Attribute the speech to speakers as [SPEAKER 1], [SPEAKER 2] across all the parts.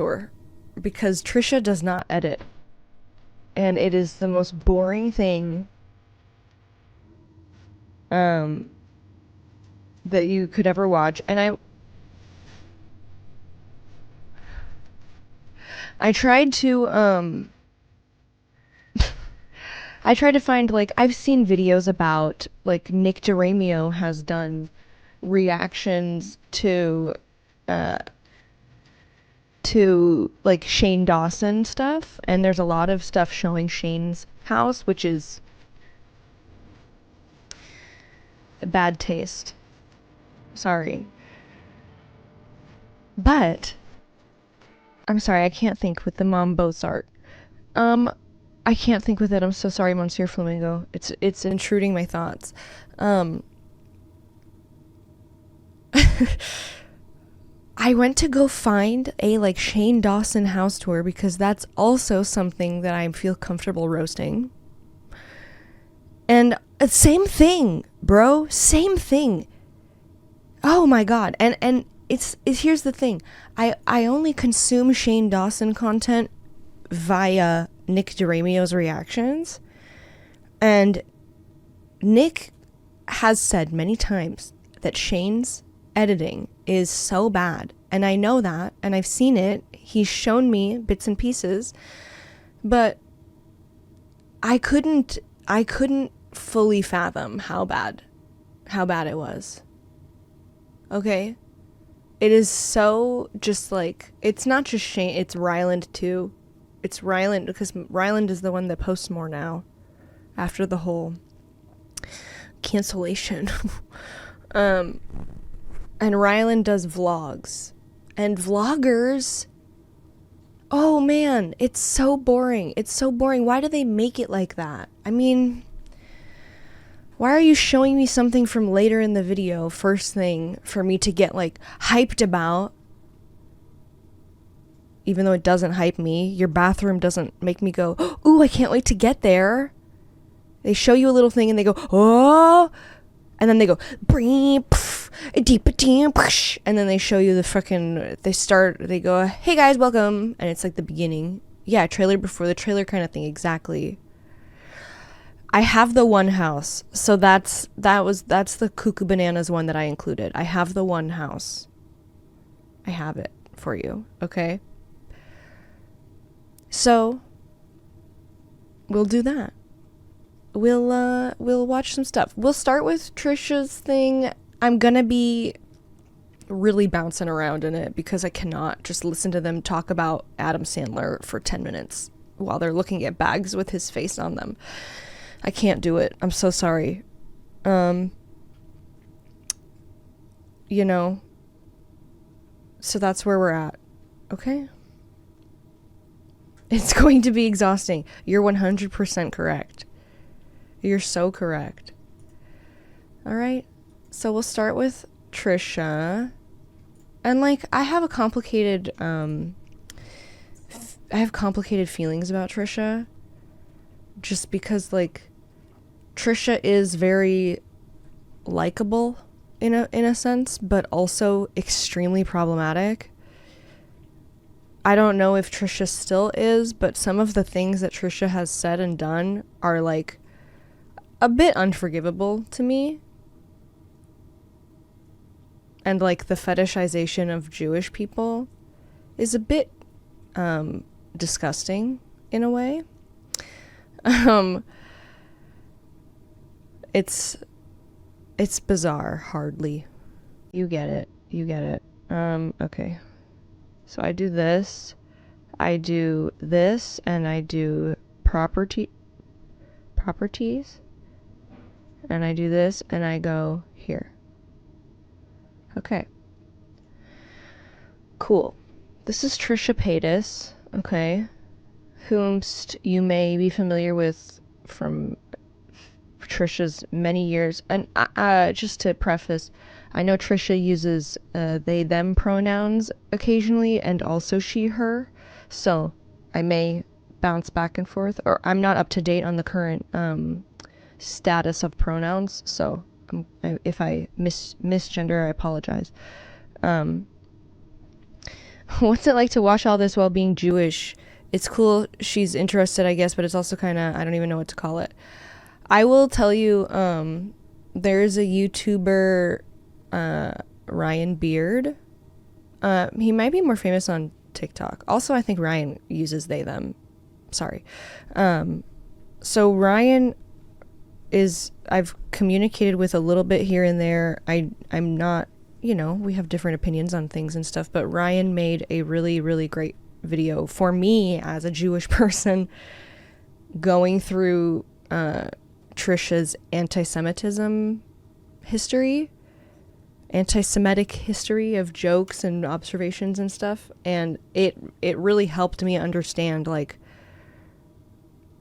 [SPEAKER 1] tour because Trisha does not edit. And it is the most boring thing that you could ever watch. And I tried to I tried to find, like, I've seen videos about, like, Nick DeRamio has done reactions to like Shane Dawson stuff, and there's a lot of stuff showing Shane's house, which is a bad taste. Sorry. But I'm sorry, I can't think with the Mom Bozart. I can't think with it. I'm so sorry, Monsieur Flamingo. It's intruding my thoughts. I went to go find a like Shane Dawson house tour because that's also something that I feel comfortable roasting. And same thing, bro. Same thing. Oh my god. And it's here's the thing. I only consume Shane Dawson content via Nick DeRamio's reactions. And Nick has said many times that Shane's editing is so bad, and I know that, and I've seen it. He's shown me bits and pieces, but I couldn't fully fathom how bad it was. Okay? It is so just like, it's not just Shane, it's Ryland too. It's Ryland because Ryland is the one that posts more now after the whole cancellation. And Ryland does vlogs. And vloggers, oh man, it's so boring. It's so boring. Why do they make it like that? I mean, why are you showing me something from later in the video, first thing, for me to get like hyped about? Even though it doesn't hype me. Your bathroom doesn't make me go, ooh, I can't wait to get there. They show you a little thing and they go, oh, and then they go, and then they show you the fucking, they go, hey guys, welcome, and it's like the beginning. Yeah, trailer before the trailer kind of thing, exactly. I have the one house, so that's the Cuckoo Bananas one that I included. I have the one house. I have it for you, okay? So, we'll do that. We'll watch some stuff. We'll start with Trisha's thing. I'm gonna be really bouncing around in it because I cannot just listen to them talk about Adam Sandler for 10 minutes while they're looking at bags with his face on them. I can't do it. I'm so sorry. You know, so that's where we're at. Okay? It's going to be exhausting. You're 100% correct. You're so correct. All right. So we'll start with Trisha. And like, I have complicated feelings about Trisha. Just because like, Trisha is very likable in a sense, but also extremely problematic. I don't know if Trisha still is, but some of the things that Trisha has said and done are like a bit unforgivable to me. And like the fetishization of Jewish people is a bit disgusting in a way. It's bizarre, hardly. You get it. Okay. So I do this, and I do properties, and I do this, and I go here. Okay. Cool. This is Trisha Paytas, okay, whomst you may be familiar with from Trisha's many years. And just to preface, I know Trisha uses they, them pronouns occasionally, and also she, her. So I may bounce back and forth, or I'm not up to date on the current status of pronouns. So if I misgender, I apologize. What's it like to watch all this while being Jewish? It's cool. She's interested, I guess, but it's also kind of, I don't even know what to call it. I will tell you, there's a YouTuber, Ryan Beard. He might be more famous on TikTok. Also, I think Ryan uses they, them. Sorry. So Ryan I've communicated with a little bit here and there. I'm not, we have different opinions on things and stuff, but Ryan made a really, really great video for me as a Jewish person going through Trisha's anti-Semitism history, anti-Semitic history of jokes and observations and stuff. And it really helped me understand, like,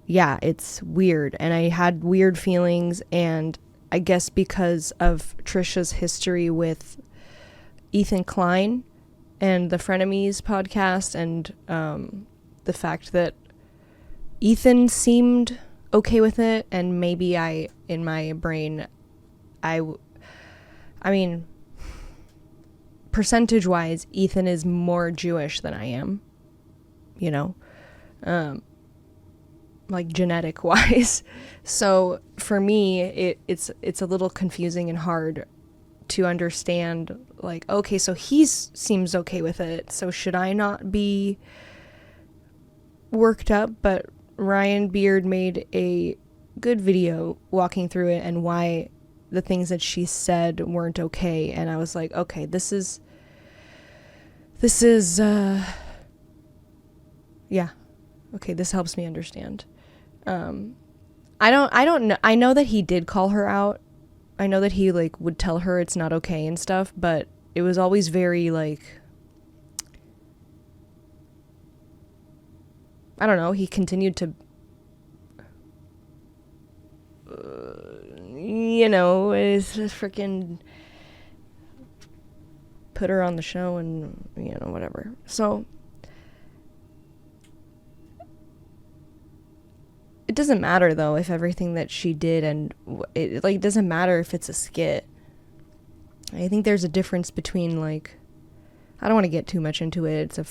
[SPEAKER 1] yeah, it's weird. And I had weird feelings, and I guess because of Trisha's history with Ethan Klein and the Frenemies podcast, and the fact that Ethan seemed okay with it, and maybe in my brain, I mean, percentage-wise, Ethan is more Jewish than I am, like genetic-wise. So for me, it's a little confusing and hard to understand, like, okay, so he seems okay with it, so should I not be worked up? But Ryan Beard made a good video walking through it and why the things that she said weren't okay. And I was like, okay, this is yeah, okay, this helps me understand. I don't know. I know that he did call her out. I know that he, like, would tell her it's not okay and stuff, but it was always very, like, I don't know, he continued to, is just freaking put her on the show and, whatever. So it doesn't matter, though, if everything that she did, and it, like, doesn't matter if it's a skit. I think there's a difference between, like, I don't want to get too much into it. It's a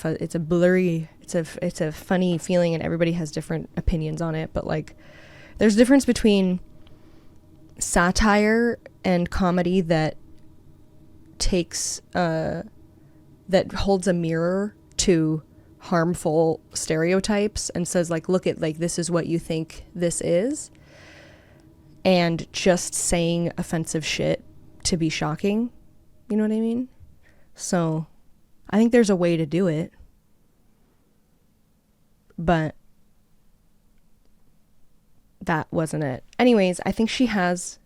[SPEAKER 1] funny feeling, and everybody has different opinions on it. But, like, there's a difference between satire and comedy that takes, that holds a mirror to harmful stereotypes and says, like, look at, like, this is what you think this is, and just saying offensive shit to be shocking. You know what I mean? So I think there's a way to do it, but that wasn't it. Anyways, I think she has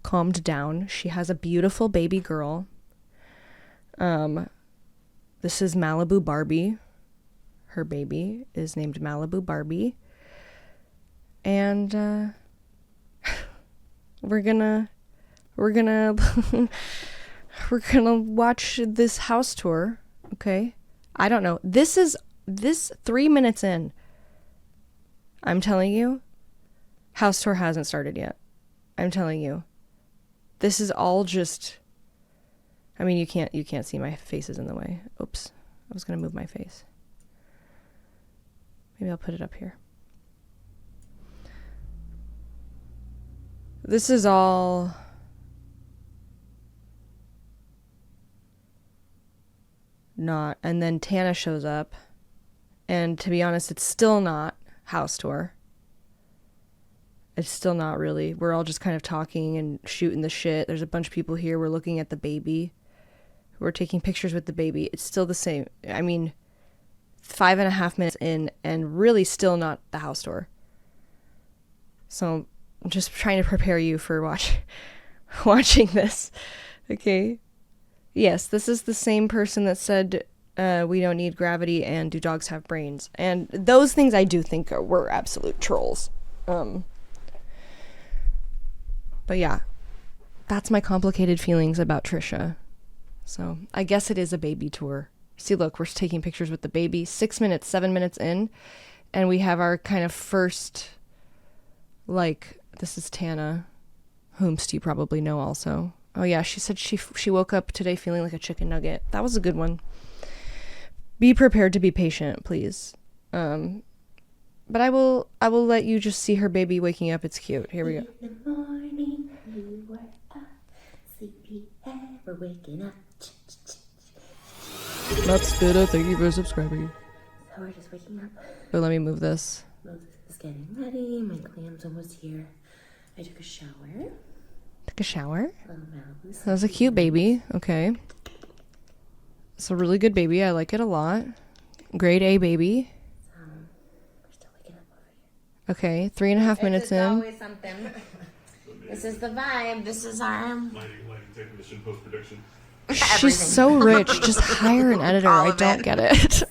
[SPEAKER 1] calmed down. She has a beautiful baby girl. This is Malibu Barbie. Her baby is named Malibu Barbie. And we're gonna we're gonna watch this house tour. Okay, I don't know, this 3 minutes in, I'm telling you, house tour hasn't started yet. I'm telling you, this is all just, I mean, you can't see, my face is in the way. Oops, I was gonna move my face. Maybe I'll put it up here. This is all not. And then Tana shows up. And to be honest, it's still not house tour. It's still not really. We're all just kind of talking and shooting the shit. There's a bunch of people here. We're looking at the baby. We're taking pictures with the baby. It's still the same. I mean, 5.5 minutes in, and really still not the house tour. So I'm just trying to prepare you for watching this. Okay. Yes, this is the same person that said we don't need gravity and do dogs have brains. And those things I do think were absolute trolls. But yeah, that's my complicated feelings about Trisha. So I guess it is a baby tour. See, look, we're taking pictures with the baby. 6 minutes, 7 minutes in, and we have our kind of first, like, this is Tana, whomst you probably know also. Oh yeah, she said she woke up today feeling like a chicken nugget. That was a good one. be prepared to be patient, please. But I will let you just see her baby waking up. It's cute. Here we go.
[SPEAKER 2] In the morning, you were up, sleepy head, we're waking up.
[SPEAKER 1] That's good. Thank you for subscribing.
[SPEAKER 2] So we're just waking up.
[SPEAKER 1] But let me move this.
[SPEAKER 2] Moses is getting ready. My clam's almost here. I took a shower.
[SPEAKER 1] Took a shower.
[SPEAKER 2] Little Malibu.
[SPEAKER 1] That was a cute baby. Okay. It's a really good baby. I like it a lot. Grade A baby.
[SPEAKER 2] We're still waking up over
[SPEAKER 1] Okay,
[SPEAKER 2] here.
[SPEAKER 1] 3.5 minutes
[SPEAKER 2] It's
[SPEAKER 1] in.
[SPEAKER 2] always something. This is the vibe. This is our...
[SPEAKER 3] Lighting technician, post-production.
[SPEAKER 1] She's so rich. Just hire an editor. I don't get it.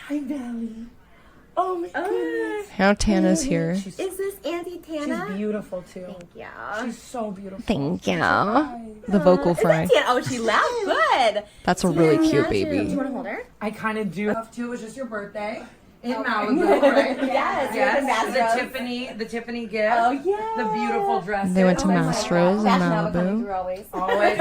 [SPEAKER 2] Hi, Belly. Oh my goodness.
[SPEAKER 1] How Tana's here.
[SPEAKER 2] Is this Auntie Tana?
[SPEAKER 4] She's beautiful too.
[SPEAKER 2] Thank you.
[SPEAKER 4] She's so beautiful.
[SPEAKER 1] Thank you. The vocal fry.
[SPEAKER 2] Is that Tana? Oh, she laughed good.
[SPEAKER 1] That's a really cute
[SPEAKER 2] Do you
[SPEAKER 1] baby.
[SPEAKER 2] want to hold her?
[SPEAKER 4] I kind of do. Too. It was just your birthday in Malibu, right?
[SPEAKER 2] Yes.
[SPEAKER 4] Yes. The Tiffany gift.
[SPEAKER 2] Oh, yeah.
[SPEAKER 4] The beautiful dress.
[SPEAKER 1] They went to Mastro's in
[SPEAKER 2] Fashion Nova coming
[SPEAKER 1] Malibu.
[SPEAKER 2] through always.
[SPEAKER 4] Always.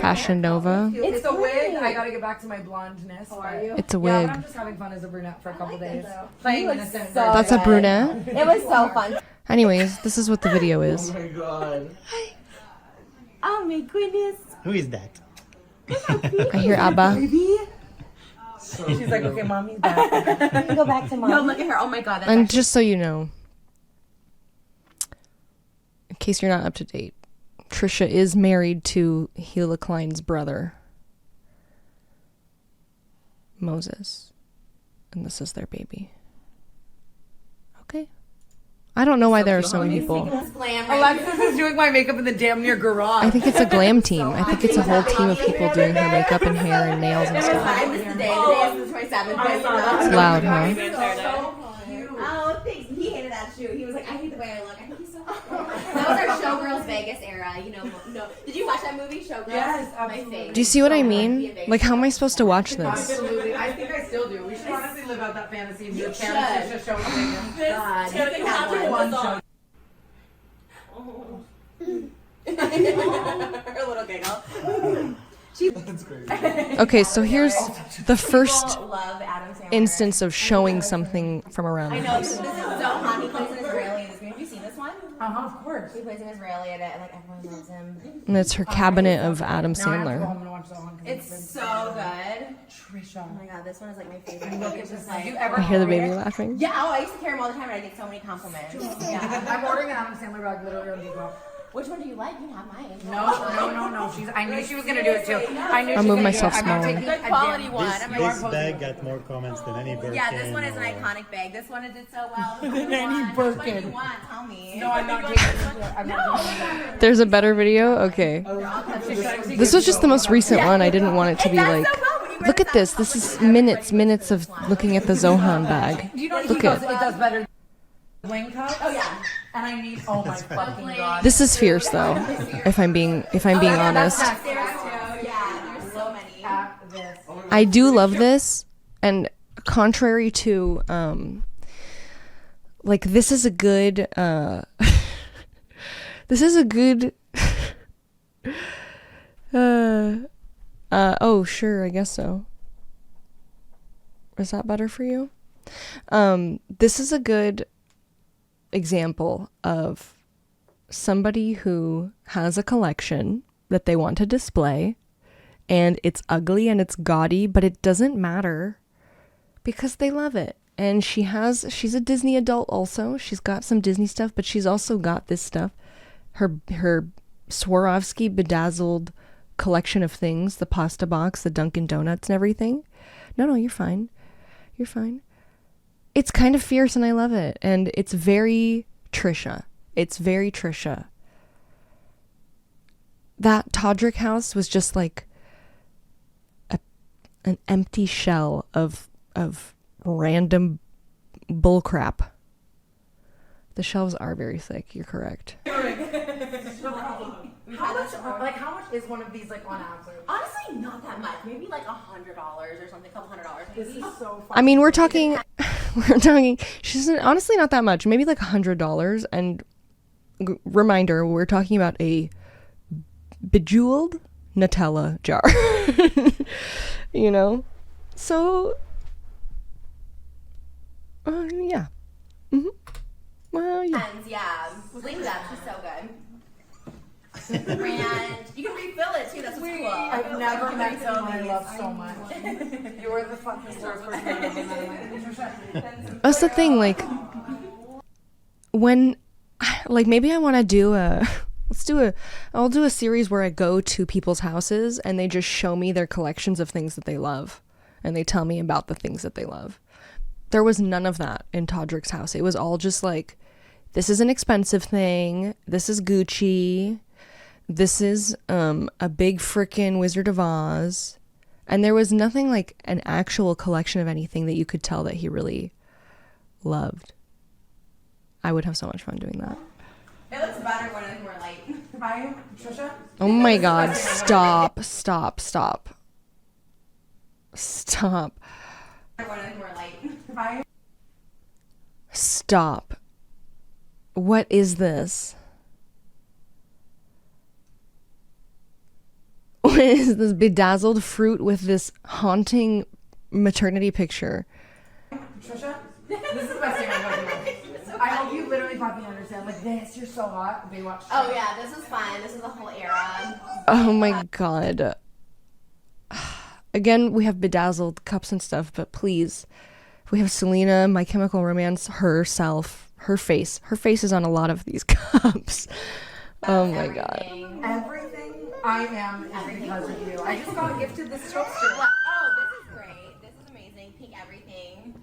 [SPEAKER 1] Fashion Nova.
[SPEAKER 4] It's the wig.
[SPEAKER 2] great.
[SPEAKER 4] I gotta get back to my blondness. How are you?
[SPEAKER 1] It's a
[SPEAKER 4] Yeah,
[SPEAKER 1] wig.
[SPEAKER 4] but I'm just having fun as a brunette for a couple days.
[SPEAKER 2] though.
[SPEAKER 4] Playing
[SPEAKER 2] You
[SPEAKER 4] innocent.
[SPEAKER 2] look so
[SPEAKER 4] girl.
[SPEAKER 1] That's a brunette.
[SPEAKER 2] It was so fun.
[SPEAKER 1] Anyways, this is what the video is.
[SPEAKER 3] Oh my god.
[SPEAKER 2] Oh my goodness.
[SPEAKER 5] Who is that?
[SPEAKER 1] I hear Abba.
[SPEAKER 4] She's like, okay, mommy's back.
[SPEAKER 2] Go back to mom. No, look at her. Oh my god. That's
[SPEAKER 1] And just so you know, in case you're not up to date, Trisha is married to Hila Klein's brother, Moses. And this is their baby. Okay. I don't know why there are so many people.
[SPEAKER 4] Alexis is doing my makeup in the damn near garage.
[SPEAKER 1] I think it's a glam team. I think it's a whole team of people doing her makeup and hair and nails and stuff.
[SPEAKER 2] I missed the day. The day is the 27th.
[SPEAKER 1] It's loud, huh?
[SPEAKER 2] Oh, thanks. He hated that shoe. He was like, I hate the way I look. I think he's so That was our Showgirls Vegas era. You know, no. Did you watch that movie, Showgirls?
[SPEAKER 4] Yes,
[SPEAKER 2] My
[SPEAKER 4] absolutely.
[SPEAKER 2] favorite.
[SPEAKER 1] Do you see what I mean? Like, how am I supposed to watch this?
[SPEAKER 4] Absolutely. I think I still do. We should honestly live out that fantasy of your
[SPEAKER 2] should.
[SPEAKER 4] Trisha show in Vegas.
[SPEAKER 2] God.
[SPEAKER 4] You can have one show.
[SPEAKER 2] Her little giggle.
[SPEAKER 3] That's great.
[SPEAKER 1] Okay, so here's the first
[SPEAKER 2] People love Adam Sandler.
[SPEAKER 1] instance of showing something from around
[SPEAKER 2] I
[SPEAKER 1] the
[SPEAKER 2] know.
[SPEAKER 1] house.
[SPEAKER 2] This is Zohan. He plays an Israeli in this movie. Have you seen this one?
[SPEAKER 4] Of course.
[SPEAKER 2] He plays an Israeli in it, and like everyone loves him.
[SPEAKER 1] And it's her cabinet of Adam
[SPEAKER 4] Now I have to go home
[SPEAKER 1] Sandler.
[SPEAKER 4] and watch that one. 'cause
[SPEAKER 2] It's so good.
[SPEAKER 4] Trisha.
[SPEAKER 2] Oh my god, this one is like my favorite.
[SPEAKER 4] Look at
[SPEAKER 2] It's
[SPEAKER 4] this.
[SPEAKER 2] just like,
[SPEAKER 4] Did you ever
[SPEAKER 1] I hear the
[SPEAKER 4] order
[SPEAKER 1] baby
[SPEAKER 4] it?
[SPEAKER 1] laughing.
[SPEAKER 2] yeah, oh, I used to carry him all the time, and I get so many compliments. Yeah.
[SPEAKER 4] I'm ordering an Adam Sandler bag literally on Depop.
[SPEAKER 2] Which one do you like? You have mine.
[SPEAKER 4] No. I knew she was gonna do it too. I knew
[SPEAKER 1] I'll
[SPEAKER 4] she
[SPEAKER 1] move
[SPEAKER 4] was gonna
[SPEAKER 1] myself
[SPEAKER 4] do it. I'm not
[SPEAKER 1] smaller.
[SPEAKER 4] taking
[SPEAKER 2] Good
[SPEAKER 4] a
[SPEAKER 2] quality
[SPEAKER 4] damn-
[SPEAKER 2] one.
[SPEAKER 5] This,
[SPEAKER 2] I'm
[SPEAKER 5] this
[SPEAKER 2] like,
[SPEAKER 5] bag got more comments than any Birkin.
[SPEAKER 2] yeah, this one is an
[SPEAKER 5] or-
[SPEAKER 2] iconic bag. This one did so well.
[SPEAKER 4] Than any
[SPEAKER 2] Which one do
[SPEAKER 4] Birkin.
[SPEAKER 2] you want? Tell me.
[SPEAKER 4] No, I'm not taking it. I'm not taking it.
[SPEAKER 1] There's a better video? Okay. This was just the most recent one. I didn't want it to be like, look at this. This is minutes of looking at the Zohan bag.
[SPEAKER 4] You know,
[SPEAKER 1] Look
[SPEAKER 4] he does,
[SPEAKER 1] at
[SPEAKER 4] it does better. Wing cup.
[SPEAKER 2] Oh yeah.
[SPEAKER 4] And I need. Oh my fucking god.
[SPEAKER 1] This is fierce though, if I'm being honest.
[SPEAKER 2] Stairs too. Yeah, there's so many.
[SPEAKER 4] At this.
[SPEAKER 1] I do love this, and contrary to like this is a good this is a good oh sure, I guess so. Is that better for you? This is a good example of somebody who has a collection that they want to display, and it's ugly and it's gaudy, but it doesn't matter because they love it. And she's a Disney adult also. She's got some Disney stuff, but she's also got this stuff. Her Swarovski bedazzled collection of things, the pasta box, the Dunkin' Donuts and everything. No, you're fine. You're fine. It's kind of fierce and I love it. And it's very Trisha. It's very Trisha. That Todrick house was just like an empty shell of random bullcrap. The shelves are very thick. You're correct.
[SPEAKER 4] How much is one of these like on average?
[SPEAKER 2] Honestly, not that much. Maybe like $100 or something. A couple $100.
[SPEAKER 4] This is so fun.
[SPEAKER 1] I mean, we're talking. She's honestly not that much. Maybe like $100. And reminder, we're talking about a bejeweled Nutella jar. You know, So, yeah. Well, yeah.
[SPEAKER 2] And yeah, link that. She's so good. And you can refill it too. That's what's cool.
[SPEAKER 4] I've never met someone I love so much. You're the fucking first person I've ever met.
[SPEAKER 1] That's the thing, like, when, like, maybe I want to do I'll do a series where I go to people's houses and they just show me their collections of things that they love. And they tell me about the things that they love. There was none of that in Todrick's house. It was all just like, this is an expensive thing. This is Gucci. This is a big frickin' Wizard of Oz. And there was nothing like an actual collection of anything that you could tell that he really loved. I would have so much fun doing that.
[SPEAKER 2] It looks better when it's more light.
[SPEAKER 4] Hi, Trisha.
[SPEAKER 1] Oh my god, stop. Stop.
[SPEAKER 2] When it's more light.
[SPEAKER 4] Hi.
[SPEAKER 1] Stop. What is this? What is this bedazzled fruit with this haunting maternity picture?
[SPEAKER 4] Trisha, this is the best thing I've ever done. I hope you literally fucking understand. Like this, you're so hot. Baywatch.
[SPEAKER 2] Oh yeah, this is fun. This is the whole era.
[SPEAKER 1] Oh my god. Again, we have bedazzled cups and stuff, but please, we have Selena, My Chemical Romance, herself, her face. Her face is on a lot of these cups. Oh my god.
[SPEAKER 4] Everything I am is because of you. I just got gifted this toaster.
[SPEAKER 2] Oh, this is great. This is amazing. Pink everything.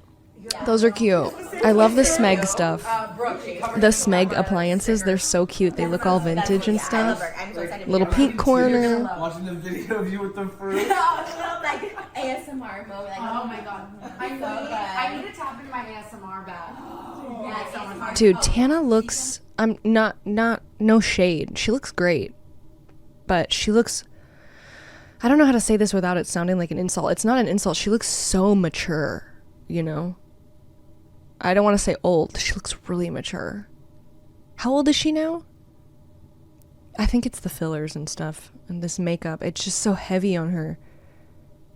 [SPEAKER 1] Those are cute. I love the Smeg stuff.
[SPEAKER 4] Brooke, she covered
[SPEAKER 1] The Smeg appliances, they're so cute. They look all vintage and
[SPEAKER 2] I love
[SPEAKER 1] stuff.
[SPEAKER 2] her. I'm so excited. to
[SPEAKER 1] Little
[SPEAKER 2] meet her.
[SPEAKER 1] pink corner.
[SPEAKER 3] Watching the video of you with the fruit.
[SPEAKER 2] Oh, like ASMR moment. Like,
[SPEAKER 4] Oh my god. I
[SPEAKER 2] good.
[SPEAKER 4] need to tap into my ASMR bag.
[SPEAKER 2] Yeah, ASMR.
[SPEAKER 1] Dude, Tana looks, I'm not, no shade. She looks great. But she looks, I don't know how to say this without it sounding like an insult. It's not an insult. She looks so mature, you know? I don't want to say old. She looks really mature. How old is she now? I think it's the fillers and stuff. And this makeup. It's just so heavy on her.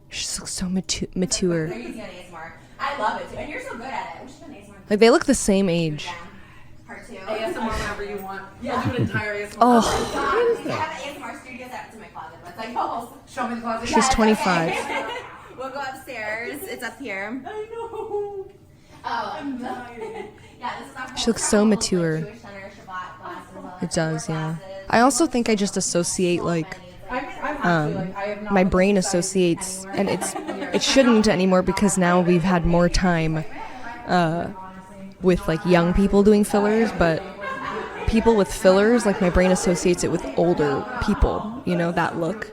[SPEAKER 1] She just looks so mature.
[SPEAKER 2] They're using an ASMR. I love it too. And you're so good at it. We should do an ASMR.
[SPEAKER 1] Like, they look the same age.
[SPEAKER 2] Yeah. Part 2.
[SPEAKER 4] ASMR whenever you want. Yeah. I'll do an entire ASMR.
[SPEAKER 1] Oh,
[SPEAKER 2] God, we have an ASMR studio set up to my closet. It's like, oh.
[SPEAKER 4] Show me the closet.
[SPEAKER 1] she's 25.
[SPEAKER 2] We'll go upstairs. It's up here.
[SPEAKER 4] I know.
[SPEAKER 2] Oh. Yeah, this is our
[SPEAKER 1] She looks so mature.
[SPEAKER 2] Jewish Center, Shabbat glasses.
[SPEAKER 1] It does, yeah. I also think I just associate, like,
[SPEAKER 4] I'm actually like, I have not
[SPEAKER 1] my
[SPEAKER 4] looked
[SPEAKER 1] brain
[SPEAKER 4] at this site
[SPEAKER 1] associates,
[SPEAKER 4] anywhere.
[SPEAKER 1] and it shouldn't anymore because now we've had more time with like young people doing fillers, but people with fillers, like my brain associates it with older people, you know, that look.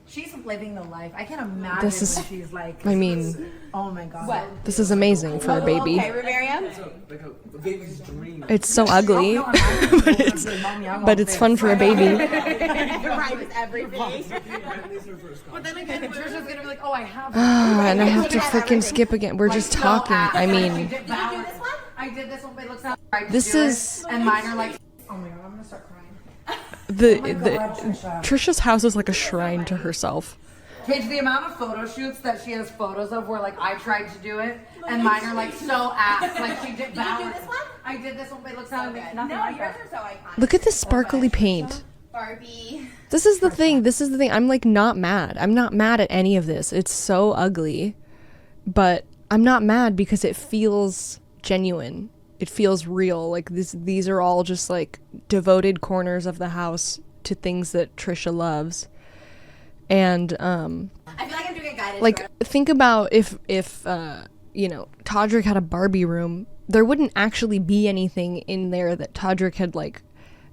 [SPEAKER 4] She's living the life. I can't imagine
[SPEAKER 1] This is-
[SPEAKER 4] what she's like.
[SPEAKER 1] I mean,
[SPEAKER 4] Oh my god.
[SPEAKER 2] What?
[SPEAKER 1] this is amazing for a baby.
[SPEAKER 2] Okay, Riveria.
[SPEAKER 3] Like a baby's dream.
[SPEAKER 1] It's so ugly, but it's fun for a baby.
[SPEAKER 2] Right with everything.
[SPEAKER 4] But then again, Trisha's gonna be like, oh, I have.
[SPEAKER 1] And I have to freaking skip again. We're just talking. I mean,
[SPEAKER 2] Did you do this one?
[SPEAKER 4] I did this one, but it looks like I
[SPEAKER 1] This
[SPEAKER 4] do it,
[SPEAKER 1] is-
[SPEAKER 4] and mine are like, oh my god, I'm gonna start crying.
[SPEAKER 1] the
[SPEAKER 4] God, Trisha.
[SPEAKER 1] Trisha's house is like a shrine to herself.
[SPEAKER 4] Paige, the amount of photo shoots that she has photos of where like I tried to do it, and mine are like so ass. Like she did.
[SPEAKER 2] Did you do this one?
[SPEAKER 4] I did this one, but it looks
[SPEAKER 2] So
[SPEAKER 4] like
[SPEAKER 2] good.
[SPEAKER 4] nothing
[SPEAKER 2] No,
[SPEAKER 4] like
[SPEAKER 2] yours
[SPEAKER 4] that.
[SPEAKER 2] are so iconic.
[SPEAKER 1] Look at this sparkly paint.
[SPEAKER 2] Barbie.
[SPEAKER 1] This is the thing. This is the thing. I'm like not mad. I'm not mad at any of this. It's so ugly. But I'm not mad because it feels genuine. It feels real. Like these are all just like devoted corners of the house to things that Trisha loves. And
[SPEAKER 2] I feel like I'm doing a guided
[SPEAKER 1] like
[SPEAKER 2] tour.
[SPEAKER 1] think about if you know, Todrick had a Barbie room, there wouldn't actually be anything in there that Todrick had like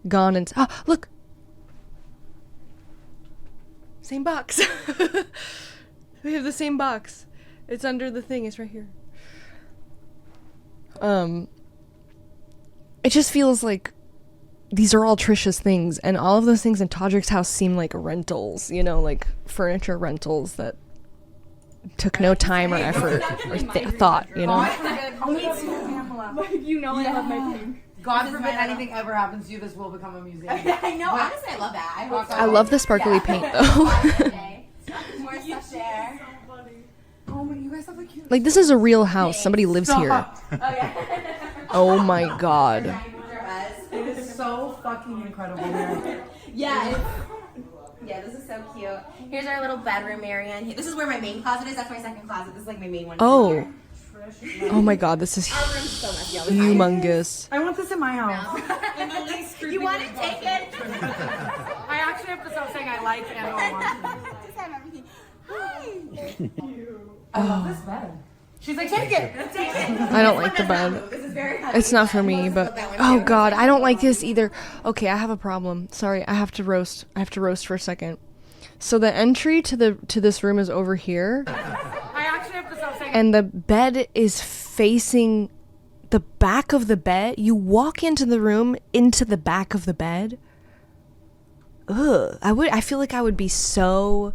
[SPEAKER 1] gone and look, same box. We have the same box. It's under the thing. It's right here. It just feels like these are all Trisha's things, and all of those things in Todrick's house seem like rentals, you know, like furniture rentals that took no time or effort or thought, you know.
[SPEAKER 4] You know I love my pink. God forbid anything ever happens to you, this will become a museum.
[SPEAKER 2] I know. Honestly, I love that. I hope so.
[SPEAKER 1] I love the sparkly paint though.
[SPEAKER 2] More stuff there.
[SPEAKER 4] my, you guys have like cute.
[SPEAKER 1] Like, this is a real house. Somebody lives here.
[SPEAKER 4] Stop.
[SPEAKER 1] Oh my god.
[SPEAKER 4] It is so fucking incredible here.
[SPEAKER 2] Yeah, this is so cute. Here's our little bedroom area. This is where my main closet is. That's my second closet. This is like my main one.
[SPEAKER 1] Oh. Oh my god, this is
[SPEAKER 2] Our room's so messy all the time.
[SPEAKER 1] humongous.
[SPEAKER 4] I want this in my house.
[SPEAKER 2] You want to take it?
[SPEAKER 4] I actually have to stop saying I like and I want to.
[SPEAKER 2] Just have everything. Hi.
[SPEAKER 4] I love this bed. She's like, take it.
[SPEAKER 2] Take it.
[SPEAKER 1] I don't like the bed.
[SPEAKER 2] This is very heavy.
[SPEAKER 1] It's not for me, but oh god, I don't like this either. Okay, I have a problem. Sorry, I have to roast. I have to roast for a second. So the entry to this room is over here,
[SPEAKER 4] I actually have to stop saying.
[SPEAKER 1] and the bed is facing the back of the bed. You walk into the room into the back of the bed. Ugh, I feel like I would be so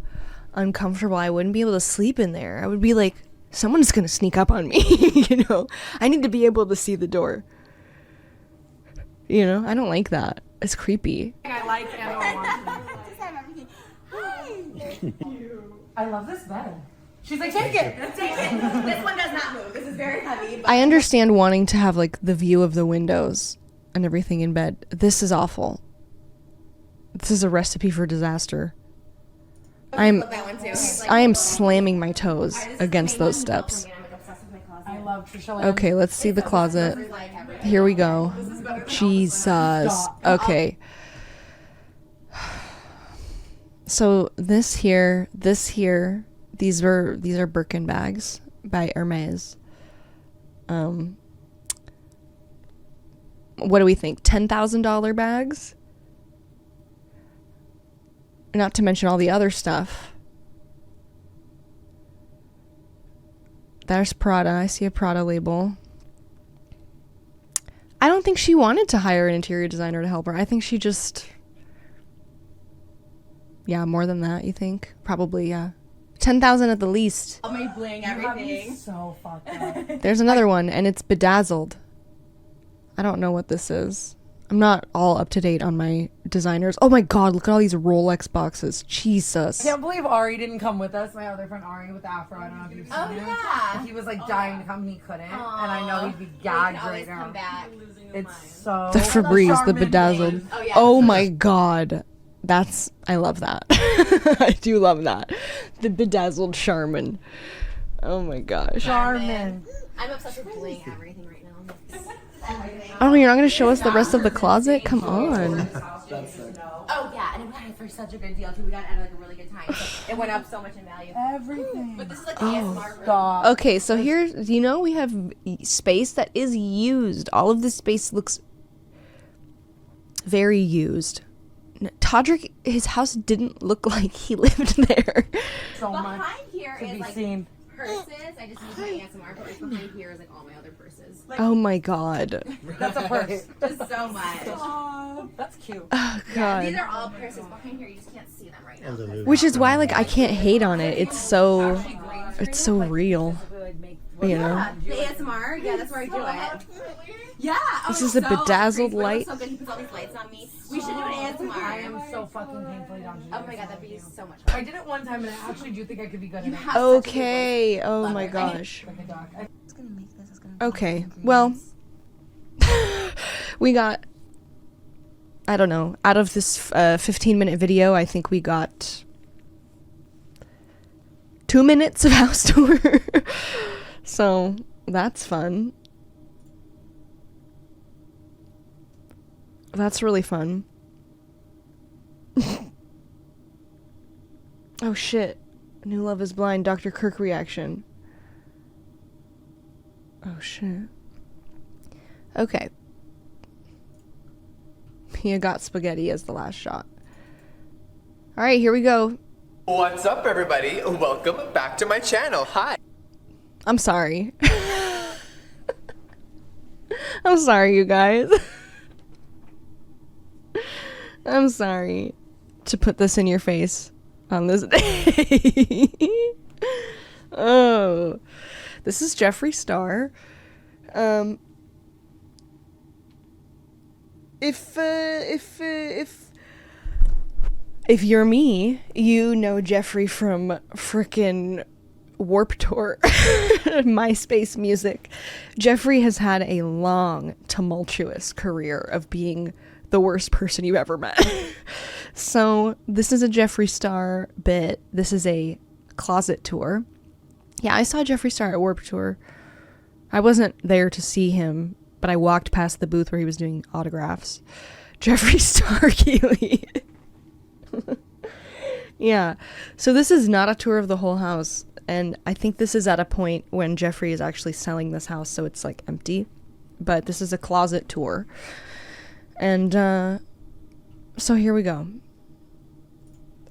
[SPEAKER 1] uncomfortable. I wouldn't be able to sleep in there. I would be like, someone's gonna sneak up on me. You know, I need to be able to see the door. You know, I don't like that. It's creepy.
[SPEAKER 4] I like and I want to.
[SPEAKER 2] Just have everything. Hi.
[SPEAKER 4] I love this bed. She's like, take it.
[SPEAKER 2] Take it. This one does not move. This is very heavy. But
[SPEAKER 1] I understand wanting to have like the view of the windows and everything in bed. This is awful. This is a recipe for disaster.
[SPEAKER 2] I love that one too. It's like-
[SPEAKER 1] I am slamming my toes
[SPEAKER 2] This is
[SPEAKER 1] against
[SPEAKER 2] the main
[SPEAKER 1] those
[SPEAKER 2] one
[SPEAKER 1] steps.
[SPEAKER 2] for me. I'm like obsessed with my closet.
[SPEAKER 4] I love Trisha.
[SPEAKER 1] Okay, let's see the closet.
[SPEAKER 2] This is like everything.
[SPEAKER 1] Here we go. Jesus. Okay. So this here, these are Birkin bags by Hermes. What do we think? $10,000 bags? Not to mention all the other stuff. There's Prada. I see a Prada label. I don't think she wanted to hire an interior designer to help her. I think she just... Yeah, more than that, you think? Probably, yeah. 10,000 at the least.
[SPEAKER 2] All my bling, everything.
[SPEAKER 4] So fucked up.
[SPEAKER 1] There's another one, and it's bedazzled. I don't know what this is. I'm not all up to date on my designers. Oh my god, look at all these Rolex boxes. Jesus.
[SPEAKER 4] I can't believe Ari didn't come with us. My other friend Ari with the afro. I don't know if you've seen
[SPEAKER 2] Oh
[SPEAKER 4] him.
[SPEAKER 2] yeah.
[SPEAKER 4] He was like dying to come. He couldn't. And I know he'd be gagged right now.
[SPEAKER 2] Come back.
[SPEAKER 4] It's so.
[SPEAKER 1] The Febreze, the
[SPEAKER 4] Charmin
[SPEAKER 1] bedazzled.
[SPEAKER 4] bling.
[SPEAKER 2] Oh yeah.
[SPEAKER 1] Oh my god. I love that. I do love that. The bedazzled Charmin. Oh my gosh.
[SPEAKER 4] Charmin.
[SPEAKER 2] I'm obsessed with bling everything right now.
[SPEAKER 1] Oh, you're not going to show us the rest of the closet? Come on.
[SPEAKER 2] Oh yeah, and we got it for such a good deal too. We got it at like a really good time. So it went up so much in value.
[SPEAKER 4] Everything.
[SPEAKER 2] But this is like the ASMR room.
[SPEAKER 4] Stop.
[SPEAKER 1] Okay, so here, you know, we have space that is used. All of this space looks very used. Todrick, his house didn't look like he lived there.
[SPEAKER 4] So much
[SPEAKER 2] Behind here
[SPEAKER 4] to
[SPEAKER 2] is
[SPEAKER 4] be
[SPEAKER 2] like
[SPEAKER 4] seen.
[SPEAKER 2] purses. I just use my ASMR purse. Behind here is like all my other purses. Like,
[SPEAKER 1] Oh my god.
[SPEAKER 4] That's a purse.
[SPEAKER 2] just so much.
[SPEAKER 4] Oh, that's cute.
[SPEAKER 1] Oh
[SPEAKER 2] These
[SPEAKER 1] god.
[SPEAKER 2] are all purses. Behind here, you just can't see them right now.
[SPEAKER 1] Which is why, like, I can't hate on it. It's so real. You know?
[SPEAKER 2] Yeah, the ASMR. Yeah, that's where I do it. Yeah.
[SPEAKER 1] This
[SPEAKER 2] oh,
[SPEAKER 1] is a
[SPEAKER 2] so
[SPEAKER 1] bedazzled
[SPEAKER 2] crazy.
[SPEAKER 1] light.
[SPEAKER 2] So good. He puts all these lights on me. We should do an ASMR.
[SPEAKER 4] I am so fucking painfully down to do
[SPEAKER 2] Oh my
[SPEAKER 4] this
[SPEAKER 2] god,
[SPEAKER 4] with
[SPEAKER 2] that'd be
[SPEAKER 4] you.
[SPEAKER 2] so much
[SPEAKER 4] I
[SPEAKER 2] fun.
[SPEAKER 4] did it one time and I actually do think I could be good at it.
[SPEAKER 2] Have such a good
[SPEAKER 1] Okay. Oh my
[SPEAKER 2] it.
[SPEAKER 1] gosh.
[SPEAKER 4] Like a dog.
[SPEAKER 2] It's gonna make this. It's gonna.
[SPEAKER 1] Okay. Well, we got, I don't know, out of this 15-minute video, I think we got 2 minutes of house tour. So that's fun. That's really fun. Oh shit. New Love is Blind, Dr. Kirk reaction. Oh shit. Okay. He got spaghetti as the last shot. Alright, here we go.
[SPEAKER 6] What's up, everybody? Welcome back to my channel. Hi.
[SPEAKER 1] I'm sorry. I'm sorry, you guys. I'm sorry to put this in your face on this day. Oh. This is Jeffree Star. If you're me, you know Jeffree from frickin' Warp Tour, MySpace music. Jeffrey has had a long, tumultuous career of being the worst person you've ever met. So this is a Jeffree Star bit. This is a closet tour. Yeah, I saw Jeffree Star at Warp Tour. I wasn't there to see him, but I walked past the booth where he was doing autographs. Jeffree Star Keeley. Yeah. So this is not a tour of the whole house. And I think this is at a point when Jeffrey is actually selling this house, so it's like empty. But this is a closet tour. And so here we go.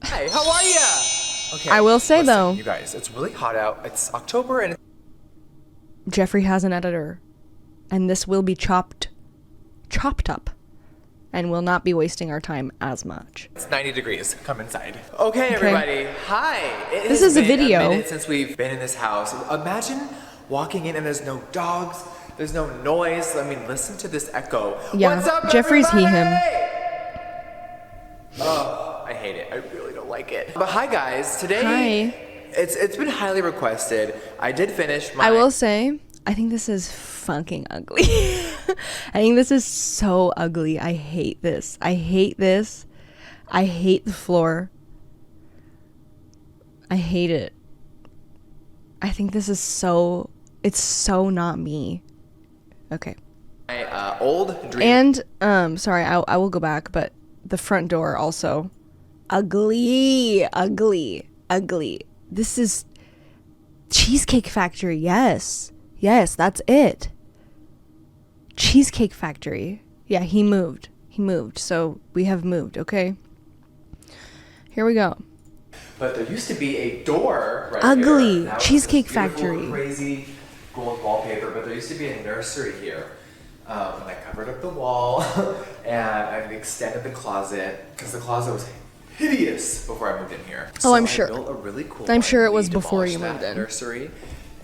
[SPEAKER 6] Hey, how are ya? Okay.
[SPEAKER 1] I will say,
[SPEAKER 6] listen,
[SPEAKER 1] though,
[SPEAKER 6] you guys, it's really hot out. It's October and
[SPEAKER 1] Jeffrey has an editor. And this will be chopped up. And will not be wasting our time as much.
[SPEAKER 6] it's 90 degrees. Come inside. Okay, everybody. Hi. It
[SPEAKER 1] This
[SPEAKER 6] has
[SPEAKER 1] is a
[SPEAKER 6] been
[SPEAKER 1] video.
[SPEAKER 6] A minute since we've been in this house. Imagine walking in and there's no dogs. There's no noise. I mean, listen to this echo.
[SPEAKER 1] Yeah,
[SPEAKER 6] What's up,
[SPEAKER 1] Jeffrey's
[SPEAKER 6] everybody?
[SPEAKER 1] him.
[SPEAKER 6] Oh, I hate it. I really don't like it. But hi, guys. Today,
[SPEAKER 1] Hi.
[SPEAKER 6] it's been highly requested. I did finish my.
[SPEAKER 1] I will say, I think this is fucking ugly. I think this is so ugly. I hate this. I hate this. I hate the floor. I hate it. I think this is so, it's so not me. Okay.
[SPEAKER 6] My old dream.
[SPEAKER 1] And, sorry, I will go back, but the front door also. Ugly. This is Cheesecake Factory. Yes, that's it. Cheesecake Factory. Yeah, he moved. So we have moved, okay? Here we go.
[SPEAKER 6] But there used to be a door right
[SPEAKER 1] Ugly.
[SPEAKER 6] here. That was
[SPEAKER 1] Cheesecake
[SPEAKER 6] this beautiful,
[SPEAKER 1] Factory.
[SPEAKER 6] Crazy gold wallpaper, but there used to be a nursery here. And I covered up the wall and I extended the closet because the closet was hideous before I moved in here.
[SPEAKER 1] Oh, I'm
[SPEAKER 6] I
[SPEAKER 1] sure.
[SPEAKER 6] built a really cool
[SPEAKER 1] I'm
[SPEAKER 6] one.
[SPEAKER 1] sure it
[SPEAKER 6] We
[SPEAKER 1] was before you
[SPEAKER 6] demolished
[SPEAKER 1] moved
[SPEAKER 6] that
[SPEAKER 1] in.
[SPEAKER 6] Nursery.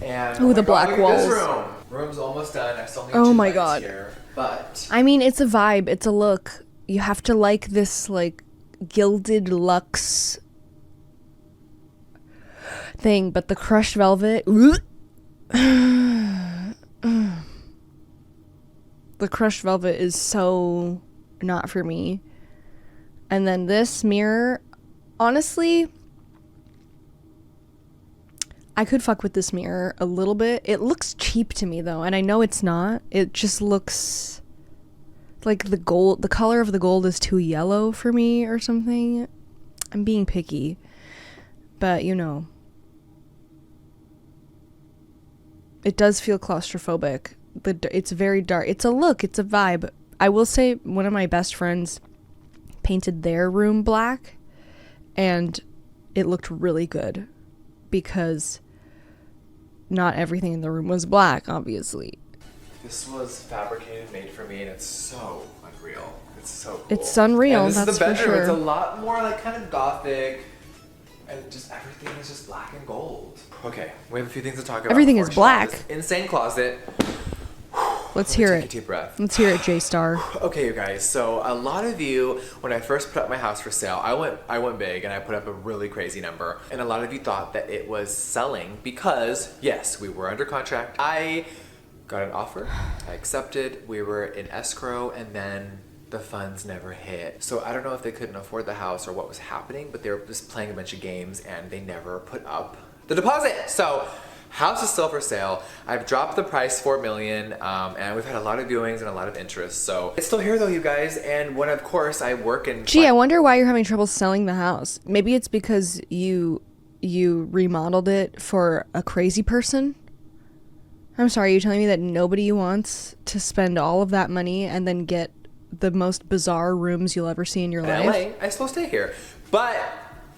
[SPEAKER 6] And
[SPEAKER 1] Ooh,
[SPEAKER 6] my
[SPEAKER 1] the
[SPEAKER 6] God,
[SPEAKER 1] black
[SPEAKER 6] look at this
[SPEAKER 1] walls.
[SPEAKER 6] Room's almost done. I still need
[SPEAKER 1] Oh
[SPEAKER 6] two
[SPEAKER 1] my
[SPEAKER 6] lights
[SPEAKER 1] God.
[SPEAKER 6] here, but
[SPEAKER 1] I mean, it's a vibe. It's a look. You have to like this, like, gilded luxe thing, but the crushed velvet. The crushed velvet is so not for me. And then this mirror, honestly, I could fuck with this mirror a little bit. It looks cheap to me though, and I know it's not. It just looks like the color of the gold is too yellow for me or something. I'm being picky, but you know, it does feel claustrophobic. It's very dark. It's a look, it's a vibe. I will say one of my best friends painted their room black and it looked really good because not everything in the room was black, obviously.
[SPEAKER 6] this was fabricated, made for me, and it's so unreal. It's so cool.
[SPEAKER 1] It's unreal,
[SPEAKER 6] And this
[SPEAKER 1] that's
[SPEAKER 6] is the
[SPEAKER 1] for
[SPEAKER 6] bedroom.
[SPEAKER 1] sure.
[SPEAKER 6] It's a lot more like kind of gothic, and just everything is just black and gold. Okay, we have a few things to talk about.
[SPEAKER 1] Everything
[SPEAKER 6] before
[SPEAKER 1] is
[SPEAKER 6] we show off
[SPEAKER 1] black.
[SPEAKER 6] this insane closet.
[SPEAKER 1] Let's
[SPEAKER 6] Let me
[SPEAKER 1] hear
[SPEAKER 6] take
[SPEAKER 1] it.
[SPEAKER 6] a deep breath.
[SPEAKER 1] Let's hear it, J-Star.
[SPEAKER 6] Okay, you guys. So a lot of you, when I first put up my house for sale, I went big and I put up a really crazy number. And a lot of you thought that it was selling because yes, we were under contract. I got an offer. I accepted. We were in escrow, and then the funds never hit. So I don't know if they couldn't afford the house or what was happening, but they were just playing a bunch of games and they never put up the deposit. So house is still for sale. I've dropped the price $4 million, and we've had a lot of viewings and a lot of interest. So it's still here though, you guys. And when of course I work in.
[SPEAKER 1] Gee, I wonder why you're having trouble selling the house. Maybe it's because you remodeled it for a crazy person? I'm sorry, you're telling me that nobody wants to spend all of that money and then get the most bizarre rooms you'll ever see in your life?
[SPEAKER 6] LA, I still stay here, but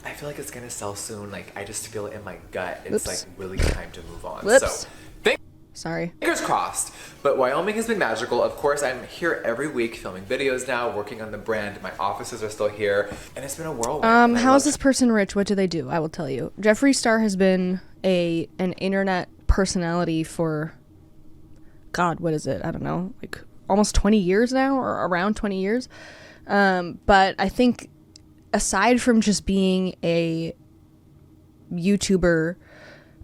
[SPEAKER 6] I feel like it's gonna sell soon. Like I just feel it in my gut. It's
[SPEAKER 1] Whoops.
[SPEAKER 6] like really time to move on.
[SPEAKER 1] Whoops.
[SPEAKER 6] So
[SPEAKER 1] Sorry.
[SPEAKER 6] fingers crossed. But Wyoming has been magical. Of course, I'm here every week filming videos now, working on the brand. My offices are still here, and it's been a whirlwind. and I
[SPEAKER 1] How is
[SPEAKER 6] love
[SPEAKER 1] this person rich? What do they do? I will tell you. Jeffree Star has been an internet personality for, God, what is it? I don't know, like almost 20 years now, or around 20 years. But I think aside from just being a YouTuber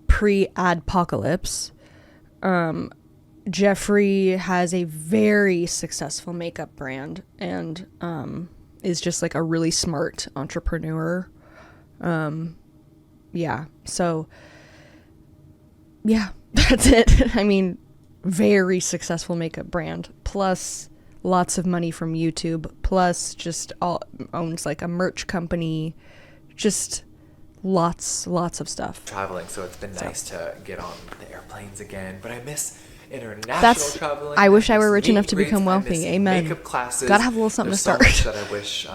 [SPEAKER 1] pre-adpocalypse. Jeffrey has a very successful makeup brand and is just like a really smart entrepreneur. Yeah, so yeah, that's it. I mean, very successful makeup brand, plus lots of money from YouTube, plus just owns like a merch company, just lots of stuff.
[SPEAKER 6] Traveling, so it's been nice to get on the airplanes again, but I miss international traveling.
[SPEAKER 1] I wish I were
[SPEAKER 6] miss
[SPEAKER 1] rich enough
[SPEAKER 6] meet
[SPEAKER 1] to
[SPEAKER 6] and
[SPEAKER 1] become
[SPEAKER 6] greets. I
[SPEAKER 1] wealthy.
[SPEAKER 6] miss
[SPEAKER 1] Amen.
[SPEAKER 6] Makeup classes.
[SPEAKER 1] Gotta have a little something
[SPEAKER 6] There's
[SPEAKER 1] to start.
[SPEAKER 6] So much that I wish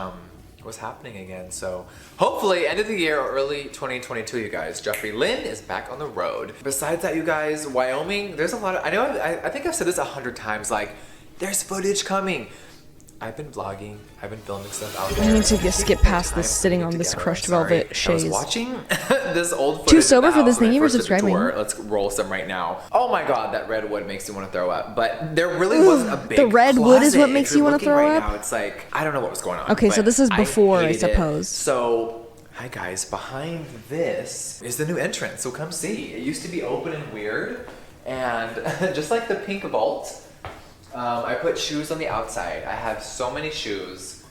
[SPEAKER 6] was happening again. So hopefully end of the year or early 2022, you guys. Jeffrey Lynn is back on the road. Besides that, you guys, Wyoming, there's a lot of, I think I've said this 100 times, like, there's footage coming. I've been vlogging, I've been filming stuff out there.
[SPEAKER 1] I need to just skip past
[SPEAKER 6] Time
[SPEAKER 1] this sitting
[SPEAKER 6] putting
[SPEAKER 1] on
[SPEAKER 6] it
[SPEAKER 1] this
[SPEAKER 6] together.
[SPEAKER 1] crushed
[SPEAKER 6] I'm sorry.
[SPEAKER 1] velvet
[SPEAKER 6] I was
[SPEAKER 1] chaise.
[SPEAKER 6] watching this old footage.
[SPEAKER 1] Too
[SPEAKER 6] in
[SPEAKER 1] sober
[SPEAKER 6] the
[SPEAKER 1] for this.
[SPEAKER 6] house when
[SPEAKER 1] Thank
[SPEAKER 6] I
[SPEAKER 1] you for
[SPEAKER 6] first did the
[SPEAKER 1] subscribing.
[SPEAKER 6] tour. Let's roll some right now. Oh my god, that redwood makes me want to throw up. But there really wasn't a big
[SPEAKER 1] The redwood is
[SPEAKER 6] closet.
[SPEAKER 1] what makes
[SPEAKER 6] If you're
[SPEAKER 1] you wanna
[SPEAKER 6] looking
[SPEAKER 1] throw
[SPEAKER 6] right
[SPEAKER 1] up?
[SPEAKER 6] Now, it's like, I don't know what was going on.
[SPEAKER 1] Okay, so
[SPEAKER 6] but
[SPEAKER 1] this is before, I
[SPEAKER 6] hated it.
[SPEAKER 1] suppose.
[SPEAKER 6] So, hi guys, behind this is the new entrance, so come see. It used to be open and weird, and just like the pink vault, I put shoes on the outside. I have so many shoes.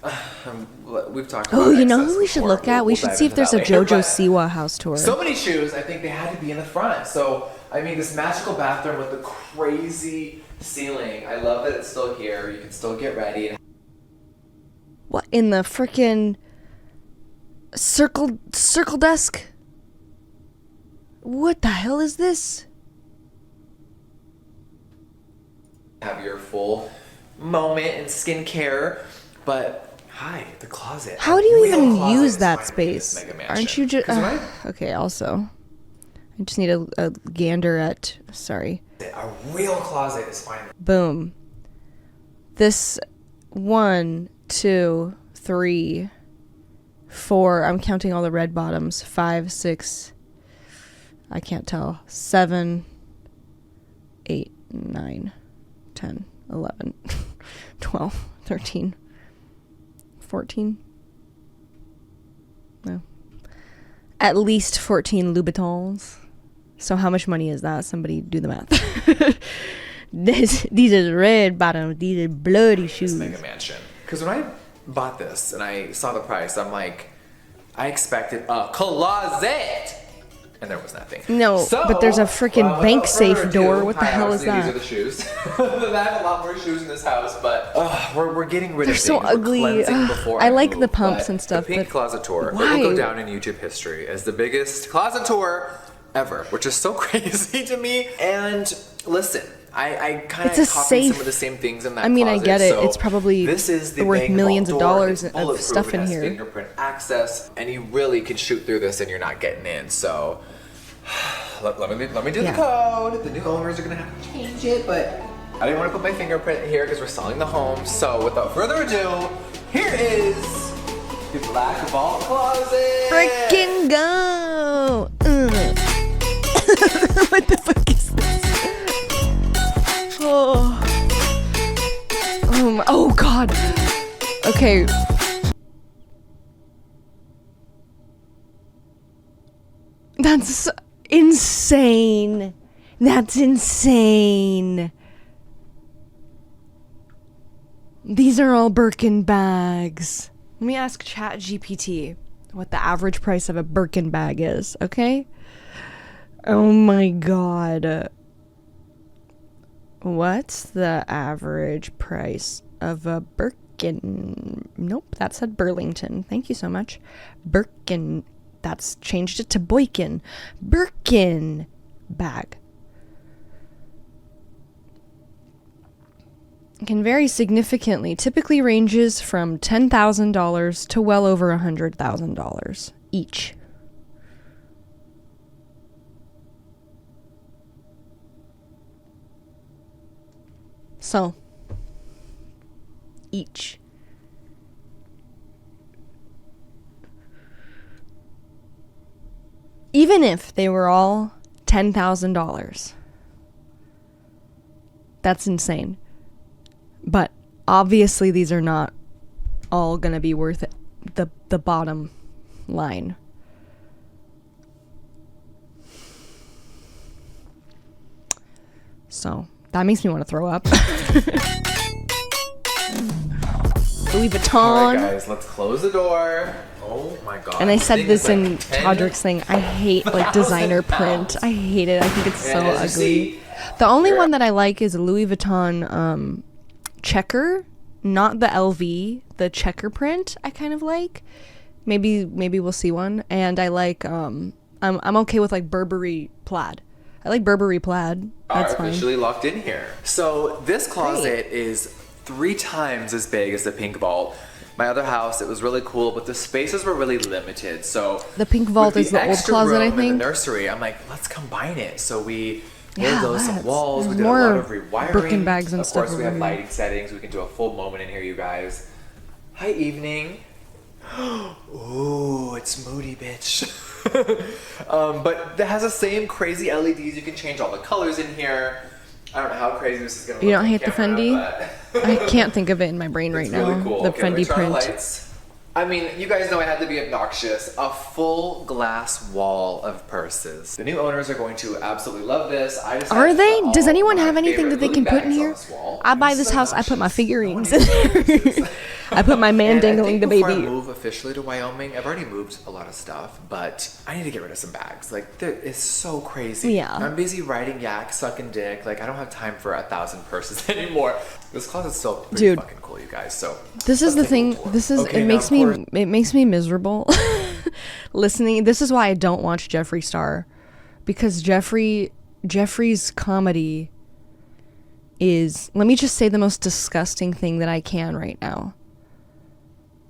[SPEAKER 6] We've talked about
[SPEAKER 1] Oh, you know
[SPEAKER 6] excess
[SPEAKER 1] who we should
[SPEAKER 6] before.
[SPEAKER 1] look at? We
[SPEAKER 6] We'll
[SPEAKER 1] should
[SPEAKER 6] dive
[SPEAKER 1] see if
[SPEAKER 6] into
[SPEAKER 1] there's
[SPEAKER 6] that
[SPEAKER 1] a
[SPEAKER 6] later,
[SPEAKER 1] JoJo
[SPEAKER 6] but
[SPEAKER 1] Siwa house tour.
[SPEAKER 6] so many shoes, I think they had to be in the front. So, I mean, this magical bathroom with the crazy ceiling. I love that it's still here. You can still get ready.
[SPEAKER 1] What in the frickin' circle desk? What the hell is this?
[SPEAKER 6] Have your full moment in skincare. But, hi, the closet.
[SPEAKER 1] How
[SPEAKER 6] A
[SPEAKER 1] do you
[SPEAKER 6] real
[SPEAKER 1] even
[SPEAKER 6] closet
[SPEAKER 1] use
[SPEAKER 6] is
[SPEAKER 1] that
[SPEAKER 6] finally in this
[SPEAKER 1] space?
[SPEAKER 6] mega
[SPEAKER 1] Aren't
[SPEAKER 6] mansion.
[SPEAKER 1] you just
[SPEAKER 6] 'Cause when I
[SPEAKER 1] okay? Also, I just need a gander at. Sorry.
[SPEAKER 6] a real closet is finally.
[SPEAKER 1] Boom. This 1, 2, 3, 4. I'm counting all the red bottoms. 5, 6. I can't tell. 7, 8, 9, 10, 11, 12, 13, 14. No. At least 14 Louboutins. So how much money is that? Somebody do the math. These are red bottoms. These are bloody shoes.
[SPEAKER 6] Mega mansion. Because when I bought this and I saw the price, I'm like, I expected a closet, and there was nothing.
[SPEAKER 1] No,
[SPEAKER 6] So,
[SPEAKER 1] but there's a freaking
[SPEAKER 6] without
[SPEAKER 1] bank safe
[SPEAKER 6] further
[SPEAKER 1] door.
[SPEAKER 6] ado,
[SPEAKER 1] What the
[SPEAKER 6] hi,
[SPEAKER 1] hell is
[SPEAKER 6] obviously
[SPEAKER 1] that?
[SPEAKER 6] These are the shoes. I have a lot more shoes in this house, but we're getting rid
[SPEAKER 1] They're
[SPEAKER 6] of
[SPEAKER 1] so
[SPEAKER 6] things. We're
[SPEAKER 1] ugly.
[SPEAKER 6] cleansing
[SPEAKER 1] Ugh,
[SPEAKER 6] before
[SPEAKER 1] I like
[SPEAKER 6] move,
[SPEAKER 1] the pumps
[SPEAKER 6] but
[SPEAKER 1] and stuff,
[SPEAKER 6] The pink
[SPEAKER 1] but
[SPEAKER 6] closet tour. It
[SPEAKER 1] why?
[SPEAKER 6] will go down in YouTube history as the biggest closet tour ever, which is so crazy to me. And listen, I kind
[SPEAKER 1] It's a
[SPEAKER 6] of copied
[SPEAKER 1] safe-
[SPEAKER 6] some of the same things in that
[SPEAKER 1] I mean, I
[SPEAKER 6] closet.
[SPEAKER 1] get it.
[SPEAKER 6] So
[SPEAKER 1] It's probably
[SPEAKER 6] this is the
[SPEAKER 1] worth
[SPEAKER 6] bang
[SPEAKER 1] millions of
[SPEAKER 6] vault door.
[SPEAKER 1] dollars
[SPEAKER 6] It's
[SPEAKER 1] of
[SPEAKER 6] bulletproof.
[SPEAKER 1] stuff
[SPEAKER 6] It
[SPEAKER 1] in
[SPEAKER 6] has
[SPEAKER 1] here.
[SPEAKER 6] fingerprint access, and you really can shoot through this and you're not getting in. So let me do
[SPEAKER 1] Yeah.
[SPEAKER 6] the code. The new owners are gonna have to change it, but I didn't want to put my fingerprint here because we're selling the home. So without further ado, here is the Black Vault Closet.
[SPEAKER 1] Frickin' go! What the fuck is this? Oh god. Okay. That's insane. That's insane. These are all Birkin bags. Let me ask ChatGPT what the average price of a Birkin bag is, okay? Oh my god. What's the average price of a Birkin? Nope, that said Burlington. Thank you so much. Birkin. That's changed it to Boykin. Birkin bag. It can vary significantly. Typically ranges from $10,000 to well over $100,000 each. So, each. Even if they were all $10,000. That's insane. But obviously these are not all going to be worth it. The bottom line. So that makes me want to throw up. Louis Vuitton.
[SPEAKER 6] All right, guys, let's close the door. Oh my god.
[SPEAKER 1] And I said
[SPEAKER 6] Thing
[SPEAKER 1] this
[SPEAKER 6] is like
[SPEAKER 1] in
[SPEAKER 6] 10
[SPEAKER 1] Todrick's thing. I hate like designer print. I hate it. I think it's so
[SPEAKER 6] And as you
[SPEAKER 1] ugly.
[SPEAKER 6] see,
[SPEAKER 1] The only one that I like is a Louis Vuitton checker, not the LV, the checker print. I kind of like. Maybe we'll see one. And I like I'm okay with like Burberry plaid. I like Burberry plaid. That's
[SPEAKER 6] are
[SPEAKER 1] fine.
[SPEAKER 6] officially locked in here. So this closet is 3 times as big as the pink vault. My other house, it was really cool, but the spaces were really limited. So
[SPEAKER 1] The pink vault
[SPEAKER 6] with
[SPEAKER 1] is the old
[SPEAKER 6] extra
[SPEAKER 1] closet, I
[SPEAKER 6] room in
[SPEAKER 1] think.
[SPEAKER 6] the nursery, I'm like, let's combine it. So we
[SPEAKER 1] Yeah,
[SPEAKER 6] built some
[SPEAKER 1] let's.
[SPEAKER 6] walls. We
[SPEAKER 1] There's
[SPEAKER 6] did a lot
[SPEAKER 1] more
[SPEAKER 6] of rewiring.
[SPEAKER 1] Birkin bags and
[SPEAKER 6] of
[SPEAKER 1] stuff
[SPEAKER 6] course, we
[SPEAKER 1] over
[SPEAKER 6] have
[SPEAKER 1] here.
[SPEAKER 6] lighting settings. We can do a full moment in here, you guys. Hi, evening. Ooh, it's moody, bitch. But it has the same crazy LEDs. You can change all the colors in here. I don't know how crazy this is gonna look.
[SPEAKER 1] You don't
[SPEAKER 6] on
[SPEAKER 1] hate the
[SPEAKER 6] camera,
[SPEAKER 1] Fendi?
[SPEAKER 6] but
[SPEAKER 1] I can't think of it in my brain right
[SPEAKER 6] it's
[SPEAKER 1] now.
[SPEAKER 6] really cool.
[SPEAKER 1] The
[SPEAKER 6] Okay, let me
[SPEAKER 1] Fendi
[SPEAKER 6] turn on the
[SPEAKER 1] print.
[SPEAKER 6] lights. I mean, you guys know I had to be obnoxious. A full glass wall of purses. The new owners are going to absolutely love this. I just
[SPEAKER 1] Are
[SPEAKER 6] had to
[SPEAKER 1] they?
[SPEAKER 6] put
[SPEAKER 1] Does
[SPEAKER 6] all
[SPEAKER 1] anyone
[SPEAKER 6] my
[SPEAKER 1] have anything that they
[SPEAKER 6] favorite
[SPEAKER 1] can put in
[SPEAKER 6] Louis
[SPEAKER 1] here?
[SPEAKER 6] bags on this wall.
[SPEAKER 1] I buy
[SPEAKER 6] I'm
[SPEAKER 1] this
[SPEAKER 6] so
[SPEAKER 1] house, I put my
[SPEAKER 6] obnoxious.
[SPEAKER 1] figurines
[SPEAKER 6] I
[SPEAKER 1] in
[SPEAKER 6] wanna do
[SPEAKER 1] there.
[SPEAKER 6] purses.
[SPEAKER 1] I put my man
[SPEAKER 6] And
[SPEAKER 1] dangling the
[SPEAKER 6] before I
[SPEAKER 1] baby.
[SPEAKER 6] move officially to Wyoming, I've already moved a lot of stuff, but I need to get rid of some bags. Like, it's so crazy.
[SPEAKER 1] Yeah.
[SPEAKER 6] I'm busy riding yak, sucking dick. Like, I don't have time for 1,000 purses anymore. This closet's still pretty
[SPEAKER 1] Dude.
[SPEAKER 6] fucking cool, you guys. So
[SPEAKER 1] This is
[SPEAKER 6] let's
[SPEAKER 1] the
[SPEAKER 6] take a
[SPEAKER 1] thing.
[SPEAKER 6] little tour.
[SPEAKER 1] This is
[SPEAKER 6] Okay,
[SPEAKER 1] it
[SPEAKER 6] now,
[SPEAKER 1] makes
[SPEAKER 6] of course-
[SPEAKER 1] me miserable listening. This is why I don't watch Jeffree Star, because Jeffrey's comedy is, let me just say the most disgusting thing that I can right now.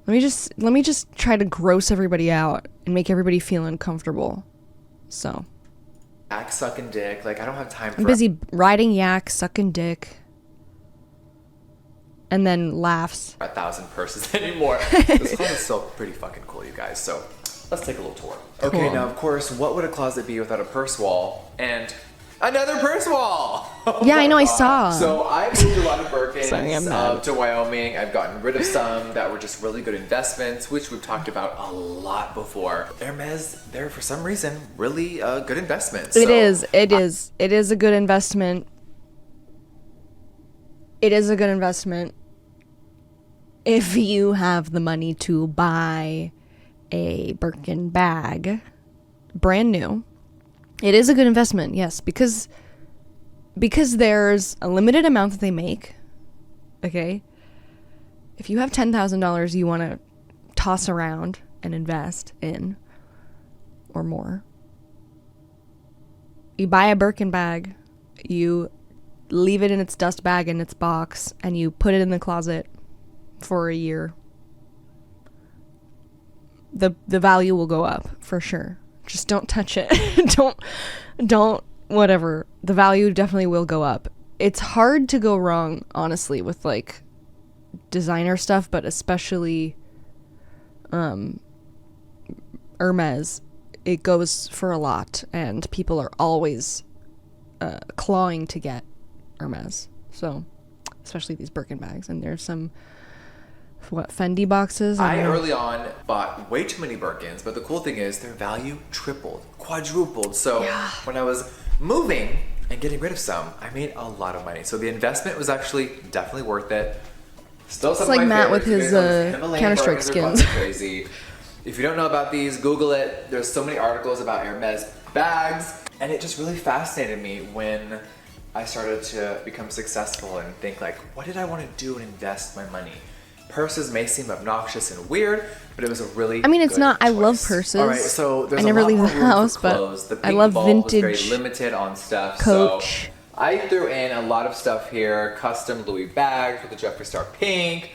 [SPEAKER 1] Let me just try to gross everybody out and make everybody feel uncomfortable. So,
[SPEAKER 6] Yak, sucking dick. Like, I don't have time for
[SPEAKER 1] I'm busy riding yak, sucking dick, and then laughs.
[SPEAKER 6] 1,000 purses anymore. This closet's still pretty fucking cool, you guys. So let's take a little tour. Okay,
[SPEAKER 1] Cool.
[SPEAKER 6] now of course, what would a closet be without a purse wall and another purse wall? Oh
[SPEAKER 1] Yeah,
[SPEAKER 6] my
[SPEAKER 1] I know, I
[SPEAKER 6] God.
[SPEAKER 1] saw.
[SPEAKER 6] So I moved a lot of Birkins
[SPEAKER 1] Sorry, I'm mad.
[SPEAKER 6] to Wyoming. I've gotten rid of some that were just really good investments, which we've talked about a lot before. Hermes, they're for some reason really good investments.
[SPEAKER 1] It
[SPEAKER 6] So
[SPEAKER 1] is a good investment. It is a good investment if you have the money to buy a Birkin bag, brand new. It is a good investment, yes, because there's a limited amount that they make. Okay, if you have $10,000 you want to toss around and invest in, or more, you buy a Birkin bag, you leave it in its dust bag in its box, and you put it in the closet for a year. The value will go up for sure. Just don't touch it. don't whatever. The value definitely will go up. It's hard to go wrong, honestly, with like designer stuff, but especially Hermes. It goes for a lot, and people are always clawing to get Hermes. So, especially these Birkin bags, and there's some Fendi boxes.
[SPEAKER 6] I early on bought way too many Birkins, but the cool thing is their value tripled, quadrupled. So when I was moving and getting rid of some, I made a lot of money. So the investment was actually definitely worth it. Still some
[SPEAKER 1] It's like
[SPEAKER 6] of my
[SPEAKER 1] Matt with
[SPEAKER 6] favorites.
[SPEAKER 1] his,
[SPEAKER 6] You guys know these Himalayan
[SPEAKER 1] Counter-Strike
[SPEAKER 6] Birkins are
[SPEAKER 1] skins.
[SPEAKER 6] fucking crazy. If you don't know about these, Google it. There's so many articles about Hermes bags, and it just really fascinated me when I started to become successful and think like, what did I want to do and invest my money? Purses may seem obnoxious and weird, but it was a really
[SPEAKER 1] I mean, it's
[SPEAKER 6] good
[SPEAKER 1] not. I
[SPEAKER 6] choice.
[SPEAKER 1] love purses.
[SPEAKER 6] All right, so there's
[SPEAKER 1] I never
[SPEAKER 6] a lot
[SPEAKER 1] leave
[SPEAKER 6] more
[SPEAKER 1] the
[SPEAKER 6] room for
[SPEAKER 1] house, but
[SPEAKER 6] clothes. The
[SPEAKER 1] I
[SPEAKER 6] pink
[SPEAKER 1] love
[SPEAKER 6] vault was
[SPEAKER 1] vintage
[SPEAKER 6] very limited on stuff.
[SPEAKER 1] Coach.
[SPEAKER 6] So I threw in a lot of stuff here. Custom Louis bags with the Jeffree Star pink.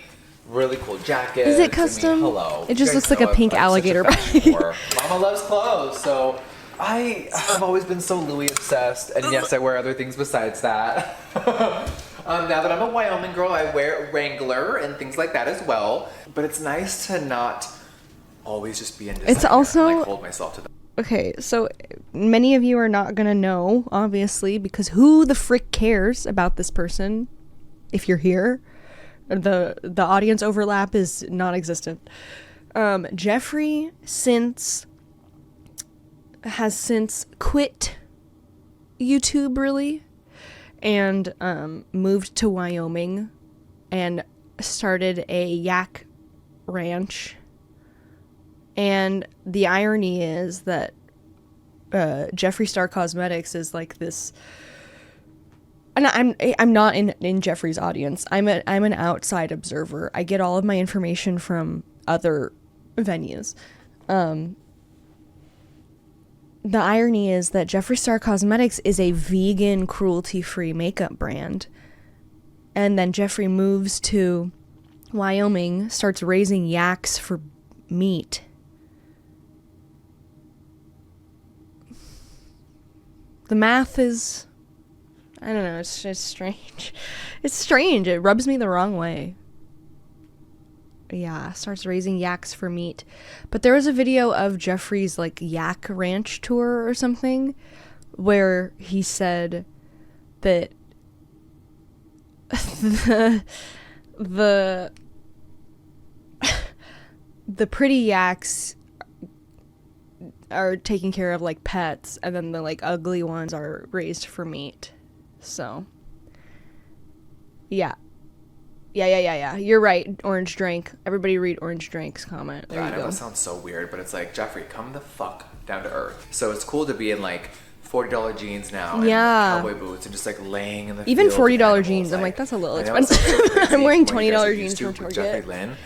[SPEAKER 6] Really cool jackets.
[SPEAKER 1] Is it
[SPEAKER 6] I mean,
[SPEAKER 1] custom?
[SPEAKER 6] hello.
[SPEAKER 1] It
[SPEAKER 6] You
[SPEAKER 1] just
[SPEAKER 6] guys
[SPEAKER 1] looks like
[SPEAKER 6] know
[SPEAKER 1] a pink
[SPEAKER 6] I'm such
[SPEAKER 1] alligator
[SPEAKER 6] fashion
[SPEAKER 1] bag.
[SPEAKER 6] whore. Mama loves clothes, so I have always been so Louis obsessed, and yes, I wear other things besides that. Now that I'm a Wyoming girl, I wear Wrangler and things like that as well. But it's nice to not always just be in designer
[SPEAKER 1] It's also-
[SPEAKER 6] and like hold myself to that.
[SPEAKER 1] Okay, so many of you are not gonna know, obviously, because who the frick cares about this person if you're here? The audience overlap is non-existent. Jeffree has since quit YouTube, really, and moved to Wyoming and started a yak ranch. And the irony is that Jeffree Star Cosmetics is like this. And I'm not in Jeffree's audience. I'm an outside observer. I get all of my information from other venues. The irony is that Jeffree Star Cosmetics is a vegan, cruelty-free makeup brand. And then Jeffree moves to Wyoming, starts raising yaks for meat. The math is, I don't know, it's just strange. It's strange. It rubs me the wrong way. Yeah, starts raising yaks for meat. But there was a video of Jeffree's like yak ranch tour or something where he said that the pretty yaks are taking care of like pets, and then the like ugly ones are raised for meat. So yeah. You're right, Orange Drink. Everybody read Orange Drink's comment. There
[SPEAKER 6] I
[SPEAKER 1] you
[SPEAKER 6] know
[SPEAKER 1] go.
[SPEAKER 6] that sounds so weird, but it's like, Jeffree, come the fuck down to earth. So it's cool to be in like $40 jeans now, and
[SPEAKER 1] Yeah.
[SPEAKER 6] cowboy boots, and just like laying in the
[SPEAKER 1] Even
[SPEAKER 6] field with
[SPEAKER 1] $40
[SPEAKER 6] animals.
[SPEAKER 1] jeans, I'm like, that's a little
[SPEAKER 6] I know, it sounds
[SPEAKER 1] expensive.
[SPEAKER 6] so crazy
[SPEAKER 1] I'm wearing
[SPEAKER 6] when you guys are
[SPEAKER 1] $20
[SPEAKER 6] used
[SPEAKER 1] jeans
[SPEAKER 6] to
[SPEAKER 1] from
[SPEAKER 6] with
[SPEAKER 1] Target.
[SPEAKER 6] Jeffree Lynn.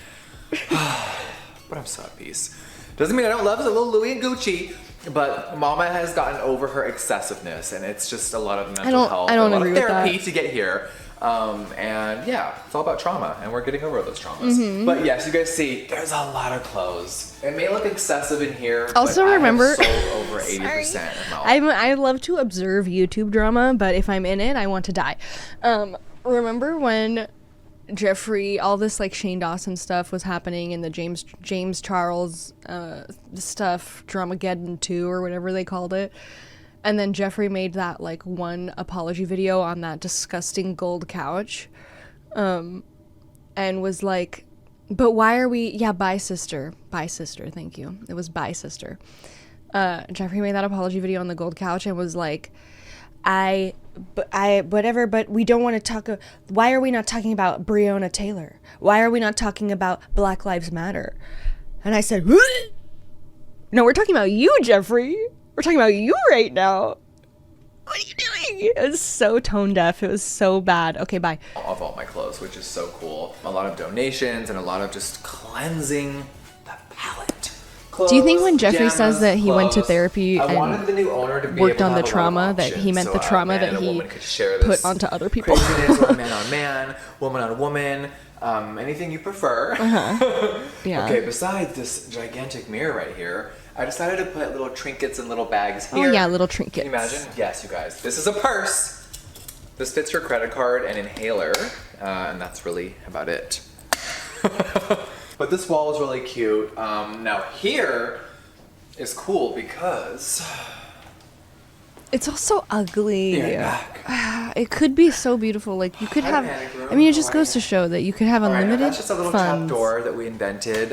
[SPEAKER 6] But I'm so at peace. Doesn't mean I don't love a little Louis and Gucci, but Mama has gotten over her excessiveness, and it's just a lot of mental health.
[SPEAKER 1] I don't
[SPEAKER 6] a lot
[SPEAKER 1] agree
[SPEAKER 6] of
[SPEAKER 1] with
[SPEAKER 6] therapy
[SPEAKER 1] that.
[SPEAKER 6] to get here. And yeah, it's all about trauma, and we're getting over those traumas.
[SPEAKER 1] Mm-hmm.
[SPEAKER 6] But yes, you guys see, there's a lot of clothes. It may look excessive in here.
[SPEAKER 1] Also
[SPEAKER 6] but
[SPEAKER 1] remember-
[SPEAKER 6] I have sold over 80% of mouth.
[SPEAKER 1] I love to observe YouTube drama, but if I'm in it, I want to die. Remember when Jeffree, all this like Shane Dawson stuff was happening, and the James Charles stuff, Dramageddon 2 or whatever they called it, and then Jeffree made that like one apology video on that disgusting gold couch, and was like, but why are we, bye sister, thank you, it was bye sister. Jeffree made that apology video on the gold couch and was like, whatever, but we don't want to talk. Why are we not talking about Breonna Taylor? Why are we not talking about Black Lives Matter? And I said, what? No, we're talking about you, Jeffree. We're talking about you right now. What are you doing? It was so tone deaf. It was so bad. Okay, bye.
[SPEAKER 6] Of all my clothes, which is so cool. A lot of donations and a lot of just cleansing the palette.
[SPEAKER 1] Do you think when Jeffree
[SPEAKER 6] Pajamas,
[SPEAKER 1] says that he went to
[SPEAKER 6] clothes.
[SPEAKER 1] therapy
[SPEAKER 6] I
[SPEAKER 1] and
[SPEAKER 6] wanted the new owner to be
[SPEAKER 1] worked
[SPEAKER 6] able
[SPEAKER 1] on
[SPEAKER 6] to
[SPEAKER 1] the
[SPEAKER 6] have a lot of
[SPEAKER 1] trauma, that he
[SPEAKER 6] options,
[SPEAKER 1] meant
[SPEAKER 6] so
[SPEAKER 1] the
[SPEAKER 6] a
[SPEAKER 1] trauma
[SPEAKER 6] man
[SPEAKER 1] that
[SPEAKER 6] and a
[SPEAKER 1] he
[SPEAKER 6] woman could share
[SPEAKER 1] put
[SPEAKER 6] this
[SPEAKER 1] onto other people?
[SPEAKER 6] craziness, or man on man, woman on woman, anything you prefer.
[SPEAKER 1] Yeah.
[SPEAKER 6] Okay, besides this gigantic mirror right here, I decided to put little trinkets and little bags here.
[SPEAKER 1] Oh yeah, little trinkets.
[SPEAKER 6] Can you imagine? Yes, you guys. This is a purse. This fits your credit card and inhaler, and that's really about it. But this wall is really cute. Now here is cool because
[SPEAKER 1] It's also ugly.
[SPEAKER 6] yeah,
[SPEAKER 1] It could be so beautiful. Like you could
[SPEAKER 6] Hi,
[SPEAKER 1] have.
[SPEAKER 6] panic room.
[SPEAKER 1] I mean, it just
[SPEAKER 6] How are
[SPEAKER 1] goes
[SPEAKER 6] you?
[SPEAKER 1] to show that you could have
[SPEAKER 6] All right, now
[SPEAKER 1] unlimited
[SPEAKER 6] that's just a little
[SPEAKER 1] funds.
[SPEAKER 6] trap door that we invented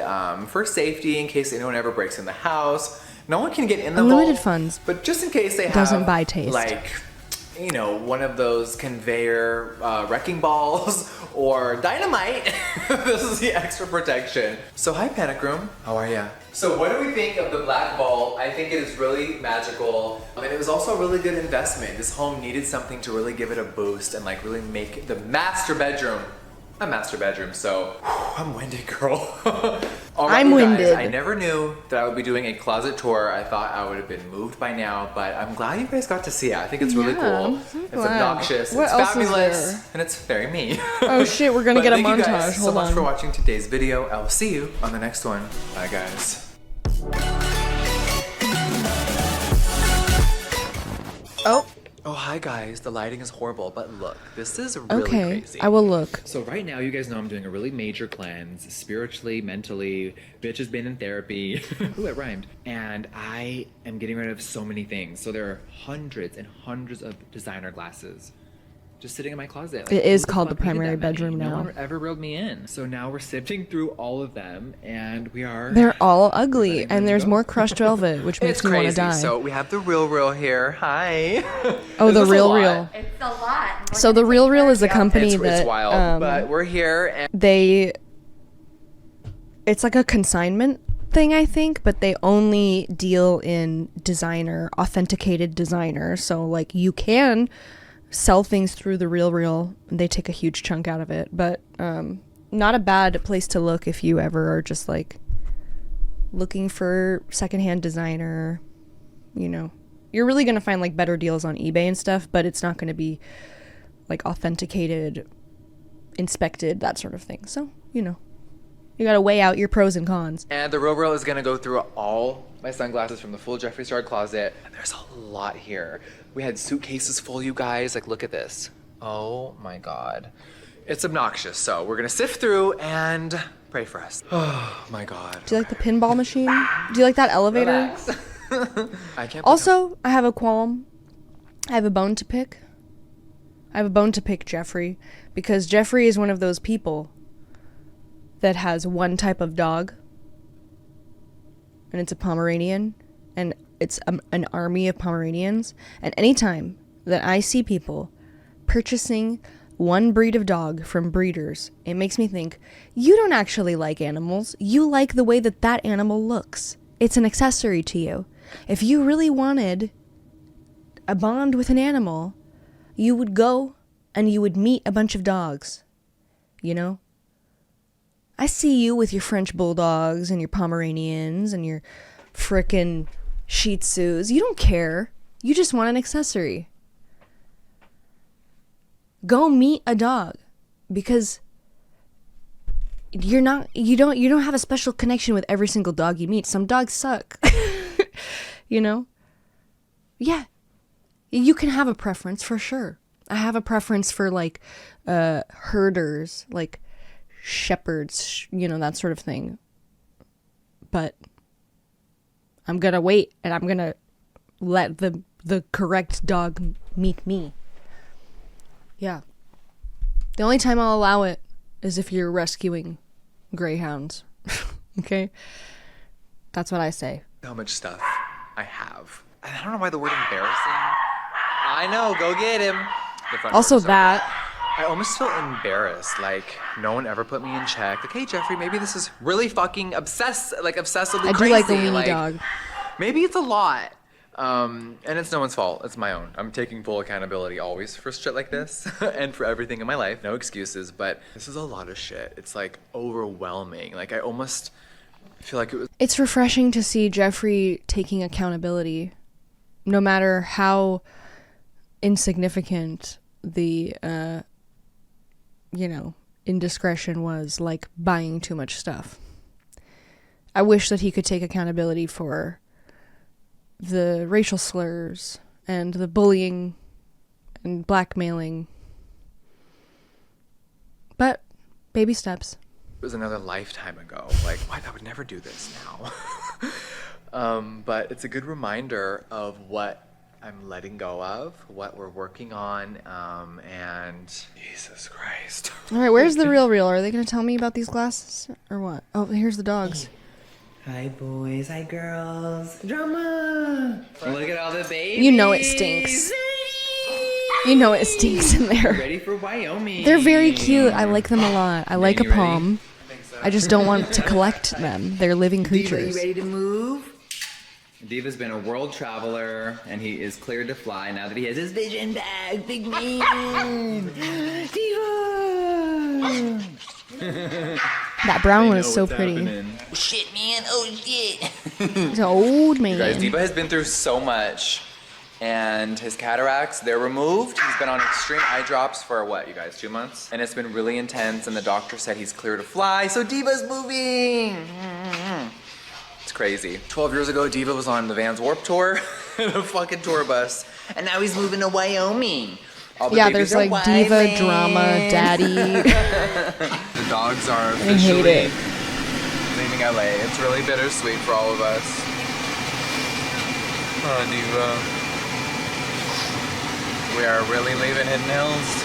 [SPEAKER 6] for safety in case anyone ever breaks in the house. No one can get in the
[SPEAKER 1] Unlimited
[SPEAKER 6] vault,
[SPEAKER 1] funds.
[SPEAKER 6] but just in case they have
[SPEAKER 1] Doesn't buy taste.
[SPEAKER 6] like, you know, one of those conveyor wrecking balls or dynamite. This is the extra protection. So hi, Panic Room. How are ya? So what do we think of the black ball? I think it is really magical. And it was also a really good investment. This home needed something to really give it a boost and like really make the master bedroom a master bedroom. So I'm winded, girl. All right,
[SPEAKER 1] I'm
[SPEAKER 6] you guys,
[SPEAKER 1] winded.
[SPEAKER 6] I never knew that I would be doing a closet tour. I thought I would have been moved by now, but I'm glad you guys got to see it. I think it's really
[SPEAKER 1] Yeah,
[SPEAKER 6] cool.
[SPEAKER 1] I'm so
[SPEAKER 6] It's
[SPEAKER 1] glad.
[SPEAKER 6] obnoxious,
[SPEAKER 1] What
[SPEAKER 6] it's
[SPEAKER 1] else is
[SPEAKER 6] fabulous,
[SPEAKER 1] there?
[SPEAKER 6] and it's very me.
[SPEAKER 1] Oh shit, we're gonna
[SPEAKER 6] But
[SPEAKER 1] get a
[SPEAKER 6] thank you
[SPEAKER 1] montage.
[SPEAKER 6] guys so
[SPEAKER 1] Hold
[SPEAKER 6] much
[SPEAKER 1] on.
[SPEAKER 6] for watching today's video. I will see you on the next one. Bye, guys.
[SPEAKER 1] Oh,
[SPEAKER 6] Oh, hi guys. The lighting is horrible, but look, this is really
[SPEAKER 1] okay.
[SPEAKER 6] crazy.
[SPEAKER 1] I will look.
[SPEAKER 7] So right now, you guys know I'm doing a really major cleanse, spiritually, mentally. Bitch has been in therapy. Ooh, it rhymed. And I am getting rid of so many things. So there are hundreds and hundreds of designer glasses. just sitting in my closet.
[SPEAKER 1] It is
[SPEAKER 7] who
[SPEAKER 1] called the
[SPEAKER 7] fuck needed
[SPEAKER 1] primary
[SPEAKER 7] that many?
[SPEAKER 1] bedroom
[SPEAKER 7] No
[SPEAKER 1] now.
[SPEAKER 7] one ever reeled me in. So now we're sifting through all of them, and we are.
[SPEAKER 1] They're all ugly,
[SPEAKER 7] letting them
[SPEAKER 1] and there's
[SPEAKER 7] go.
[SPEAKER 1] more crushed velvet, which makes
[SPEAKER 6] It's
[SPEAKER 1] me want to
[SPEAKER 6] crazy.
[SPEAKER 1] die.
[SPEAKER 6] So we have the real here. Hi.
[SPEAKER 1] Oh,
[SPEAKER 6] Is
[SPEAKER 1] the
[SPEAKER 6] this a
[SPEAKER 1] Real
[SPEAKER 6] lot?
[SPEAKER 1] Real.
[SPEAKER 2] It's a lot.
[SPEAKER 1] So the Real Real is a company
[SPEAKER 6] It's
[SPEAKER 1] that
[SPEAKER 6] wild, but we're here. And
[SPEAKER 1] it's like a consignment thing, I think, but they only deal in designer, authenticated designer. So like you can sell things through the Real Real, and they take a huge chunk out of it, but not a bad place to look if you ever are just like looking for secondhand designer. You know, you're really gonna find like better deals on eBay and stuff, but it's not gonna be like authenticated, inspected, that sort of thing. So, you know, you gotta weigh out your pros and cons.
[SPEAKER 6] And the Real is gonna go through all my sunglasses from the full Jeffree Star closet. And there's a lot here. We had suitcases full, you guys. Like, look at this. Oh my God. It's obnoxious. So we're gonna sift through and pray for us. Oh my God.
[SPEAKER 1] Do you like the pinball machine? Do you like that elevator?
[SPEAKER 6] Relax. I can't.
[SPEAKER 1] Also, I have a qualm. I have a bone to pick. I have a bone to pick Jeffree, because Jeffree is one of those people that has one type of dog, and it's a Pomeranian, and it's an army of Pomeranians. And anytime that I see people purchasing one breed of dog from breeders, it makes me think, you don't actually like animals. You like the way that that animal looks. It's an accessory to you. If you really wanted a bond with an animal, you would go and you would meet a bunch of dogs, you know? I see you with your French bulldogs and your Pomeranians and your frickin' Shih Tzus. You don't care. You just want an accessory. Go meet a dog, because you don't have a special connection with every single dog you meet. Some dogs suck. You know? Yeah. You can have a preference for sure. I have a preference for like herders, like shepherds, you know, that sort of thing. But I'm gonna wait, and I'm gonna let the correct dog meet me. Yeah. The only time I'll allow it is if you're rescuing greyhounds. Okay? That's what I say.
[SPEAKER 6] How much stuff I have. I don't know why the word embarrassing. I know, go get him. The front
[SPEAKER 1] Also
[SPEAKER 6] door is open.
[SPEAKER 1] that.
[SPEAKER 6] I almost feel embarrassed. Like, no one ever put me in check. Like, hey, Jeffree, maybe this is really fucking obsessively
[SPEAKER 1] I do
[SPEAKER 6] crazy.
[SPEAKER 1] like a weenie dog.
[SPEAKER 6] Maybe it's a lot. And it's no one's fault. It's my own. I'm taking full accountability always for shit like this and for everything in my life. No excuses, but this is a lot of shit. It's like overwhelming. Like, I almost feel like it was.
[SPEAKER 1] It's refreshing to see Jeffree taking accountability, no matter how insignificant the, indiscretion was, like buying too much stuff. I wish that he could take accountability for the racial slurs and the bullying and blackmailing. But baby steps.
[SPEAKER 6] It was another lifetime ago. Like, what? I would never do this now. But it's a good reminder of what I'm letting go of, what we're working on, and Jesus Christ.
[SPEAKER 1] All right, where's the Real Real? Are they going to tell me about these glasses or what? Oh, here's the dogs.
[SPEAKER 3] Hi boys, hi girls. Drama!
[SPEAKER 7] Look at all the babies.
[SPEAKER 1] You know it stinks. You know it stinks in there.
[SPEAKER 7] Ready for Wyoming.
[SPEAKER 1] They're very cute. I like them a lot. I like a
[SPEAKER 7] you ready?
[SPEAKER 1] palm. I just don't want to collect them. They're living
[SPEAKER 3] Diva, you
[SPEAKER 1] creatures.
[SPEAKER 3] ready to move?
[SPEAKER 7] Diva's been a world traveler, and he is cleared to fly now that he has his vision back. Big man.
[SPEAKER 3] Diva!
[SPEAKER 1] That brown one is so pretty.
[SPEAKER 3] Shit, man. Oh, shit.
[SPEAKER 1] He's an old man.
[SPEAKER 6] Guys, Diva has been through so much, and his cataracts, they're removed. He's been on extreme eye drops for what, you guys, 2 months? And it's been really intense, and the doctor said he's clear to fly, so Diva's moving. It's crazy. 12 years ago, Diva was on the Vans Warped Tour in a fucking tour bus, and now he's moving to Wyoming. All the
[SPEAKER 1] Yeah,
[SPEAKER 6] babies
[SPEAKER 1] there's
[SPEAKER 6] are
[SPEAKER 1] like diva,
[SPEAKER 6] whining.
[SPEAKER 1] drama, daddy.
[SPEAKER 6] The dogs are
[SPEAKER 1] I
[SPEAKER 6] officially
[SPEAKER 1] hate it.
[SPEAKER 6] leaving LA. It's really bittersweet for all of us. Oh, Diva. We are really leaving Hidden Hills.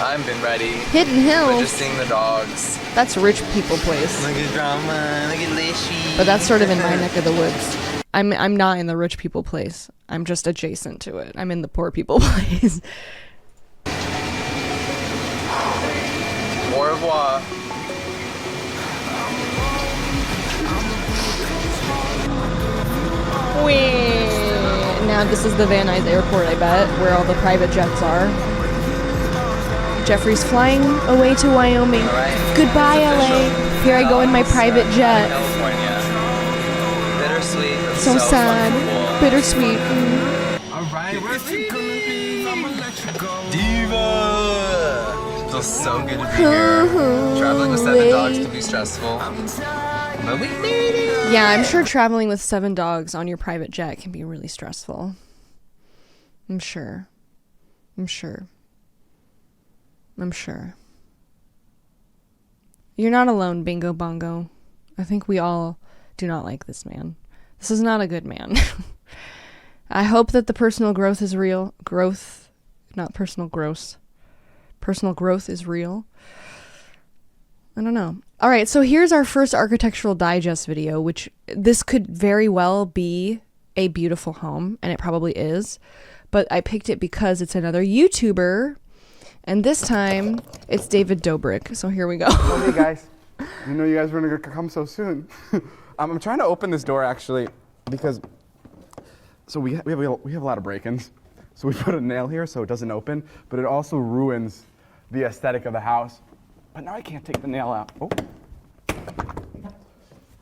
[SPEAKER 6] I've been ready.
[SPEAKER 1] Hidden
[SPEAKER 6] But
[SPEAKER 1] Hills.
[SPEAKER 6] just seeing the dogs.
[SPEAKER 1] That's a rich people place.
[SPEAKER 3] Look at drama. Look at Lishy.
[SPEAKER 1] But that's sort of in my neck of the woods. I'm not in the rich people place. I'm just adjacent to it. I'm in the poor people place.
[SPEAKER 6] Au revoir.
[SPEAKER 1] Now this is the Van Nuys Airport, I bet, where all the private jets are. Jeffrey's flying away to Wyoming.
[SPEAKER 6] Alright.
[SPEAKER 1] Goodbye, LA. Here I go in my private jet.
[SPEAKER 6] California. Bittersweet. but
[SPEAKER 1] So sad.
[SPEAKER 6] cool.
[SPEAKER 1] Bittersweet.
[SPEAKER 6] Diva! Feels so good to be here. Traveling with 7 dogs can be stressful. But we made it!
[SPEAKER 1] Yeah, I'm sure traveling with 7 dogs on your private jet can be really stressful. I'm sure. You're not alone, Bingo Bongo. I think we all do not like this man. This is not a good man. I hope that the personal growth is real. Growth, not personal gross. Personal growth is real. I don't know. All right, so here's our first Architectural Digest video, which this could very well be a beautiful home, and it probably is. But I picked it because it's another YouTuber, and this time it's David Dobrik. So here we go.
[SPEAKER 8] Oh, hey guys. You know you guys were gonna come so soon. I'm trying to open this door actually because we have a lot of break-ins. So we put a nail here so it doesn't open, but it also ruins the aesthetic of the house. But now I can't take the nail out. Oh.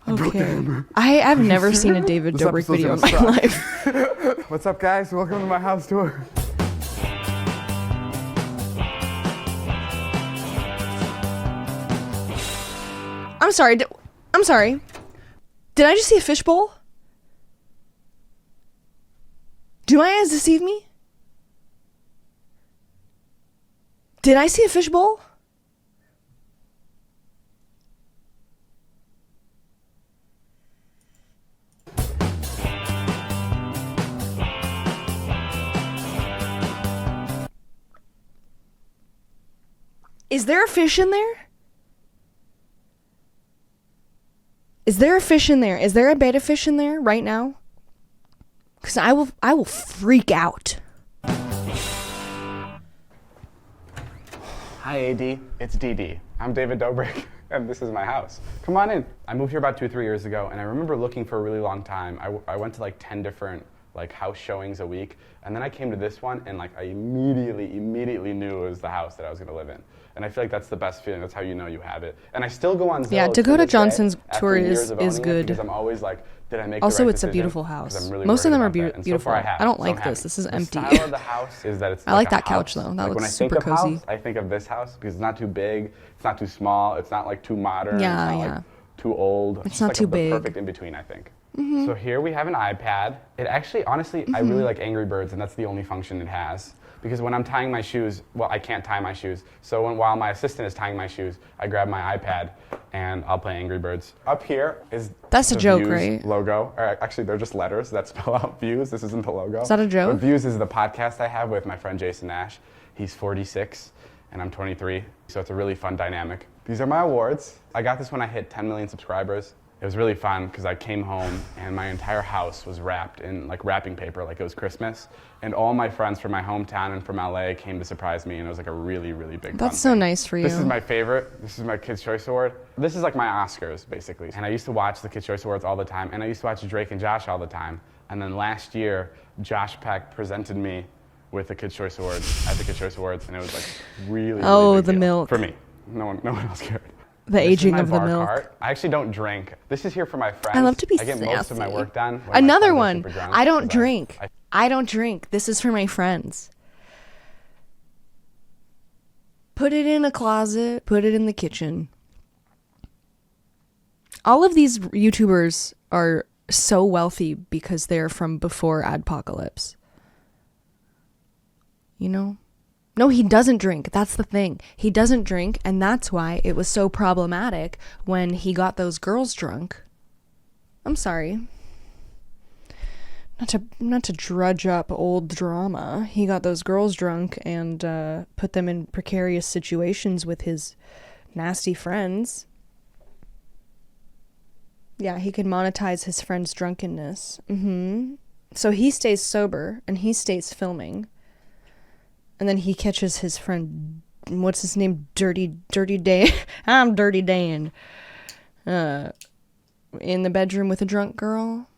[SPEAKER 1] Okay. I've never seen a David
[SPEAKER 8] This
[SPEAKER 1] Dobrik
[SPEAKER 8] episode's
[SPEAKER 1] video in
[SPEAKER 8] gonna
[SPEAKER 1] my
[SPEAKER 8] suck.
[SPEAKER 1] life.
[SPEAKER 8] What's up, guys? Welcome to my house tour.
[SPEAKER 1] I'm sorry. I'm sorry. Did I just see a fishbowl? Do my eyes deceive me? Did I see a fishbowl? Is there a fish in there? Is there a fish in there? Is there a betta fish in there right now? Because I will freak out.
[SPEAKER 8] Hi, AD. It's DD. I'm David Dobrik, and this is my house. Come on in. I moved here about 2-3 years ago, and I remember looking for a really long time. I went to like 10 different house showings a week, and then I came to this one, and I immediately knew it was the house that I was going to live in. And I feel like that's the best feeling. That's how you know you have it. And I still go on Zillow.
[SPEAKER 1] Yeah, Dakota
[SPEAKER 8] this day
[SPEAKER 1] Johnson's
[SPEAKER 8] after
[SPEAKER 1] tour
[SPEAKER 8] years
[SPEAKER 1] is
[SPEAKER 8] of owning it,
[SPEAKER 1] good.
[SPEAKER 8] because I'm always like, did I make
[SPEAKER 1] Also,
[SPEAKER 8] the right
[SPEAKER 1] it's a
[SPEAKER 8] decision?
[SPEAKER 1] beautiful
[SPEAKER 8] 'Cause
[SPEAKER 1] house.
[SPEAKER 8] I'm really
[SPEAKER 1] Most of
[SPEAKER 8] worried
[SPEAKER 1] them are
[SPEAKER 8] about that. And so
[SPEAKER 1] beautiful.
[SPEAKER 8] far I have,
[SPEAKER 1] I don't
[SPEAKER 8] so I'm
[SPEAKER 1] like this.
[SPEAKER 8] happy.
[SPEAKER 1] This is
[SPEAKER 8] The
[SPEAKER 1] empty.
[SPEAKER 8] style of the house is that it's
[SPEAKER 1] I like
[SPEAKER 8] a
[SPEAKER 1] that couch,
[SPEAKER 8] house.
[SPEAKER 1] though. That
[SPEAKER 8] when
[SPEAKER 1] looks
[SPEAKER 8] I think
[SPEAKER 1] super
[SPEAKER 8] of
[SPEAKER 1] cozy.
[SPEAKER 8] house, I think of this house because it's not too big, it's not too small, it's not too modern,
[SPEAKER 1] Yeah,
[SPEAKER 8] it's not
[SPEAKER 1] yeah.
[SPEAKER 8] too old.
[SPEAKER 1] It's
[SPEAKER 8] just
[SPEAKER 1] not too
[SPEAKER 8] the
[SPEAKER 1] big.
[SPEAKER 8] perfect in between, I think. So here we have an iPad. It actually, honestly, I really like Angry Birds, and that's the only function it has. Because when I'm tying my shoes, well, I can't tie my shoes. So while my assistant is tying my shoes, I grab my iPad and I'll play Angry Birds. Up here is
[SPEAKER 1] That's a
[SPEAKER 8] the
[SPEAKER 1] joke,
[SPEAKER 8] Views
[SPEAKER 1] right?
[SPEAKER 8] logo. Or actually, they're just letters that spell out Views. This isn't the logo.
[SPEAKER 1] Is that a joke?
[SPEAKER 8] But Views is the podcast I have with my friend Jason Nash. He's 46 and I'm 23. So it's a really fun dynamic. These are my awards. I got this when I hit 10 million subscribers. It was really fun because I came home and my entire house was wrapped in wrapping paper like it was Christmas. And all my friends from my hometown and from LA came to surprise me, and it was a really, really big
[SPEAKER 1] That's
[SPEAKER 8] fun
[SPEAKER 1] so
[SPEAKER 8] thing.
[SPEAKER 1] nice for you.
[SPEAKER 8] This is my favorite. This is my Kids' Choice Award. This is like my Oscars, basically. And I used to watch the Kids' Choice Awards all the time, and I used to watch Drake and Josh all the time. And then last year, Josh Peck presented me with the Kids' Choice Awards at the Kids' Choice Awards, and it was really,
[SPEAKER 1] Oh,
[SPEAKER 8] really big
[SPEAKER 1] the
[SPEAKER 8] deal.
[SPEAKER 1] milk.
[SPEAKER 8] For me. No one else cared.
[SPEAKER 1] The
[SPEAKER 8] This is
[SPEAKER 1] aging
[SPEAKER 8] my
[SPEAKER 1] of the
[SPEAKER 8] bar
[SPEAKER 1] milk.
[SPEAKER 8] cart. I actually don't drink. This is here for my friends.
[SPEAKER 1] I love to be
[SPEAKER 8] I get most of my
[SPEAKER 1] sassy.
[SPEAKER 8] work done. when my
[SPEAKER 1] Another
[SPEAKER 8] friends are
[SPEAKER 1] one.
[SPEAKER 8] super drunk,
[SPEAKER 1] I don't
[SPEAKER 8] 'cause
[SPEAKER 1] drink. I don't drink. This is for my friends. Put it in a closet. Put it in the kitchen. All of these YouTubers are so wealthy because they're from before Adpocalypse. You know? No, he doesn't drink. That's the thing. He doesn't drink, and that's why it was so problematic when he got those girls drunk. I'm sorry. not to drudge up old drama. He got those girls drunk and put them in precarious situations with his nasty friends. Yeah, he could monetize his friend's drunkenness. So he stays sober and he stays filming. And then he catches his friend, what's his name? Dirty Dan. I'm Dirty Dan. In the bedroom with a drunk girl.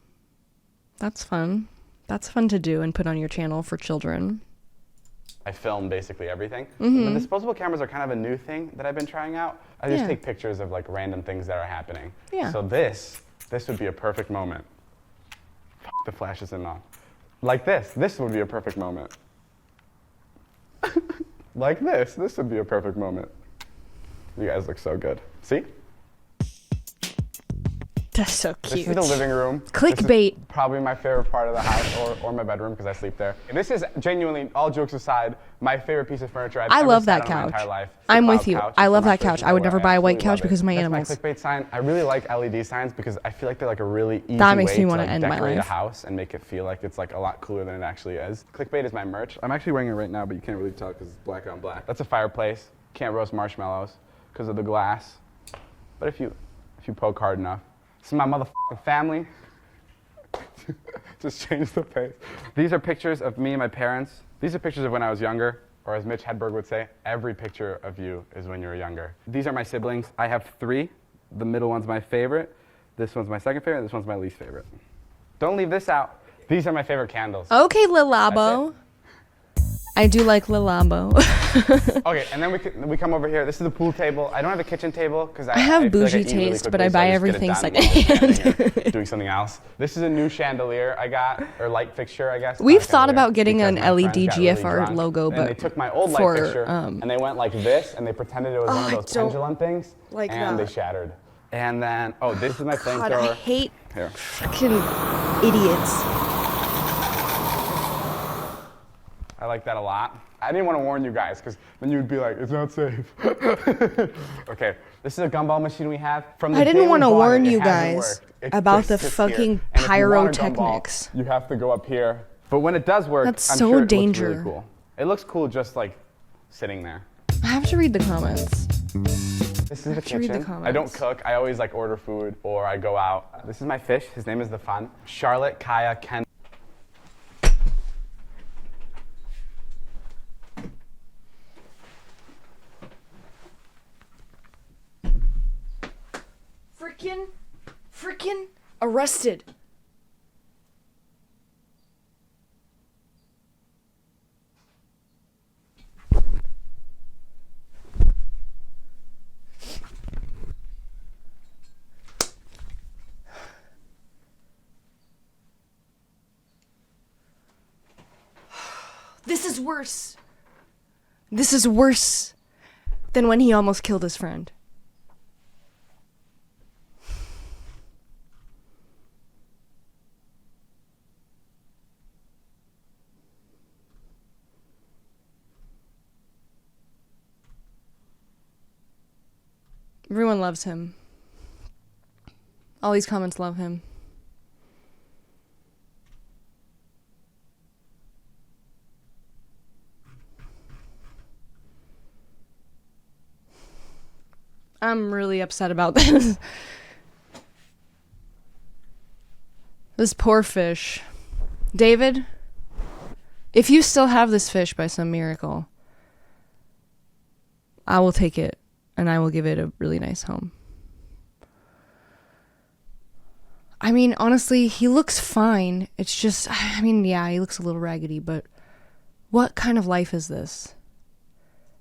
[SPEAKER 1] That's fun. That's fun to do and put on your channel for children.
[SPEAKER 8] I film basically everything. The disposable cameras are kind of a new thing that I've been trying out. I just take pictures of like random things that are happening.
[SPEAKER 1] Yeah.
[SPEAKER 8] So this would be a perfect moment. The flash isn't on. Like this would be a perfect moment. Like this would be a perfect moment. You guys look so good. See?
[SPEAKER 1] That's so cute.
[SPEAKER 8] This is the living room.
[SPEAKER 1] Clickbait.
[SPEAKER 8] This is probably my favorite part of the house, or my bedroom, because I sleep there. This is genuinely, all jokes aside, my favorite piece of furniture I've
[SPEAKER 1] I
[SPEAKER 8] ever
[SPEAKER 1] love
[SPEAKER 8] sat
[SPEAKER 1] that
[SPEAKER 8] on in my
[SPEAKER 1] couch.
[SPEAKER 8] entire life.
[SPEAKER 1] I'm
[SPEAKER 8] The
[SPEAKER 1] with
[SPEAKER 8] cloud
[SPEAKER 1] you.
[SPEAKER 8] couch.
[SPEAKER 1] I
[SPEAKER 8] It's
[SPEAKER 1] love
[SPEAKER 8] my
[SPEAKER 1] that couch. I would never buy a white couch because of my animals.
[SPEAKER 8] That's my clickbait sign. I really like LED signs because I feel like they're like a really easy
[SPEAKER 1] That makes
[SPEAKER 8] way
[SPEAKER 1] me
[SPEAKER 8] to
[SPEAKER 1] wanna
[SPEAKER 8] like
[SPEAKER 1] end my
[SPEAKER 8] decorate a
[SPEAKER 1] life.
[SPEAKER 8] house and make it feel like it's like a lot cooler than it actually is. Clickbait is my merch. I'm actually wearing it right now, but you can't really tell because it's black on black. That's a fireplace. Can't roast marshmallows because of the glass. But if you poke hard enough. This is my motherfucking family. Just change the face. These are pictures of me and my parents. These are pictures of when I was younger, or as Mitch Hedberg would say, every picture of you is when you were younger. These are my siblings. I have 3. The middle one's my favorite. This one's my second favorite. This one's my least favorite. Don't leave this out. These are my favorite candles.
[SPEAKER 1] Okay, Lil Labo. I do like Lil Labo.
[SPEAKER 8] Okay, and then we come over here. This is the pool table. I don't have a kitchen table because I
[SPEAKER 1] have
[SPEAKER 8] feel like
[SPEAKER 1] bougie
[SPEAKER 8] I eat really
[SPEAKER 1] taste,
[SPEAKER 8] quickly,
[SPEAKER 1] but I
[SPEAKER 8] so
[SPEAKER 1] buy
[SPEAKER 8] just get it
[SPEAKER 1] everything
[SPEAKER 8] done while I'm
[SPEAKER 1] secondhand.
[SPEAKER 8] standing or doing something else. This is a new chandelier I got, or light fixture, I guess.
[SPEAKER 1] We've
[SPEAKER 8] Not
[SPEAKER 1] thought
[SPEAKER 8] chandelier,
[SPEAKER 1] about getting
[SPEAKER 8] because
[SPEAKER 1] an
[SPEAKER 8] my
[SPEAKER 1] LED
[SPEAKER 8] friends got really
[SPEAKER 1] GFR
[SPEAKER 8] drunk,
[SPEAKER 1] logo,
[SPEAKER 8] and
[SPEAKER 1] but
[SPEAKER 8] they took my old
[SPEAKER 1] for,
[SPEAKER 8] light fixture and they went like this, and they pretended it was one of
[SPEAKER 1] I
[SPEAKER 8] those
[SPEAKER 1] don't
[SPEAKER 8] pendulum things,
[SPEAKER 1] like
[SPEAKER 8] and
[SPEAKER 1] that.
[SPEAKER 8] they shattered. And then, this is my
[SPEAKER 1] God, I
[SPEAKER 8] flamethrower.
[SPEAKER 1] hate
[SPEAKER 8] Here.
[SPEAKER 1] fucking idiots.
[SPEAKER 8] I like that a lot. I didn't want to warn you guys because then you'd be like, it's not safe. Okay, this is a gumball machine we have. From the
[SPEAKER 1] I
[SPEAKER 8] day
[SPEAKER 1] didn't
[SPEAKER 8] we
[SPEAKER 1] want to
[SPEAKER 8] bought
[SPEAKER 1] warn
[SPEAKER 8] it
[SPEAKER 1] you
[SPEAKER 8] hasn't
[SPEAKER 1] guys
[SPEAKER 8] worked. It
[SPEAKER 1] about
[SPEAKER 8] just
[SPEAKER 1] the
[SPEAKER 8] sits here.
[SPEAKER 1] fucking
[SPEAKER 8] And if you want a gumball,
[SPEAKER 1] pyrotechnics.
[SPEAKER 8] You have to go up here. But when it does work,
[SPEAKER 1] That's
[SPEAKER 8] I'm
[SPEAKER 1] so
[SPEAKER 8] sure it
[SPEAKER 1] danger.
[SPEAKER 8] looks really cool. It looks cool just like sitting there.
[SPEAKER 1] I have to read the comments.
[SPEAKER 8] This is the
[SPEAKER 1] to read the
[SPEAKER 8] kitchen. I don't
[SPEAKER 1] comments.
[SPEAKER 8] cook. I always like order food or I go out. This is my fish. His name is the Fun. Charlotte, Kaya, Ken.
[SPEAKER 1] Freaking arrested. This is worse. This is worse than when he almost killed his friend. Everyone loves him. All these comments love him. I'm really upset about this. This poor fish. David, if you still have this fish by some miracle, I will take it and I will give it a really nice home. I mean, honestly, he looks fine. It's just, I mean, yeah, he looks a little raggedy, but what kind of life is this?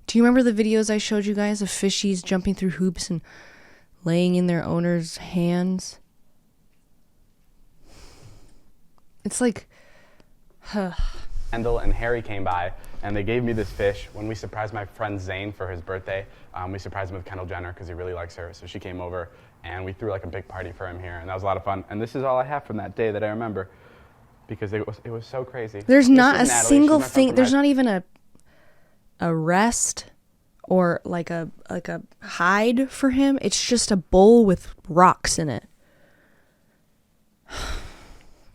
[SPEAKER 1] Do you remember the videos I showed you guys of fishies jumping through hoops and laying in their owner's hands? It's like,
[SPEAKER 8] Kendall and Harry came by and they gave me this fish when we surprised my friend Zane for his birthday. We surprised him with Kendall Jenner because he really likes her. So she came over and we threw like a big party for him here, and that was a lot of fun. And this is all I have from that day that I remember because it was so crazy.
[SPEAKER 1] there's
[SPEAKER 8] This
[SPEAKER 1] not a
[SPEAKER 8] is Natalie.
[SPEAKER 1] single
[SPEAKER 8] She's my friend
[SPEAKER 1] thing,
[SPEAKER 8] from
[SPEAKER 1] there's
[SPEAKER 8] high
[SPEAKER 1] not even a rest or like a hide for him. It's just a bowl with rocks in it.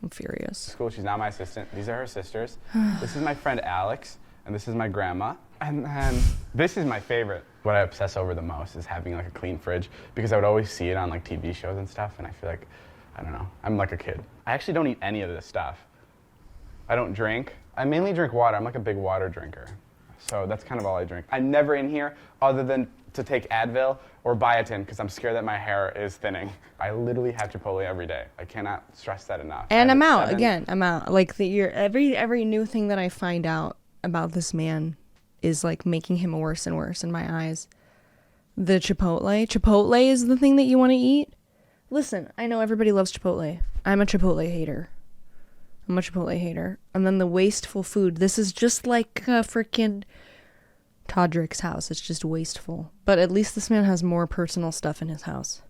[SPEAKER 1] I'm furious.
[SPEAKER 8] School. She's now my assistant. These are her sisters. This is my friend Alex, and this is my grandma. And then this is my favorite. What I obsess over the most is having like a clean fridge, because I would always see it on like TV shows and stuff, and I feel like, I don't know, I'm like a kid. I actually don't eat any of this stuff. I don't drink. I mainly drink water. I'm like a big water drinker. So that's kind of all I drink. I'm never in here other than to take Advil or biotin because I'm scared that my hair is thinning. I literally have Chipotle every day. I cannot stress that enough.
[SPEAKER 1] And I'm out again. I'm out. Like every new thing that I find out about this man is like making him worse and worse in my eyes. The Chipotle is the thing that you want to eat. Listen, I know everybody loves Chipotle. I'm a Chipotle hater. And then the wasteful food. This is just like freaking Todrick's house. It's just wasteful. But at least this man has more personal stuff in his house.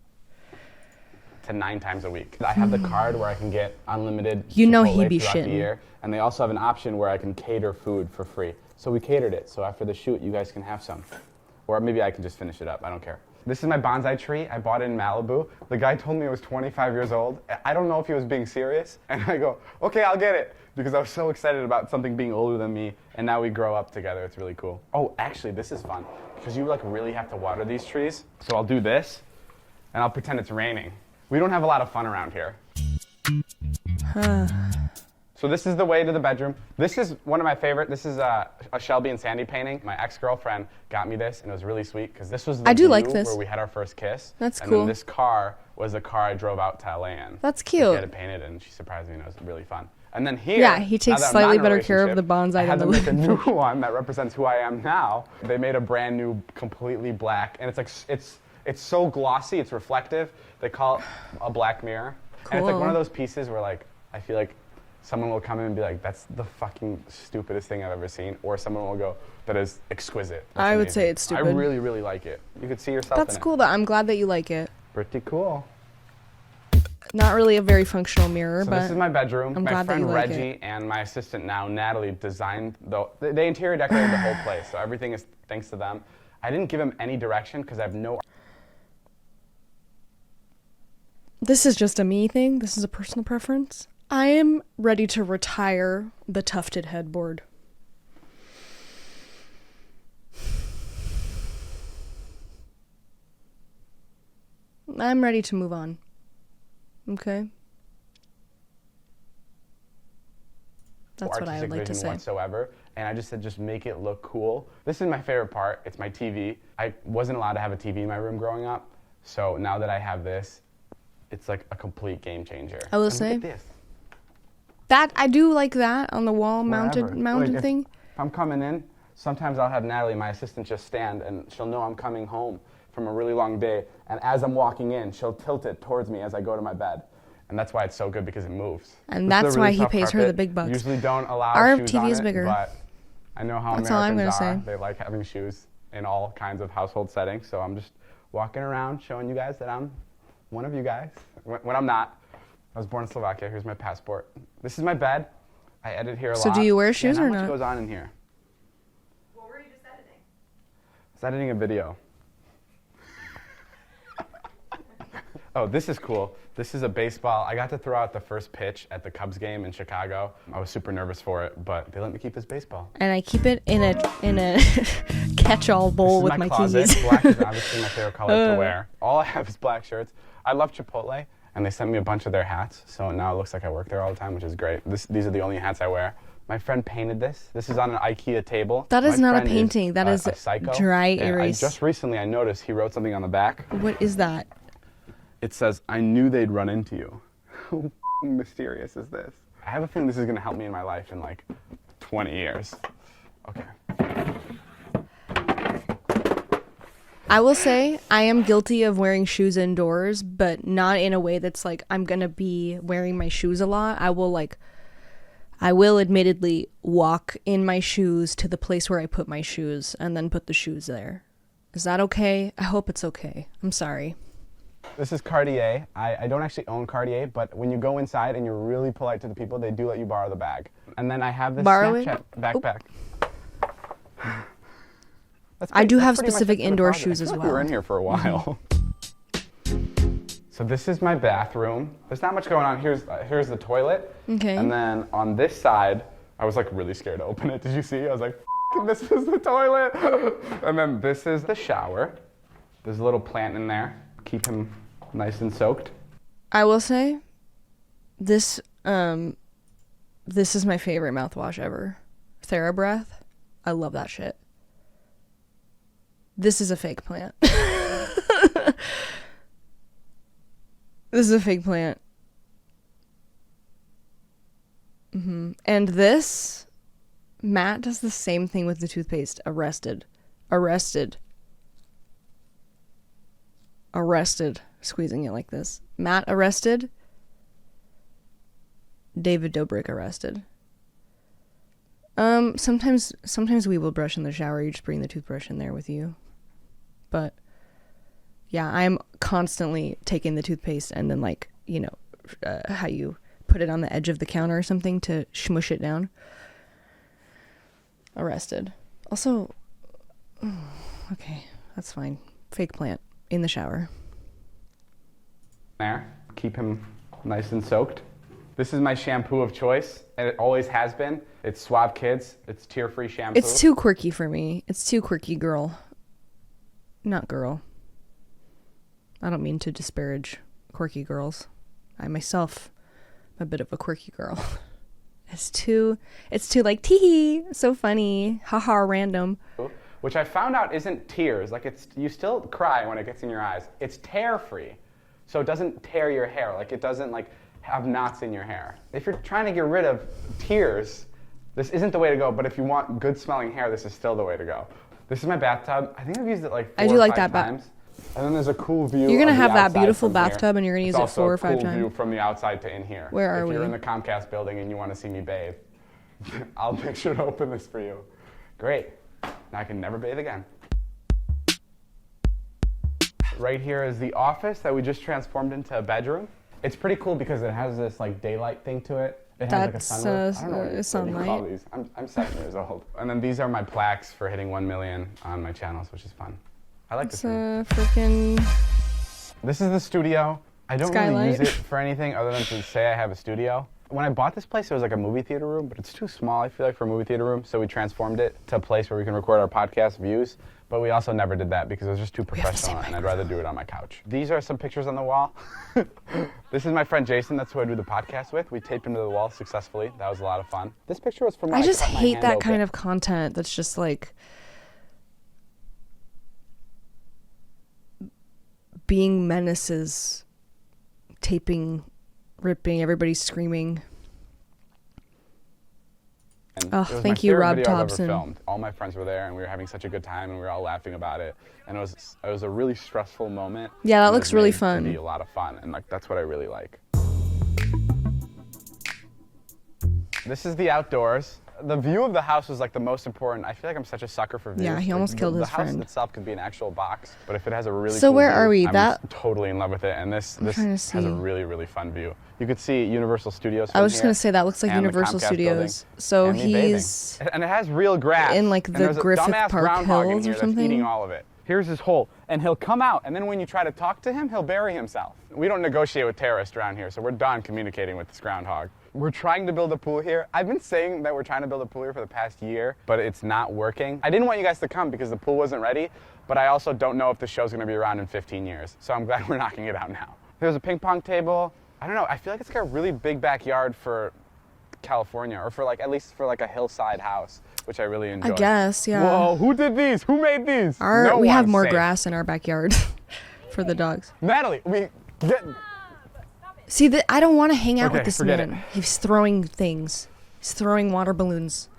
[SPEAKER 8] To 9 times a week. I have the card where I can get unlimited
[SPEAKER 1] You know
[SPEAKER 8] Chipotle
[SPEAKER 1] he be
[SPEAKER 8] throughout the
[SPEAKER 1] shitting.
[SPEAKER 8] year, and they also have an option where I can cater food for free. So we catered it. So after the shoot, you guys can have some. Or maybe I can just finish it up. I don't care. This is my bonsai tree. I bought it in Malibu. The guy told me it was 25 years old. I don't know if he was being serious. And I go, okay, I'll get it. Because I was so excited about something being older than me. And now we grow up together. It's really cool. Oh, actually, this is fun. Because you like really have to water these trees. So I'll do this, and I'll pretend it's raining. We don't have a lot of fun around here. So this is the way to the bedroom. This is one of my favorite. This is a Shelby and Sandy painting. My ex-girlfriend got me this, and it was really sweet because this was the view where we had our first kiss.
[SPEAKER 1] That's
[SPEAKER 8] and
[SPEAKER 1] cool.
[SPEAKER 8] And then this car was the car I drove out to LA in.
[SPEAKER 1] That's
[SPEAKER 8] She
[SPEAKER 1] cute.
[SPEAKER 8] had it painted, and she surprised me, and it was really fun. And then here,
[SPEAKER 1] Yeah, he takes
[SPEAKER 8] now that I'm
[SPEAKER 1] slightly
[SPEAKER 8] not in a
[SPEAKER 1] better care of the
[SPEAKER 8] relationship,
[SPEAKER 1] bonsai
[SPEAKER 8] I had to
[SPEAKER 1] than
[SPEAKER 8] make
[SPEAKER 1] the
[SPEAKER 8] a new one that represents who I am now. They made a brand new, completely black, and it's like it's so glossy, it's reflective. They call it a black mirror. And it's like one of those pieces where like I feel like someone will come in and be like, that's the fucking stupidest thing I've ever seen. Or someone will go, that is exquisite. That's
[SPEAKER 1] I would
[SPEAKER 8] amazing.
[SPEAKER 1] say it's stupid.
[SPEAKER 8] I really, really like it. You could see yourself in it.
[SPEAKER 1] That's cool. I'm glad that you like it.
[SPEAKER 8] Pretty cool.
[SPEAKER 1] Not really a very functional mirror,
[SPEAKER 8] So
[SPEAKER 1] but
[SPEAKER 8] this is my bedroom.
[SPEAKER 1] I'm
[SPEAKER 8] My
[SPEAKER 1] glad that
[SPEAKER 8] friend
[SPEAKER 1] you like
[SPEAKER 8] Reggie
[SPEAKER 1] it.
[SPEAKER 8] and my assistant now, Natalie, designed they interior decorated the whole place. So everything is thanks to them. I didn't give him any direction because I have no.
[SPEAKER 1] This is just a me thing. This is a personal preference. I am ready to retire the tufted headboard. I'm ready to move on. Okay? That's what I
[SPEAKER 8] artistic
[SPEAKER 1] would like to
[SPEAKER 8] vision
[SPEAKER 1] say.
[SPEAKER 8] whatsoever. And I just said, just make it look cool. This is my favorite part. It's my TV. I wasn't allowed to have a TV in my room growing up. So now that I have this, it's like a complete game changer.
[SPEAKER 1] I will
[SPEAKER 8] And
[SPEAKER 1] say,
[SPEAKER 8] look at this.
[SPEAKER 1] that I do like that on the wall mounted
[SPEAKER 8] Wherever. Like,
[SPEAKER 1] thing.
[SPEAKER 8] If I'm coming in, sometimes I'll have Natalie, my assistant, just stand and she'll know I'm coming home from a really long day. And as I'm walking in, she'll tilt it towards me as I go to my bed. And that's why it's so good because it moves.
[SPEAKER 1] And
[SPEAKER 8] This is a
[SPEAKER 1] that's
[SPEAKER 8] really
[SPEAKER 1] why he
[SPEAKER 8] tough
[SPEAKER 1] pays her the
[SPEAKER 8] carpet.
[SPEAKER 1] big bucks.
[SPEAKER 8] Usually don't allow
[SPEAKER 1] Our
[SPEAKER 8] shoes
[SPEAKER 1] TV
[SPEAKER 8] on
[SPEAKER 1] is
[SPEAKER 8] it,
[SPEAKER 1] bigger.
[SPEAKER 8] but I know how
[SPEAKER 1] That's all I'm
[SPEAKER 8] Americans
[SPEAKER 1] gonna
[SPEAKER 8] are.
[SPEAKER 1] say.
[SPEAKER 8] They like having shoes in all kinds of household settings. So I'm just walking around showing you guys that I'm one of you guys. When I'm not. I was born in Slovakia. Here's my passport. This is my bed. I edit here a lot.
[SPEAKER 1] So do you wear shoes
[SPEAKER 8] and
[SPEAKER 1] or
[SPEAKER 8] how much
[SPEAKER 1] not?
[SPEAKER 8] goes on in here?
[SPEAKER 2] What were you just editing?
[SPEAKER 8] I was editing a video. Oh, this is cool. This is a baseball. I got to throw out the first pitch at the Cubs game in Chicago. I was super nervous for it, but they let me keep this baseball.
[SPEAKER 1] And I keep it in a catch-all bowl
[SPEAKER 8] This
[SPEAKER 1] with
[SPEAKER 8] is
[SPEAKER 1] my
[SPEAKER 8] closet.
[SPEAKER 1] keys.
[SPEAKER 8] Black is obviously my favorite color to wear. All I have is black shirts. I love Chipotle, and they sent me a bunch of their hats, so now it looks like I work there all the time, which is great. These are the only hats I wear. My friend painted this. This is on an IKEA table.
[SPEAKER 1] That is
[SPEAKER 8] My
[SPEAKER 1] not a
[SPEAKER 8] friend
[SPEAKER 1] painting. That is
[SPEAKER 8] a psycho,
[SPEAKER 1] dry
[SPEAKER 8] and
[SPEAKER 1] erase.
[SPEAKER 8] Just recently I noticed he wrote something on the back.
[SPEAKER 1] What is that?
[SPEAKER 8] It says, I knew they'd run into you. How mysterious is this? I have a feeling this is going to help me in my life in like 20 years. Okay.
[SPEAKER 1] I will say I am guilty of wearing shoes indoors, but not in a way that's like I'm gonna be wearing my shoes a lot. I will admittedly walk in my shoes to the place where I put my shoes and then put the shoes there. Is that okay? I hope it's okay. I'm sorry.
[SPEAKER 8] This is Cartier. I don't actually own Cartier, but when you go inside and you're really polite to the people, they do let you borrow the bag. And then I have this
[SPEAKER 1] Borrow it?
[SPEAKER 8] Snapchat backpack.
[SPEAKER 1] I do have
[SPEAKER 8] pretty much
[SPEAKER 1] specific
[SPEAKER 8] it for the
[SPEAKER 1] indoor
[SPEAKER 8] closet.
[SPEAKER 1] shoes
[SPEAKER 8] I
[SPEAKER 1] as
[SPEAKER 8] feel like
[SPEAKER 1] well.
[SPEAKER 8] We were in here for a while. So this is my bathroom. There's not much going on. Here's the toilet.
[SPEAKER 1] Okay.
[SPEAKER 8] And then on this side, I was like really scared to open it. Did you see? I was like, this is the toilet. And then this is the shower. There's a little plant in there. Keep him nice and soaked.
[SPEAKER 1] I will say, this is my favorite mouthwash ever. TheraBreath. I love that shit. This is a fake plant. This is a fake plant. And this, Matt does the same thing with the toothpaste. Arrested. Squeezing it like this. Matt arrested. David Dobrik arrested. Sometimes we will brush in the shower. You just bring the toothbrush in there with you. But yeah, I'm constantly taking the toothpaste and then like, you know, how you put it on the edge of the counter or something to smush it down. Arrested. Also, okay, that's fine. Fake plant in the shower.
[SPEAKER 8] There. Keep him nice and soaked. This is my shampoo of choice, and it always has been. It's Suave Kids. It's tear-free shampoo.
[SPEAKER 1] It's too quirky for me. It's too quirky, girl. Not girl. I don't mean to disparage quirky girls. I myself am a bit of a quirky girl. It's too like, tee-hee, so funny, haha, random.
[SPEAKER 8] Which I found out isn't tears. Like, you still cry when it gets in your eyes. It's tear-free. So it doesn't tear your hair. Like, it doesn't, like, have knots in your hair. If you're trying to get rid of tears, this isn't the way to go, but if you want good smelling hair, this is still the way to go. This is my bathtub. I think I've used it like 4 or 5 times. And then there's a cool view.
[SPEAKER 1] You're gonna
[SPEAKER 8] of the
[SPEAKER 1] have that
[SPEAKER 8] outside
[SPEAKER 1] beautiful
[SPEAKER 8] from here.
[SPEAKER 1] bathtub and you're gonna use
[SPEAKER 8] It's
[SPEAKER 1] it 4 or 5
[SPEAKER 8] also a cool
[SPEAKER 1] times.
[SPEAKER 8] view from the outside to in here.
[SPEAKER 1] Where are
[SPEAKER 8] If you're
[SPEAKER 1] we?
[SPEAKER 8] in the Comcast building and you want to see me bathe, I'll make sure to open this for you. Great. Now I can never bathe again. Right here is the office that we just transformed into a bedroom. It's pretty cool because it has this like daylight thing to it. It has
[SPEAKER 1] That's,
[SPEAKER 8] like a sunroof. I don't know what you
[SPEAKER 1] sunlight.
[SPEAKER 8] call these. I'm 7 years old. And then these are my plaques for hitting 1 million on my channels, which is fun. I like this room.
[SPEAKER 1] Freaking
[SPEAKER 8] This is the studio. I don't really
[SPEAKER 1] skylight.
[SPEAKER 8] use it for anything other than to say I have a studio. When I bought this place, it was like a movie theater room, but it's too small, I feel like, for a movie theater room. So we transformed it to a place where we can record our podcast views. But we also never did that because it was just too professional, and I'd rather do it on my couch. These are some pictures on the wall. This is my friend Jason. That's who I do the podcast with. We taped him to the wall successfully. That was a lot of fun. This picture was from when
[SPEAKER 1] I just
[SPEAKER 8] cut my
[SPEAKER 1] hate
[SPEAKER 8] hand
[SPEAKER 1] that
[SPEAKER 8] open.
[SPEAKER 1] kind of content that's just like being menaces, taping, ripping, everybody's screaming.
[SPEAKER 8] And
[SPEAKER 1] Oh,
[SPEAKER 8] it was
[SPEAKER 1] thank
[SPEAKER 8] my
[SPEAKER 1] you,
[SPEAKER 8] favorite
[SPEAKER 1] Rob
[SPEAKER 8] video I've ever
[SPEAKER 1] Thompson.
[SPEAKER 8] filmed. All my friends were there, and we were having such a good time, and we were all laughing about it. And it was a really stressful moment.
[SPEAKER 1] Yeah, that
[SPEAKER 8] and it
[SPEAKER 1] looks
[SPEAKER 8] was
[SPEAKER 1] really
[SPEAKER 8] made to
[SPEAKER 1] fun.
[SPEAKER 8] be a lot of fun, and like that's what I really like. This is the outdoors. The view of the house was like the most important. I feel like I'm such a sucker for views.
[SPEAKER 1] Yeah, he
[SPEAKER 8] Like,
[SPEAKER 1] almost killed his
[SPEAKER 8] The house
[SPEAKER 1] friend.
[SPEAKER 8] itself could be an actual box, but if it has a really
[SPEAKER 1] So
[SPEAKER 8] cool
[SPEAKER 1] where
[SPEAKER 8] view,
[SPEAKER 1] are we?
[SPEAKER 8] I'm
[SPEAKER 1] That-
[SPEAKER 8] totally in love with it. And this
[SPEAKER 1] trying to
[SPEAKER 8] has a
[SPEAKER 1] see.
[SPEAKER 8] really, really fun view. You could see Universal Studios
[SPEAKER 1] I
[SPEAKER 8] from
[SPEAKER 1] was just
[SPEAKER 8] here,
[SPEAKER 1] gonna say that looks like
[SPEAKER 8] and the
[SPEAKER 1] Universal
[SPEAKER 8] Comcast
[SPEAKER 1] Studios.
[SPEAKER 8] building,
[SPEAKER 1] So
[SPEAKER 8] and me bathing.
[SPEAKER 1] he's
[SPEAKER 8] And it has real grass.
[SPEAKER 1] in, like,
[SPEAKER 8] and
[SPEAKER 1] the
[SPEAKER 8] there's a
[SPEAKER 1] Griffith
[SPEAKER 8] dumbass
[SPEAKER 1] Park
[SPEAKER 8] groundhog in
[SPEAKER 1] Hills or
[SPEAKER 8] here that's eating
[SPEAKER 1] something?
[SPEAKER 8] all of it. Here's his hole, and he'll come out, and then when you try to talk to him, he'll bury himself. We don't negotiate with terrorists around here, so we're done communicating with this groundhog. We're trying to build a pool here. I've been saying that we're trying to build a pool here for the past year, but it's not working. I didn't want you guys to come because the pool wasn't ready, but I also don't know if the show's gonna be around in 15 years, so I'm glad we're knocking it out now. There's a ping pong table. I don't know, I feel like it's got a really big backyard for California, or for like, at least for like a hillside house, which I really enjoy.
[SPEAKER 1] I guess, yeah.
[SPEAKER 8] Whoa, who did these? Who made these?
[SPEAKER 1] We have
[SPEAKER 8] one's
[SPEAKER 1] more
[SPEAKER 8] safe.
[SPEAKER 1] grass in our backyard for the dogs.
[SPEAKER 8] Natalie, we get.
[SPEAKER 1] See, I don't want to hang out with
[SPEAKER 8] Okay,
[SPEAKER 1] this
[SPEAKER 8] forget
[SPEAKER 1] man.
[SPEAKER 8] it.
[SPEAKER 1] He's throwing things. He's throwing water balloons.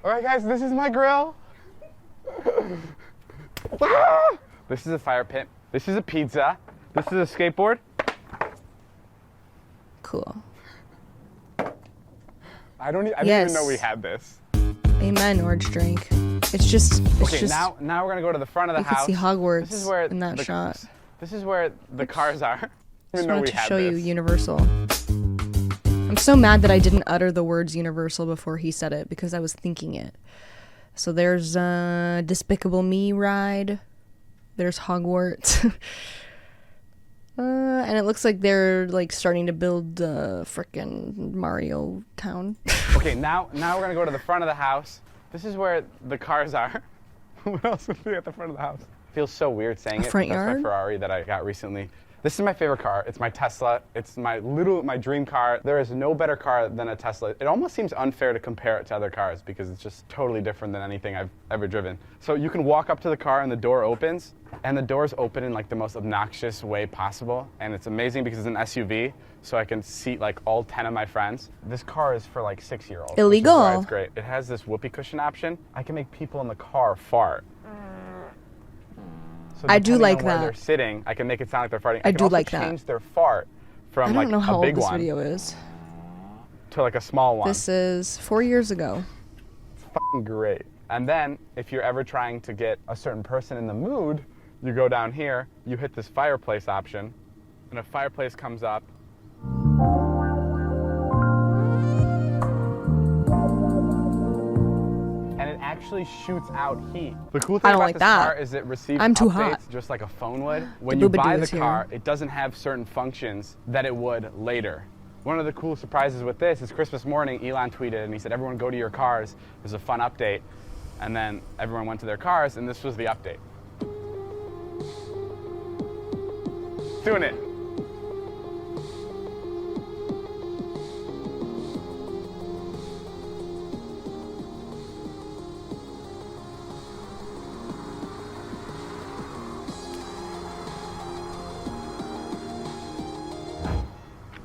[SPEAKER 8] All right, guys, this is my grill. Ah! This is a fire pit. This is a pizza. This is a skateboard.
[SPEAKER 1] Cool.
[SPEAKER 8] I didn't
[SPEAKER 1] Yes.
[SPEAKER 8] even know we had this.
[SPEAKER 1] Amen, orange drink. It's just
[SPEAKER 8] Okay, now we're gonna go to the front of the
[SPEAKER 1] you can
[SPEAKER 8] house.
[SPEAKER 1] see Hogwarts
[SPEAKER 8] This is where
[SPEAKER 1] in that shot.
[SPEAKER 8] This is where the cars are.
[SPEAKER 1] Just
[SPEAKER 8] Even though
[SPEAKER 1] wanted
[SPEAKER 8] we
[SPEAKER 1] to
[SPEAKER 8] had
[SPEAKER 1] show you
[SPEAKER 8] this.
[SPEAKER 1] Universal. I'm so mad that I didn't utter the words Universal before he said it because I was thinking it. So there's Despicable Me ride. There's Hogwarts. And it looks like they're like starting to build the frickin' Mario town.
[SPEAKER 8] Okay, now we're gonna go to the front of the house. This is where the cars are. What else would be at the front of the house? Feels so weird saying it.
[SPEAKER 1] Front
[SPEAKER 8] That's
[SPEAKER 1] yard?
[SPEAKER 8] my Ferrari that I got recently. This is my favorite car. It's my Tesla. It's my dream car. There is no better car than a Tesla. It almost seems unfair to compare it to other cars because it's just totally different than anything I've ever driven. So you can walk up to the car and the door opens, and the doors open in like the most obnoxious way possible. And it's amazing because it's an SUV, so I can seat like all 10 of my friends. This car is for like 6-year-olds.
[SPEAKER 1] Illegal.
[SPEAKER 8] Which is why it's great. It has this whoopee cushion option. I can make people in the car fart. So
[SPEAKER 1] I do
[SPEAKER 8] depending
[SPEAKER 1] like
[SPEAKER 8] on where
[SPEAKER 1] that.
[SPEAKER 8] they're sitting, I can make it sound like they're farting.
[SPEAKER 1] I
[SPEAKER 8] can
[SPEAKER 1] do
[SPEAKER 8] also
[SPEAKER 1] like that.
[SPEAKER 8] change their fart from
[SPEAKER 1] I
[SPEAKER 8] like
[SPEAKER 1] don't know how
[SPEAKER 8] a
[SPEAKER 1] old
[SPEAKER 8] big
[SPEAKER 1] this
[SPEAKER 8] one
[SPEAKER 1] video is.
[SPEAKER 8] to like a small one.
[SPEAKER 1] This is 4 years ago.
[SPEAKER 8] It's fucking great. And then if you're ever trying to get a certain person in the mood, you go down here, you hit this fireplace option, and a fireplace comes up. And it actually shoots out heat. The cool thing
[SPEAKER 1] I don't
[SPEAKER 8] about
[SPEAKER 1] like
[SPEAKER 8] this
[SPEAKER 1] that.
[SPEAKER 8] car is it receives
[SPEAKER 1] I'm too
[SPEAKER 8] updates
[SPEAKER 1] hot.
[SPEAKER 8] just like a phone would. When
[SPEAKER 1] The
[SPEAKER 8] you
[SPEAKER 1] Boobadoo
[SPEAKER 8] buy the
[SPEAKER 1] is here.
[SPEAKER 8] car, it doesn't have certain functions that it would later. One of the cool surprises with this is Christmas morning, Elon tweeted and he said, everyone go to your cars, there's a fun update. And then everyone went to their cars and this was the update. Doing it.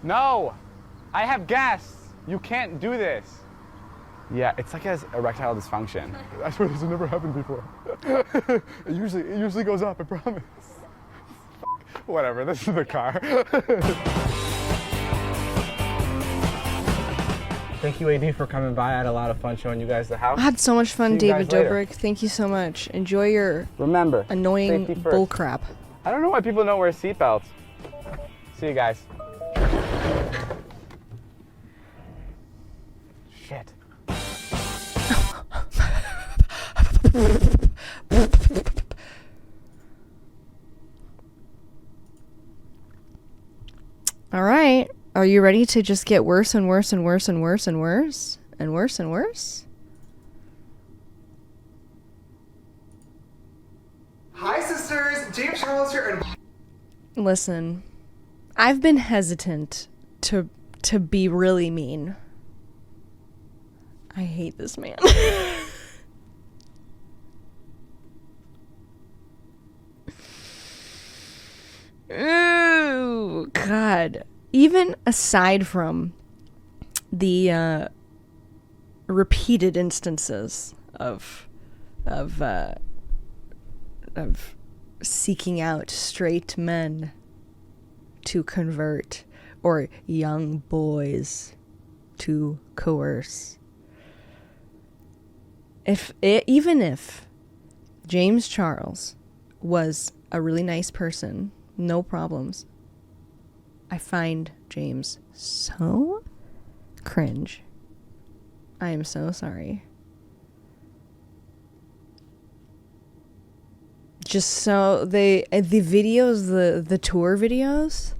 [SPEAKER 8] No, I have guests. You can't do this. Yeah, it's like it has erectile dysfunction. I swear this has never happened before. It usually goes up, I promise. Whatever, this is the car. Thank you, AD, for coming by. I had a lot of fun showing you guys the house.
[SPEAKER 1] I had so much fun,
[SPEAKER 8] See you
[SPEAKER 1] David
[SPEAKER 8] guys later.
[SPEAKER 1] Dobrik. Thank you so much. Enjoy your
[SPEAKER 8] Remember,
[SPEAKER 1] annoying
[SPEAKER 8] safety first.
[SPEAKER 1] bull crap.
[SPEAKER 8] I don't know why people don't wear seatbelts. See you guys. Shit.
[SPEAKER 1] All right. Are you ready to just get worse and worse and worse and worse and worse and worse and worse?
[SPEAKER 9] Hi, sisters. James Charles here, and
[SPEAKER 1] Listen, I've been hesitant to be really mean. I hate this man. Ooh, God. Even aside from the repeated instances of seeking out straight men to convert or young boys to coerce. Even if James Charles was a really nice person, no problems, I find James so cringe. I am so sorry. Just so the videos, the tour videos,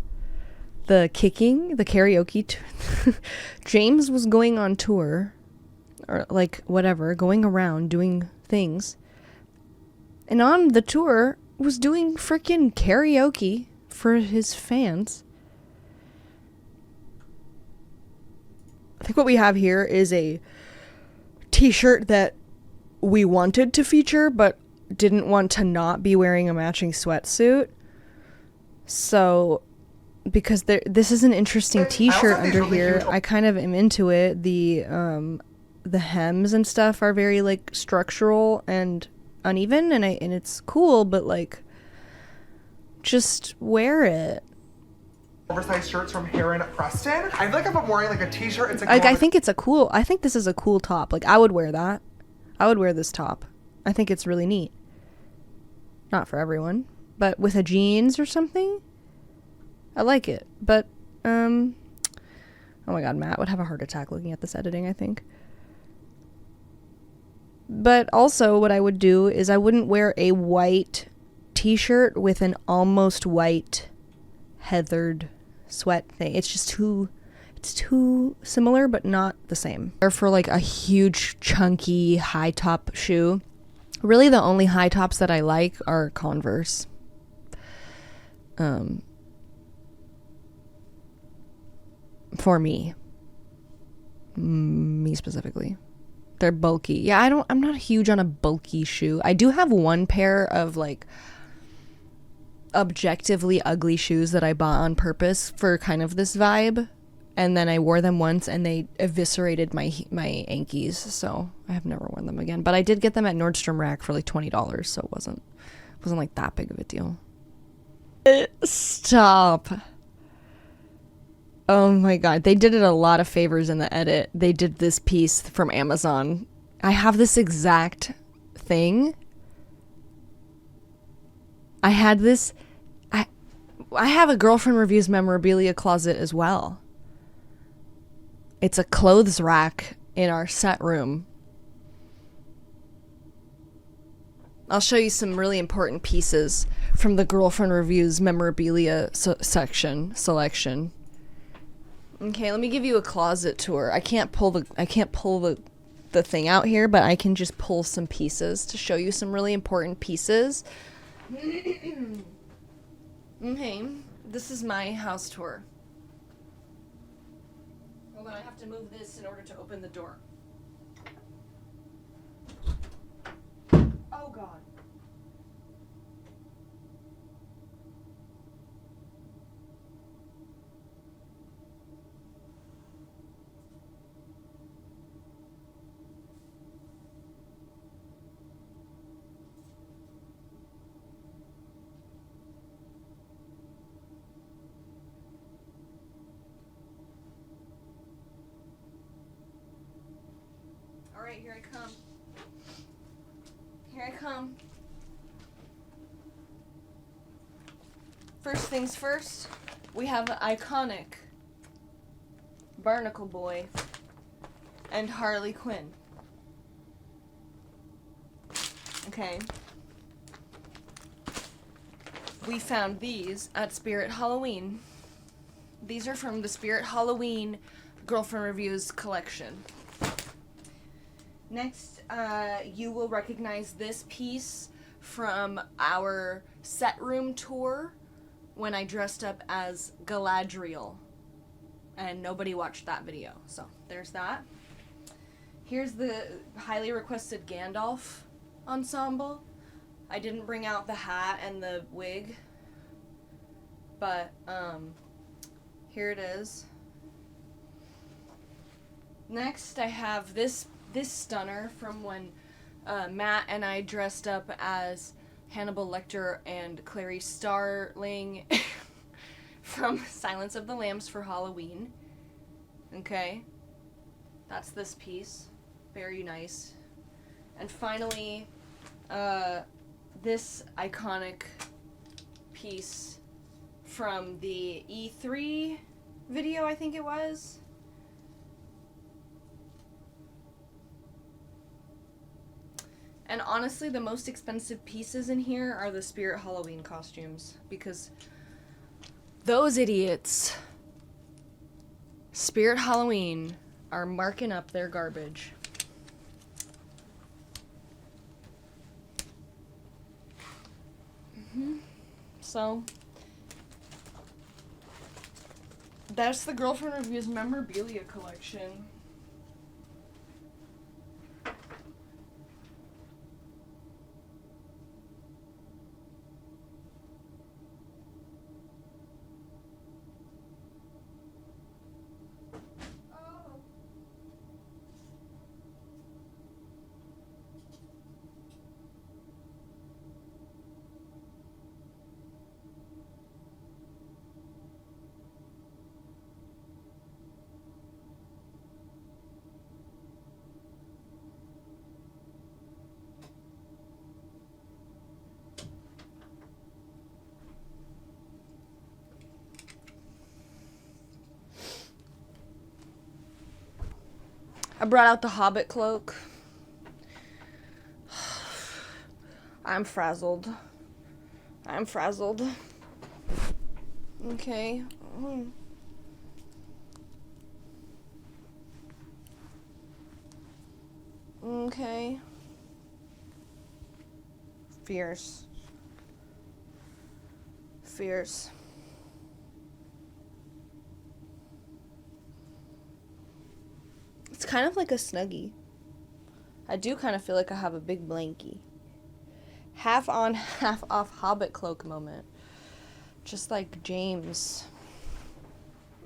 [SPEAKER 1] the kicking, the karaoke James was going on tour or like whatever, going around doing things. And on the tour was doing freaking karaoke for his fans. I think what we have here is a t-shirt that we wanted to feature but didn't want to not be wearing a matching sweatsuit. So because this is an interesting t-shirt under here. I kind of am into it. The hems and stuff are very like structural and uneven, and it's cool, but like just wear it.
[SPEAKER 9] oversized shirts from Heron Preston. I feel like if I'm wearing like a t-shirt, it's
[SPEAKER 1] Like I think this is a cool top. Like I would wear that. I would wear this top. I think it's really neat. Not for everyone, but with a jeans or something, I like it. But oh my god, Matt would have a heart attack looking at this editing, I think. But also what I would do is I wouldn't wear a white t-shirt with an almost white heathered sweat thing. It's too similar, but not the same. Or for like a huge, chunky, high top shoe, really the only high tops that I like are Converse. For me specifically. They're bulky. Yeah, I'm not huge on a bulky shoe. I do have one pair of like objectively ugly shoes that I bought on purpose for kind of this vibe, and then I wore them once and they eviscerated my ankies, so I have never worn them again. But I did get them at Nordstrom Rack for like $20, so it wasn't like that big of a deal. Stop. Oh my god, they did it a lot of favors in the edit. They did this piece from Amazon. I have this exact thing. I had this. I have a Girlfriend Reviews memorabilia closet as well. It's a clothes rack in our set room. I'll show you some really important pieces from the Girlfriend Reviews memorabilia selection. Okay, let me give you a closet tour. I can't pull the thing out here, but I can just pull some pieces to show you some really important pieces. Okay, this is my house tour. Hold on, I have to move this in order to open the door. Oh god. Alright, here I come. Here I come. First things first, we have iconic Barnacle Boy and Harley Quinn. Okay. We found these at Spirit Halloween. These are from the Spirit Halloween Girlfriend Reviews collection. Next, you will recognize this piece from our set room tour when I dressed up as Galadriel. And nobody watched that video, so there's that. Here's the highly requested Gandalf ensemble. I didn't bring out the hat and the wig, but here it is. Next, I have this stunner from when Matt and I dressed up as Hannibal Lecter and Clarice Starling from Silence of the Lambs for Halloween. Okay, that's this piece. Very nice. And finally, this iconic piece from the E3 video, I think it was. And honestly, the most expensive pieces in here are the Spirit Halloween costumes, because those idiots, Spirit Halloween, are marking up their garbage. So, that's the Girlfriend Reviews memorabilia collection. I brought out the Hobbit cloak. I'm frazzled. Okay. Okay. Fierce. Fierce. It's kind of like a Snuggie. I do kind of feel like I have a big blankie. Half on, half off Hobbit cloak moment. Just like James.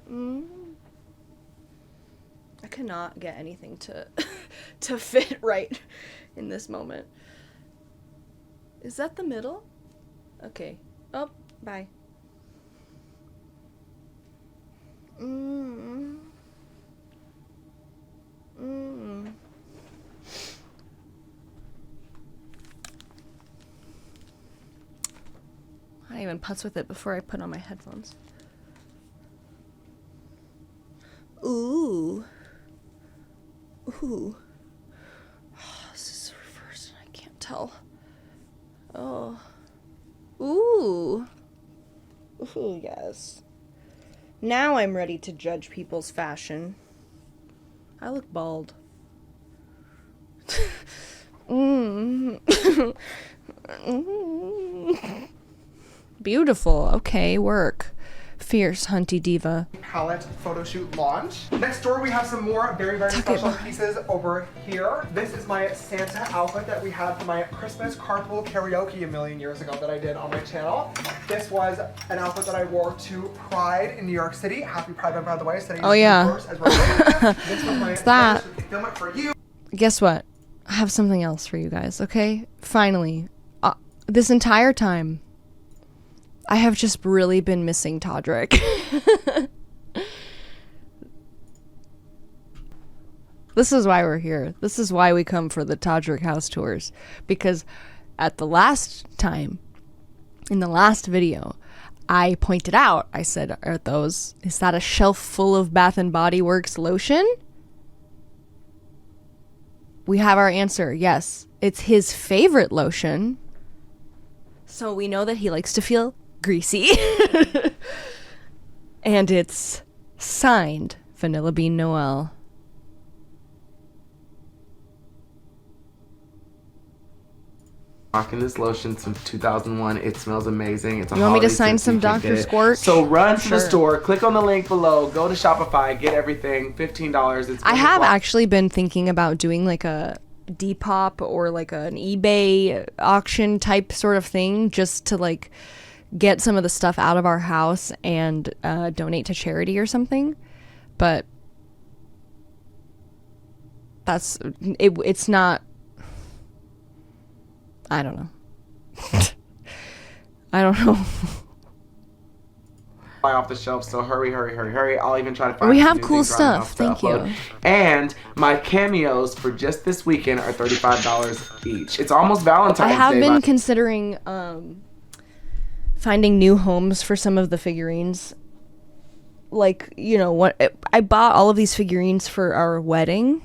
[SPEAKER 1] I cannot get anything to to fit right in this moment. Is that the middle? Okay. Oh, bye. I even putz with it before I put on my headphones. Ooh. Ooh. Oh, this is reversed and I can't tell. Oh. Ooh. Ooh, yes. Now I'm ready to judge people's fashion. I look bald. Beautiful. Okay, work. Fierce, hunty diva.
[SPEAKER 9] Palette photo shoot launch. Next door we have some more very special pieces over here. This is my Santa outfit that we had for my Christmas carpool karaoke a million years ago that I did on my channel. This was an outfit that I wore to Pride in New York City. Happy Pride Month, by the way.
[SPEAKER 1] Oh yeah.
[SPEAKER 9] This was my
[SPEAKER 1] that.
[SPEAKER 9] film it for you.
[SPEAKER 1] Guess what? I have something else for you guys, okay? Finally. This entire time, I have just really been missing Todrick. This is why we're here. This is why we come for the Todrick house tours. Because at the last time, in the last video, I pointed out, I said, is that a shelf full of Bath and Body Works lotion? We have our answer. Yes, it's his favorite lotion. So we know that he likes to feel greasy. And it's signed Vanilla Bean Noel.
[SPEAKER 10] Rocking this lotion since 2001. It smells amazing. It's a
[SPEAKER 1] You want me to
[SPEAKER 10] holiday
[SPEAKER 1] sign
[SPEAKER 10] scent, so
[SPEAKER 1] some
[SPEAKER 10] you can't
[SPEAKER 1] Dr.
[SPEAKER 10] get it.
[SPEAKER 1] Scorch?
[SPEAKER 10] So run to the
[SPEAKER 1] Sure.
[SPEAKER 10] store, click on the link below, go to Shopify, get everything, $15. It's
[SPEAKER 1] I have actually been thinking about doing like a Depop or like an eBay auction type sort of thing, just to like get some of the stuff out of our house and donate to charity or something. But that's it. It's not. I don't know. I don't know.
[SPEAKER 10] Off the shelf, so hurry. I'll even try to find
[SPEAKER 1] We
[SPEAKER 10] some
[SPEAKER 1] have
[SPEAKER 10] new
[SPEAKER 1] cool
[SPEAKER 10] things around the
[SPEAKER 1] stuff.
[SPEAKER 10] house to
[SPEAKER 1] Thank
[SPEAKER 10] upload.
[SPEAKER 1] you.
[SPEAKER 10] And my cameos for just this weekend are $35 each. It's almost Valentine's Day.
[SPEAKER 1] I have been considering finding new homes for some of the figurines. Like, you know, what I bought all of these figurines for our wedding,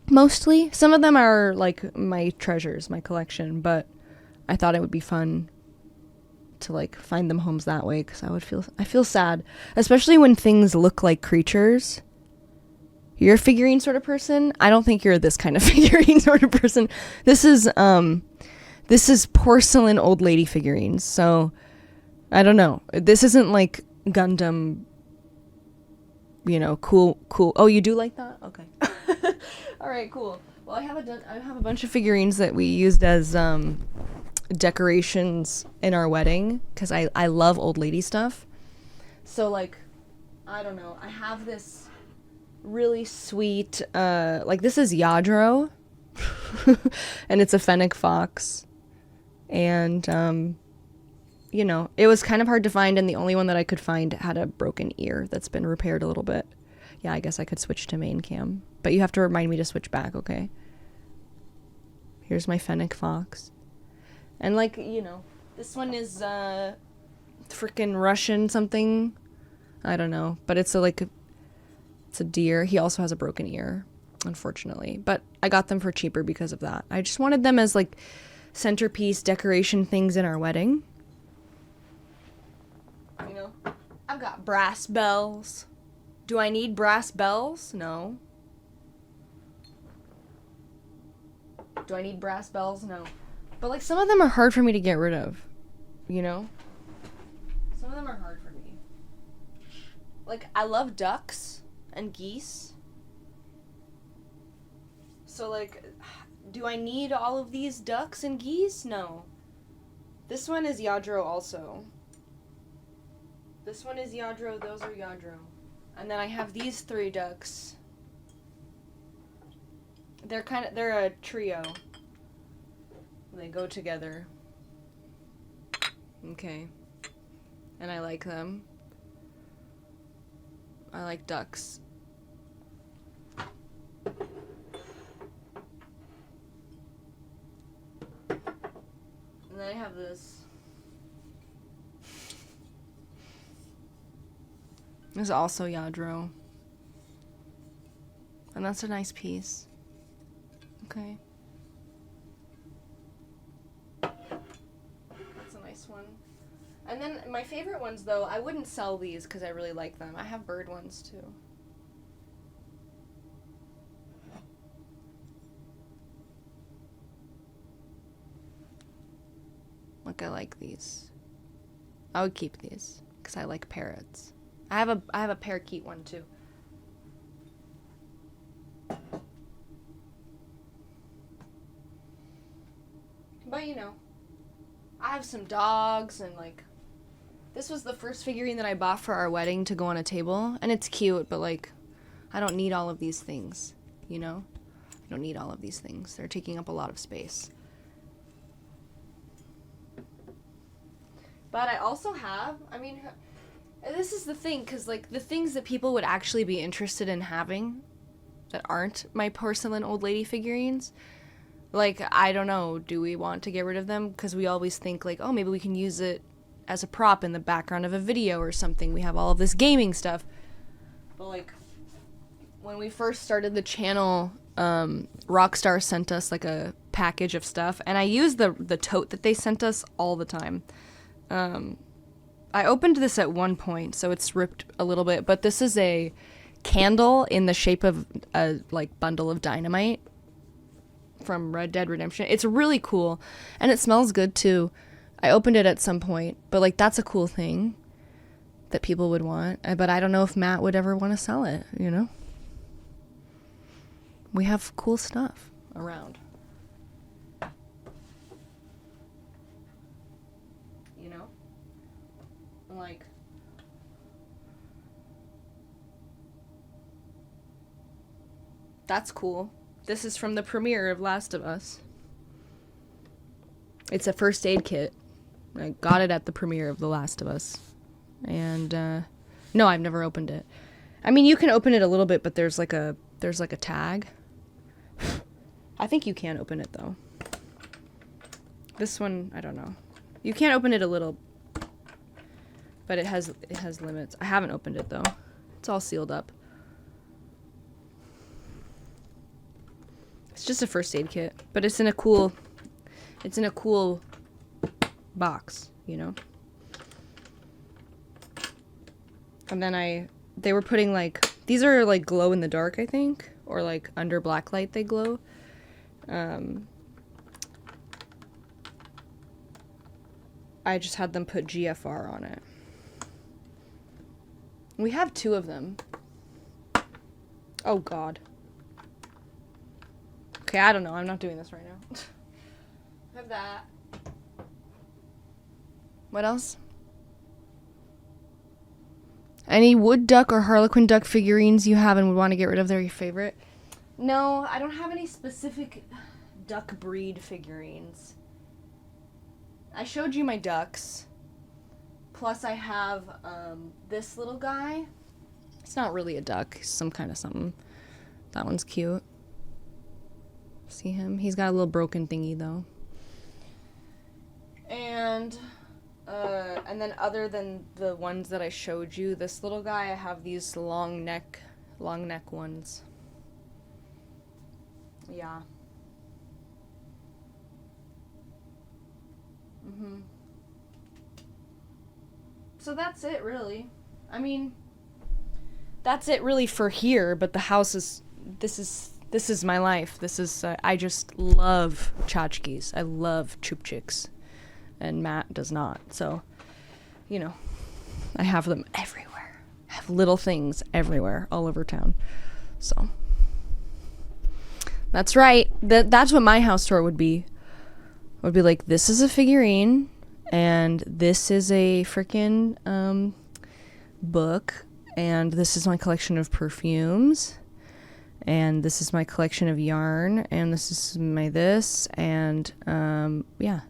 [SPEAKER 1] mostly. Some of them are like my treasures, my collection, but I thought it would be fun to like find them homes that way, because I feel sad, especially when things look like creatures. You're a figurine sort of person. I don't think you're this kind of figurine sort of person. This is porcelain old lady figurines, so I don't know. This isn't like Gundam, you know, cool. Oh, you do like that? Okay. All right, cool. Well, I have a bunch of figurines that we used as decorations in our wedding, because I love old lady stuff. So like, I don't know, I have this really sweet like, this is Yadro and it's a fennec fox, and you know, it was kind of hard to find, and the only one that I could find had a broken ear that's been repaired a little bit. Yeah, I guess I could switch to main cam, but you have to remind me to switch back, okay? Here's my fennec fox. And like, you know, this one is freaking Russian something. I don't know, but it's a deer. He also has a broken ear, unfortunately. But I got them for cheaper because of that. I just wanted them as like centerpiece decoration things in our wedding. You know, I brass bells. Do I need brass bells? No. Do I need brass bells? No. But like some of them are hard for me to get rid of. You know? Some of them are hard for me. Like I love ducks and geese. So like, do I need all of these ducks and geese? No. This one is Yadro also. This one is Yadro, those are Yadro. And then I have these 3 ducks. They're a trio. They go together. Okay. And I like them. I like ducks. And then I have this. This is also Yadro. And that's a nice piece. Okay. That's a nice one. And then my favorite ones, though, I wouldn't sell these because I really like them. I have bird ones, too. Look, I like these. I would keep these because I like parrots. I have a parakeet one, too. But, you know, I have some dogs and, like, this was the first figurine that I bought for our wedding to go on a table. And it's cute, but, like, I don't need all of these things, you know? I don't need all of these things. They're taking up a lot of space. But I also have, I mean, this is the thing, because, like, the things that people would actually be interested in having that aren't my porcelain old lady figurines, like, I don't know, do we want to get rid of them? Because we always think, like, oh, maybe we can use it as a prop in the background of a video or something. We have all of this gaming stuff. But, like, when we first started the channel, Rockstar sent us, like, a package of stuff, and I use the tote that they sent us all the time. I opened this at one point, so it's ripped a little bit, but this is a candle in the shape of a, like, bundle of dynamite from Red Dead Redemption. It's really cool, and it smells good, too. I opened it at some point, but, like, that's a cool thing that people would want, but I don't know if Matt would ever want to sell it, you know? We have cool stuff around. You know? Like, that's cool. This is from the premiere of Last of Us. It's a first aid kit. I got it at the premiere of The Last of Us. And, no, I've never opened it. I mean, you can open it a little bit, but there's like a tag. I think you can open it, though. This one, I don't know. You can open it a little, but it has limits. I haven't opened it, though. It's all sealed up. It's just a first aid kit, but it's in a cool box, you know? And then they were putting, like, these are, like, glow in the dark, I think, or, like, under black light they glow. I just had them put GFR on it. We have 2 of them. Oh, God. Okay, I don't know. I'm not doing this right now. I have that. What else? Any wood duck or harlequin duck figurines you have and would want to get rid of? They're your favorite? No, I don't have any specific duck breed figurines. I showed you my ducks. Plus I have this little guy. It's not really a duck. It's some kind of something. That one's cute. See him? He's got a little broken thingy though. And then other than the ones that I showed you, this little guy, I have these long neck ones. Yeah. So that's it, really. I mean, that's it really for here, but the house is, this is my life. This is, I just love tchotchkes. I love chupchiks. And Matt does not. So, you know, I have them everywhere. I have little things everywhere, all over town. So, that's right. That's what my house tour would be. Would be like, this is a figurine, and this is a freaking book, and this is my collection of perfumes, and this is my collection of yarn, and this is my this, and yeah.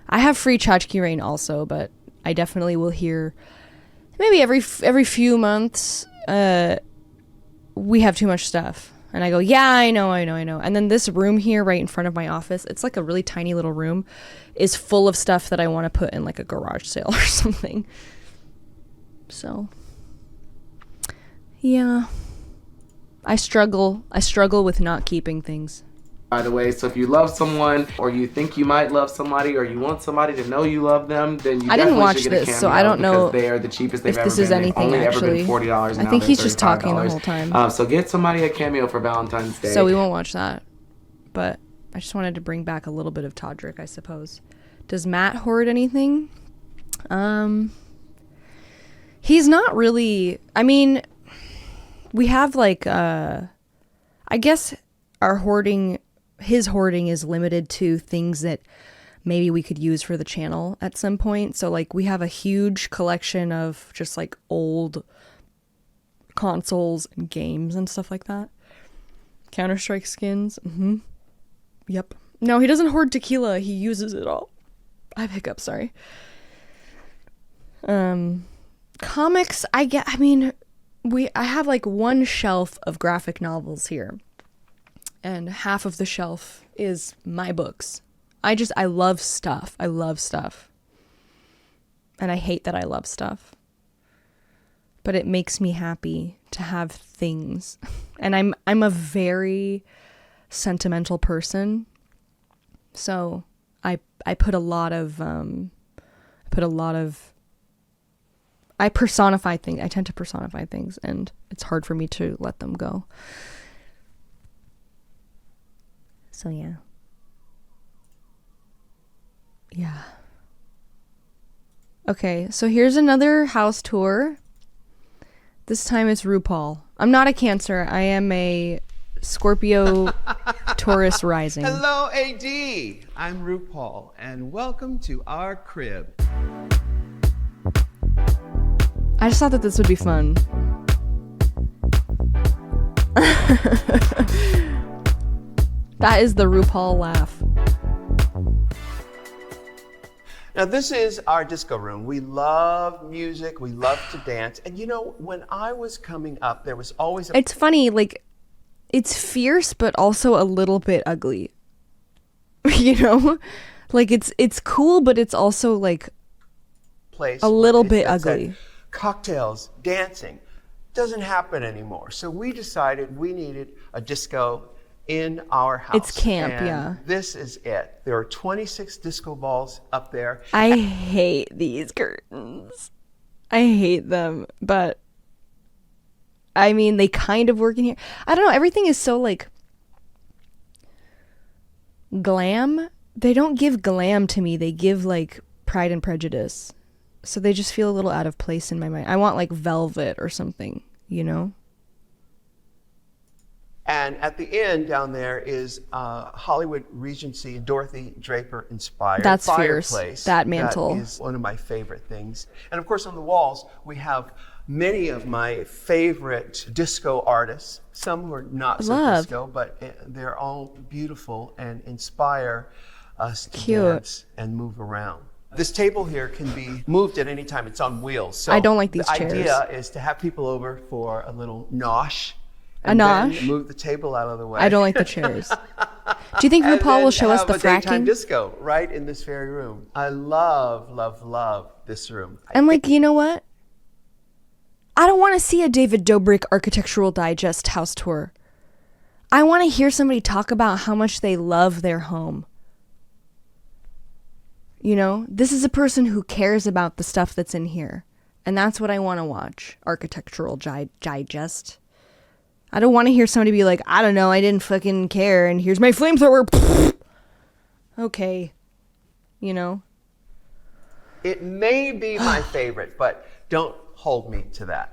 [SPEAKER 1] I have free tchotchke rain also, but I definitely will hear maybe every few months we have too much stuff. And I go, yeah, I know. And then this room here right in front of my office, it's like a really tiny little room, is full of stuff that I want to put in like a garage sale or something. So, yeah. I struggle with not keeping things.
[SPEAKER 10] By the way, so if you love someone, or you think you might love somebody, or you want somebody to know you love them, then you definitely should get a Cameo,
[SPEAKER 1] so I don't know
[SPEAKER 10] because they are the cheapest they've
[SPEAKER 1] if
[SPEAKER 10] ever
[SPEAKER 1] this
[SPEAKER 10] been.
[SPEAKER 1] is anything,
[SPEAKER 10] They've only
[SPEAKER 1] actually.
[SPEAKER 10] ever been $40 now.
[SPEAKER 1] I think
[SPEAKER 10] They're
[SPEAKER 1] he's just talking the
[SPEAKER 10] $35.
[SPEAKER 1] whole time.
[SPEAKER 10] So get somebody a Cameo for Valentine's Day.
[SPEAKER 1] So we won't watch that. But I just wanted to bring back a little bit of Todrick, I suppose. Does Matt hoard anything? He's not really. I mean, we have like I guess his hoarding is limited to things that maybe we could use for the channel at some point. So like we have a huge collection of just like old consoles and games and stuff like that. Counter-Strike skins. Yep. No, he doesn't hoard tequila. He uses it all. I have hiccups, sorry. Comics, I have like one shelf of graphic novels here. And half of the shelf is my books. I love stuff. I love stuff. And I hate that I love stuff. But it makes me happy to have things. And I'm a very sentimental person. So I personify things. I tend to personify things, and it's hard for me to let them go. So yeah. Yeah. Okay, so here's another house tour. This time it's RuPaul. I'm not a Cancer. I am a Scorpio Taurus rising.
[SPEAKER 11] Hello, AD. I'm RuPaul, and welcome to our crib.
[SPEAKER 1] I just thought that this would be fun. That is the RuPaul laugh.
[SPEAKER 11] Now, this is our disco room. We love music. We love to dance. And you know, when I was coming up, there was always
[SPEAKER 1] It's funny, like, it's fierce, but also a little bit ugly. You know? Like, it's cool, but it's also, like,
[SPEAKER 11] place
[SPEAKER 1] a little bit
[SPEAKER 11] that said
[SPEAKER 1] ugly.
[SPEAKER 11] Cocktails, dancing. Doesn't happen anymore. So we decided we needed a disco in our house.
[SPEAKER 1] It's camp,
[SPEAKER 11] and
[SPEAKER 1] yeah.
[SPEAKER 11] This is it. There are 26 disco balls up there.
[SPEAKER 1] I hate these curtains. I hate them, but I mean, they kind of work in here. I don't know. Everything is so like glam. They don't give glam to me. They give like Pride and Prejudice. So they just feel a little out of place in my mind. I want like velvet or something, you know?
[SPEAKER 11] And at the end down there is Hollywood Regency Dorothy Draper inspired
[SPEAKER 1] That's fierce.
[SPEAKER 11] fireplace.
[SPEAKER 1] That mantle.
[SPEAKER 11] That is one of my favorite things. And of course on the walls we have many of my favorite disco artists. Some who are not so disco, but they're all beautiful and inspire us to dance and move around. This table here can be moved at any time. It's on wheels. So
[SPEAKER 1] I don't like these chairs.
[SPEAKER 11] The idea is to have people over for a little nosh.
[SPEAKER 1] And then
[SPEAKER 11] move the table out of the way.
[SPEAKER 1] I don't like the chairs. Do you think RuPaul will show us the
[SPEAKER 11] daytime
[SPEAKER 1] fracking?
[SPEAKER 11] disco right in this very room. I love, love, love this room.
[SPEAKER 1] And like, you know what? I don't want to see a David Dobrik Architectural Digest house tour. I want to hear somebody talk about how much they love their home. You know, this is a person who cares about the stuff that's in here And that's what I want to watch. Architectural digest. I don't want to hear somebody be like, I don't know, I didn't fucking care, and here's my flamethrower. Okay. You know?
[SPEAKER 11] It may be my favorite, but don't hold me to that.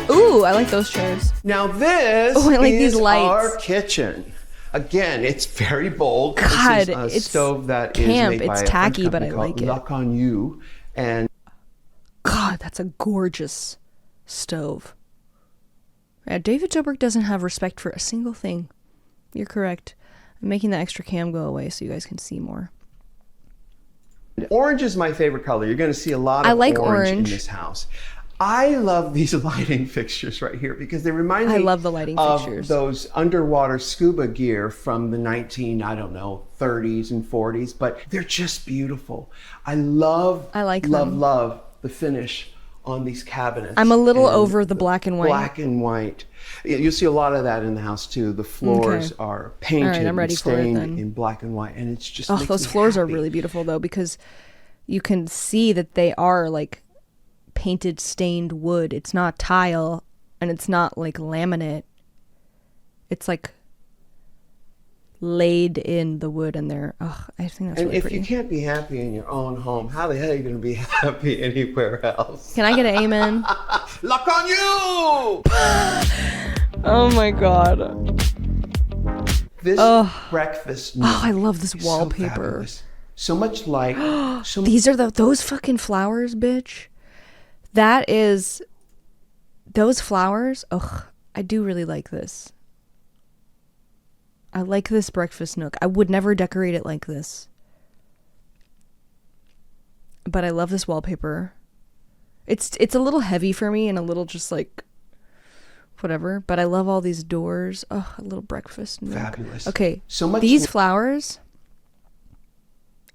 [SPEAKER 1] Ooh, I like those chairs.
[SPEAKER 11] Now this
[SPEAKER 1] I like
[SPEAKER 11] is
[SPEAKER 1] these lights.
[SPEAKER 11] our kitchen. Again, it's very bold.
[SPEAKER 1] God,
[SPEAKER 11] this is a
[SPEAKER 1] it's
[SPEAKER 11] stove that
[SPEAKER 1] camp.
[SPEAKER 11] is made by
[SPEAKER 1] It's
[SPEAKER 11] a
[SPEAKER 1] tacky,
[SPEAKER 11] French
[SPEAKER 1] but I
[SPEAKER 11] company
[SPEAKER 1] like
[SPEAKER 11] called
[SPEAKER 1] it.
[SPEAKER 11] Luck on You, and
[SPEAKER 1] God, that's a gorgeous stove. Yeah, David Dobrik doesn't have respect for a single thing. You're correct. I'm making the extra cam go away so you guys can see more.
[SPEAKER 11] orange is my favorite color. You're going to see a lot of
[SPEAKER 1] I like
[SPEAKER 11] orange in
[SPEAKER 1] orange.
[SPEAKER 11] this house. I love these lighting fixtures right here because they remind me
[SPEAKER 1] I love the lighting
[SPEAKER 11] of
[SPEAKER 1] fixtures.
[SPEAKER 11] those underwater scuba gear from the 30s and 40s, but they're just beautiful. I love the finish on these cabinets.
[SPEAKER 1] I'm a little over the black and white.
[SPEAKER 11] Black and white. You'll see a lot of that in the house too. The floors are painted
[SPEAKER 1] All right, I'm ready
[SPEAKER 11] and
[SPEAKER 1] for it,
[SPEAKER 11] stained
[SPEAKER 1] then.
[SPEAKER 11] in black and white, and it's just
[SPEAKER 1] Oh,
[SPEAKER 11] makes
[SPEAKER 1] those
[SPEAKER 11] me
[SPEAKER 1] floors are
[SPEAKER 11] happy.
[SPEAKER 1] really beautiful though, because you can see that they are like painted stained wood. It's not tile and it's not like laminate. It's like laid in the wood, and they're I think that's
[SPEAKER 11] And
[SPEAKER 1] really
[SPEAKER 11] if
[SPEAKER 1] pretty.
[SPEAKER 11] you can't be happy in your own home, how the hell are you going to be happy anywhere else?
[SPEAKER 1] Can I get an amen?
[SPEAKER 11] Luck on you!
[SPEAKER 1] Oh my god.
[SPEAKER 11] This breakfast nook
[SPEAKER 1] Oh, I love this
[SPEAKER 11] is so
[SPEAKER 1] wallpaper.
[SPEAKER 11] fabulous. So much light.
[SPEAKER 1] These are those fucking flowers, bitch. That is those flowers. Ugh, I do really like this. I like this breakfast nook. I would never decorate it like this. But I love this wallpaper. It's a little heavy for me and a little just like whatever, but I love all these doors. Oh, a little breakfast nook.
[SPEAKER 11] Fabulous.
[SPEAKER 1] Okay.
[SPEAKER 11] So much
[SPEAKER 1] These flowers,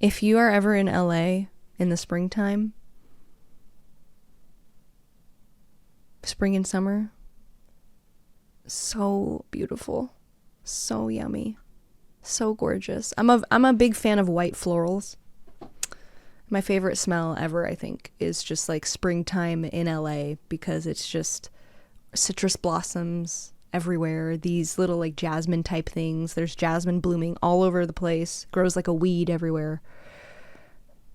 [SPEAKER 1] if you are ever in LA in the springtime, spring and summer, so beautiful. So yummy. So gorgeous. I'm a big fan of white florals. My favorite smell ever, I think, is just like springtime in LA, because it's just citrus blossoms everywhere. These little like jasmine type things. There's jasmine blooming all over the place. Grows like a weed everywhere.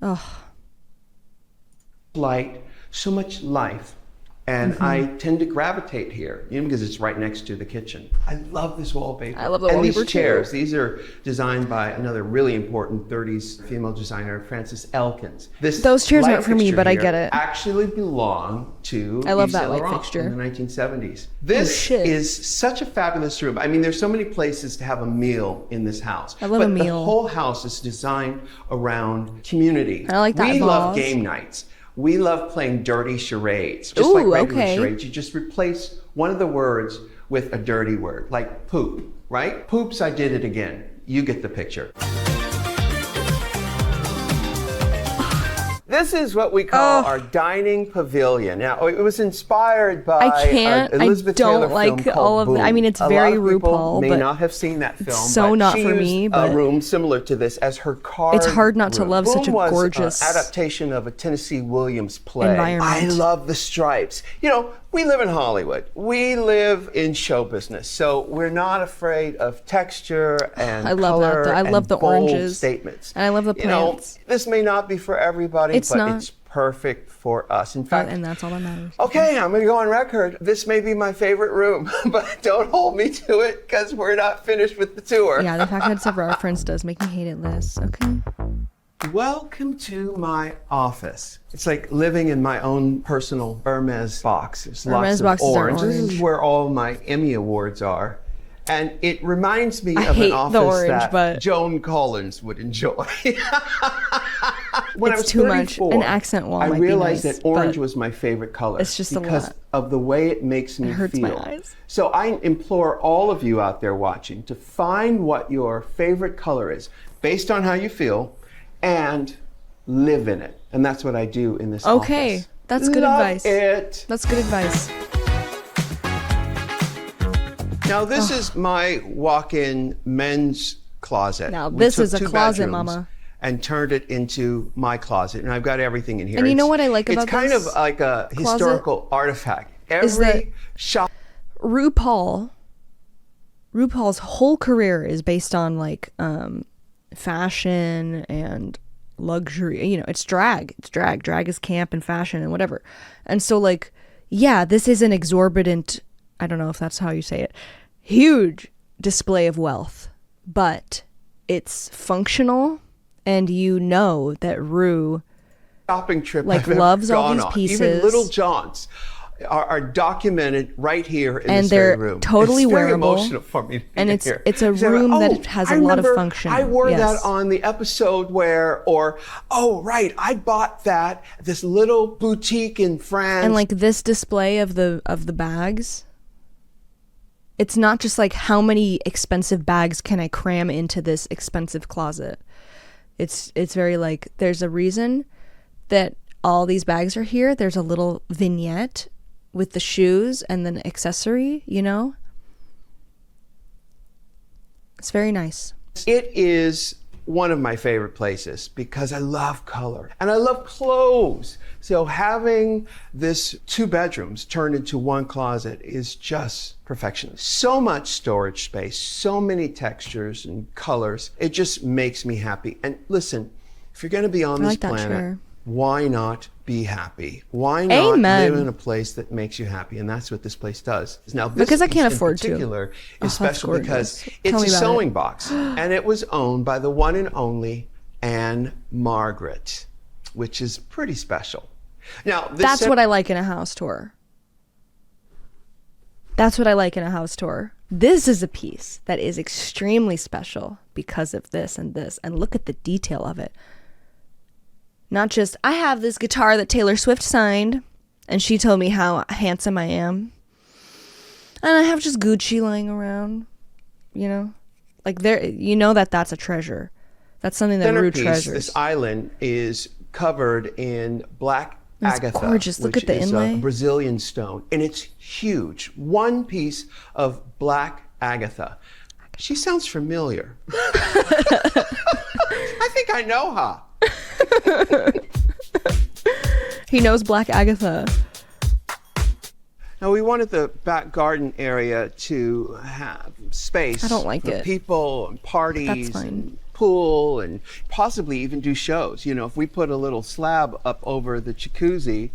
[SPEAKER 1] Oh.
[SPEAKER 11] light, so much life. And I tend to gravitate here, because it's right next to the kitchen. I love this wallpaper.
[SPEAKER 1] I love the
[SPEAKER 11] and
[SPEAKER 1] wallpaper
[SPEAKER 11] these chairs.
[SPEAKER 1] too.
[SPEAKER 11] These are designed by another really important 30s female designer, Frances Elkins.
[SPEAKER 1] Those chairs
[SPEAKER 11] light
[SPEAKER 1] aren't for me,
[SPEAKER 11] fixture
[SPEAKER 1] but I
[SPEAKER 11] here
[SPEAKER 1] get it.
[SPEAKER 11] Actually belong to
[SPEAKER 1] I love
[SPEAKER 11] Yves
[SPEAKER 1] that
[SPEAKER 11] Saint
[SPEAKER 1] light
[SPEAKER 11] Laurent
[SPEAKER 1] fixture.
[SPEAKER 11] in the 1970s. This is such a fabulous room. I mean, there's so many places to have a meal in this house.
[SPEAKER 1] I love a
[SPEAKER 11] but
[SPEAKER 1] meal.
[SPEAKER 11] The whole house is designed around community.
[SPEAKER 1] I like that
[SPEAKER 11] We love
[SPEAKER 1] vase.
[SPEAKER 11] game nights. We love playing dirty charades. Just
[SPEAKER 1] Ooh,
[SPEAKER 11] like regular
[SPEAKER 1] okay.
[SPEAKER 11] charades, you just replace one of the words with a dirty word, like poop, right? Poops, I did it again. You get the picture. This is what we call our dining pavilion. Now, it was inspired by
[SPEAKER 1] I can't.
[SPEAKER 11] Elizabeth
[SPEAKER 1] I don't
[SPEAKER 11] Taylor
[SPEAKER 1] like
[SPEAKER 11] film
[SPEAKER 1] all
[SPEAKER 11] called
[SPEAKER 1] of the. I
[SPEAKER 11] Boom.
[SPEAKER 1] mean, it's
[SPEAKER 11] A
[SPEAKER 1] very
[SPEAKER 11] lot of people
[SPEAKER 1] RuPaul,
[SPEAKER 11] may
[SPEAKER 1] but
[SPEAKER 11] not have seen that film.
[SPEAKER 1] so
[SPEAKER 11] but
[SPEAKER 1] not
[SPEAKER 11] she
[SPEAKER 1] for
[SPEAKER 11] used
[SPEAKER 1] me, but
[SPEAKER 11] a room similar to this as her card.
[SPEAKER 1] It's hard not to
[SPEAKER 11] room.
[SPEAKER 1] love such a
[SPEAKER 11] Boom was
[SPEAKER 1] gorgeous
[SPEAKER 11] adaptation of a Tennessee Williams play.
[SPEAKER 1] environment.
[SPEAKER 11] I love the stripes. We live in Hollywood. We live in show business, so we're not afraid of texture and
[SPEAKER 1] I love that,
[SPEAKER 11] color
[SPEAKER 1] though. I
[SPEAKER 11] and
[SPEAKER 1] love the
[SPEAKER 11] bold
[SPEAKER 1] oranges.
[SPEAKER 11] statements.
[SPEAKER 1] And I love the plants.
[SPEAKER 11] This may not be for everybody,
[SPEAKER 1] It's
[SPEAKER 11] but
[SPEAKER 1] not.
[SPEAKER 11] it's perfect for us. In fact,
[SPEAKER 1] and that's all that matters.
[SPEAKER 11] okay, I'm going to go on record. This may be my favorite room, but don't hold me to it because we're not finished with the tour.
[SPEAKER 1] Yeah, the fact that it's a reference does make me hate it less. Okay.
[SPEAKER 11] Welcome to my office. It's like living in my own personal Hermes box. There's
[SPEAKER 1] Hermes
[SPEAKER 11] lots
[SPEAKER 1] boxes
[SPEAKER 11] of
[SPEAKER 1] are
[SPEAKER 11] orange. This
[SPEAKER 1] orange.
[SPEAKER 11] is where all my Emmy Awards are. And it reminds me
[SPEAKER 1] I
[SPEAKER 11] of
[SPEAKER 1] hate
[SPEAKER 11] an
[SPEAKER 1] the
[SPEAKER 11] office
[SPEAKER 1] orange,
[SPEAKER 11] that
[SPEAKER 1] but-
[SPEAKER 11] Joan Collins would enjoy. When I
[SPEAKER 1] It's
[SPEAKER 11] was
[SPEAKER 1] too much.
[SPEAKER 11] 34,
[SPEAKER 1] An accent wall
[SPEAKER 11] I
[SPEAKER 1] might be
[SPEAKER 11] realized
[SPEAKER 1] nice,
[SPEAKER 11] that orange
[SPEAKER 1] but
[SPEAKER 11] was my favorite color.
[SPEAKER 1] it's just a
[SPEAKER 11] because
[SPEAKER 1] lot.
[SPEAKER 11] of the way it makes me
[SPEAKER 1] It hurts
[SPEAKER 11] feel.
[SPEAKER 1] my eyes.
[SPEAKER 11] So I implore all of you out there watching to find what your favorite color is based on how you feel and live in it. And that's what I do in this
[SPEAKER 1] Okay,
[SPEAKER 11] office.
[SPEAKER 1] that's good
[SPEAKER 11] Love
[SPEAKER 1] advice.
[SPEAKER 11] It.
[SPEAKER 1] That's good advice.
[SPEAKER 11] Now this is my walk-in men's closet.
[SPEAKER 1] Now,
[SPEAKER 11] We
[SPEAKER 1] this
[SPEAKER 11] took
[SPEAKER 1] is a
[SPEAKER 11] 2
[SPEAKER 1] closet,
[SPEAKER 11] bedrooms
[SPEAKER 1] mama.
[SPEAKER 11] and turned it into my closet, and I've got everything in here.
[SPEAKER 1] And you know what I like about
[SPEAKER 11] it's kind
[SPEAKER 1] this
[SPEAKER 11] of like a
[SPEAKER 1] closet?
[SPEAKER 11] historical artifact.
[SPEAKER 1] Is that
[SPEAKER 11] Every shop.
[SPEAKER 1] RuPaul's whole career is based on like fashion and luxury. You know, it's drag. It's drag. Drag is camp and fashion and whatever. And so like, yeah, this is an exorbitant, I don't know if that's how you say it, huge display of wealth, but it's functional, and you know that Rue
[SPEAKER 11] shopping trip
[SPEAKER 1] like
[SPEAKER 11] I've ever
[SPEAKER 1] loves all
[SPEAKER 11] gone
[SPEAKER 1] these
[SPEAKER 11] on.
[SPEAKER 1] pieces.
[SPEAKER 11] Even little jaunts are documented right here in
[SPEAKER 1] And
[SPEAKER 11] this very
[SPEAKER 1] they're
[SPEAKER 11] room.
[SPEAKER 1] totally
[SPEAKER 11] it's very
[SPEAKER 1] wearable,
[SPEAKER 11] emotional for me to be
[SPEAKER 1] and it's
[SPEAKER 11] here.
[SPEAKER 1] a
[SPEAKER 11] So,
[SPEAKER 1] room that has a
[SPEAKER 11] I
[SPEAKER 1] lot of
[SPEAKER 11] remember
[SPEAKER 1] function.
[SPEAKER 11] I wore
[SPEAKER 1] Yes.
[SPEAKER 11] that on the episode where, or oh right, I bought that this little boutique in France.
[SPEAKER 1] And like this display of the bags, it's not just like how many expensive bags can I cram into this expensive closet. It's very like there's a reason that all these bags are here. There's a little vignette with the shoes and then accessory, you know? It's very nice.
[SPEAKER 11] It is one of my favorite places because I love color and I love clothes. So having this 2 bedrooms turned into 1 closet is just perfection. So much storage space, so many textures and colors. It just makes me happy. And listen, if you're going to be on this planet, why not be happy? Why not
[SPEAKER 1] Amen.
[SPEAKER 11] live in a place that makes you happy? And that's what this place does. Now, this
[SPEAKER 1] Because I can't
[SPEAKER 11] piece
[SPEAKER 1] afford to.
[SPEAKER 11] in particular
[SPEAKER 1] Oh,
[SPEAKER 11] is special
[SPEAKER 1] that's
[SPEAKER 11] because
[SPEAKER 1] gorgeous.
[SPEAKER 11] it's
[SPEAKER 1] Tell
[SPEAKER 11] a
[SPEAKER 1] me about
[SPEAKER 11] sewing
[SPEAKER 1] it.
[SPEAKER 11] box, and it was owned by the one and only Anne Margaret, which is pretty special. Now,
[SPEAKER 1] That's what I like in a house tour. That's what I like in a house tour. This is a piece that is extremely special because of this and this. And look at the detail of it. Not just, I have this guitar that Taylor Swift signed, and she told me how handsome I am. And I have just Gucci lying around, you know? Like, there, you know that's a treasure. That's something that Rue
[SPEAKER 11] centerpiece,
[SPEAKER 1] treasures.
[SPEAKER 11] this island is covered in black
[SPEAKER 1] That's
[SPEAKER 11] agatha,
[SPEAKER 1] gorgeous. Look
[SPEAKER 11] which
[SPEAKER 1] at the
[SPEAKER 11] is
[SPEAKER 1] inlay.
[SPEAKER 11] a Brazilian stone, and it's huge. 1 piece of black agatha. She sounds familiar. I think I know her.
[SPEAKER 1] He knows Black Agatha.
[SPEAKER 11] Now we wanted the back garden area to have space
[SPEAKER 1] I don't like
[SPEAKER 11] for
[SPEAKER 1] it.
[SPEAKER 11] people and parties
[SPEAKER 1] That's fine.
[SPEAKER 11] and pool and possibly even do shows. You know, if we put a little slab up over the jacuzzi,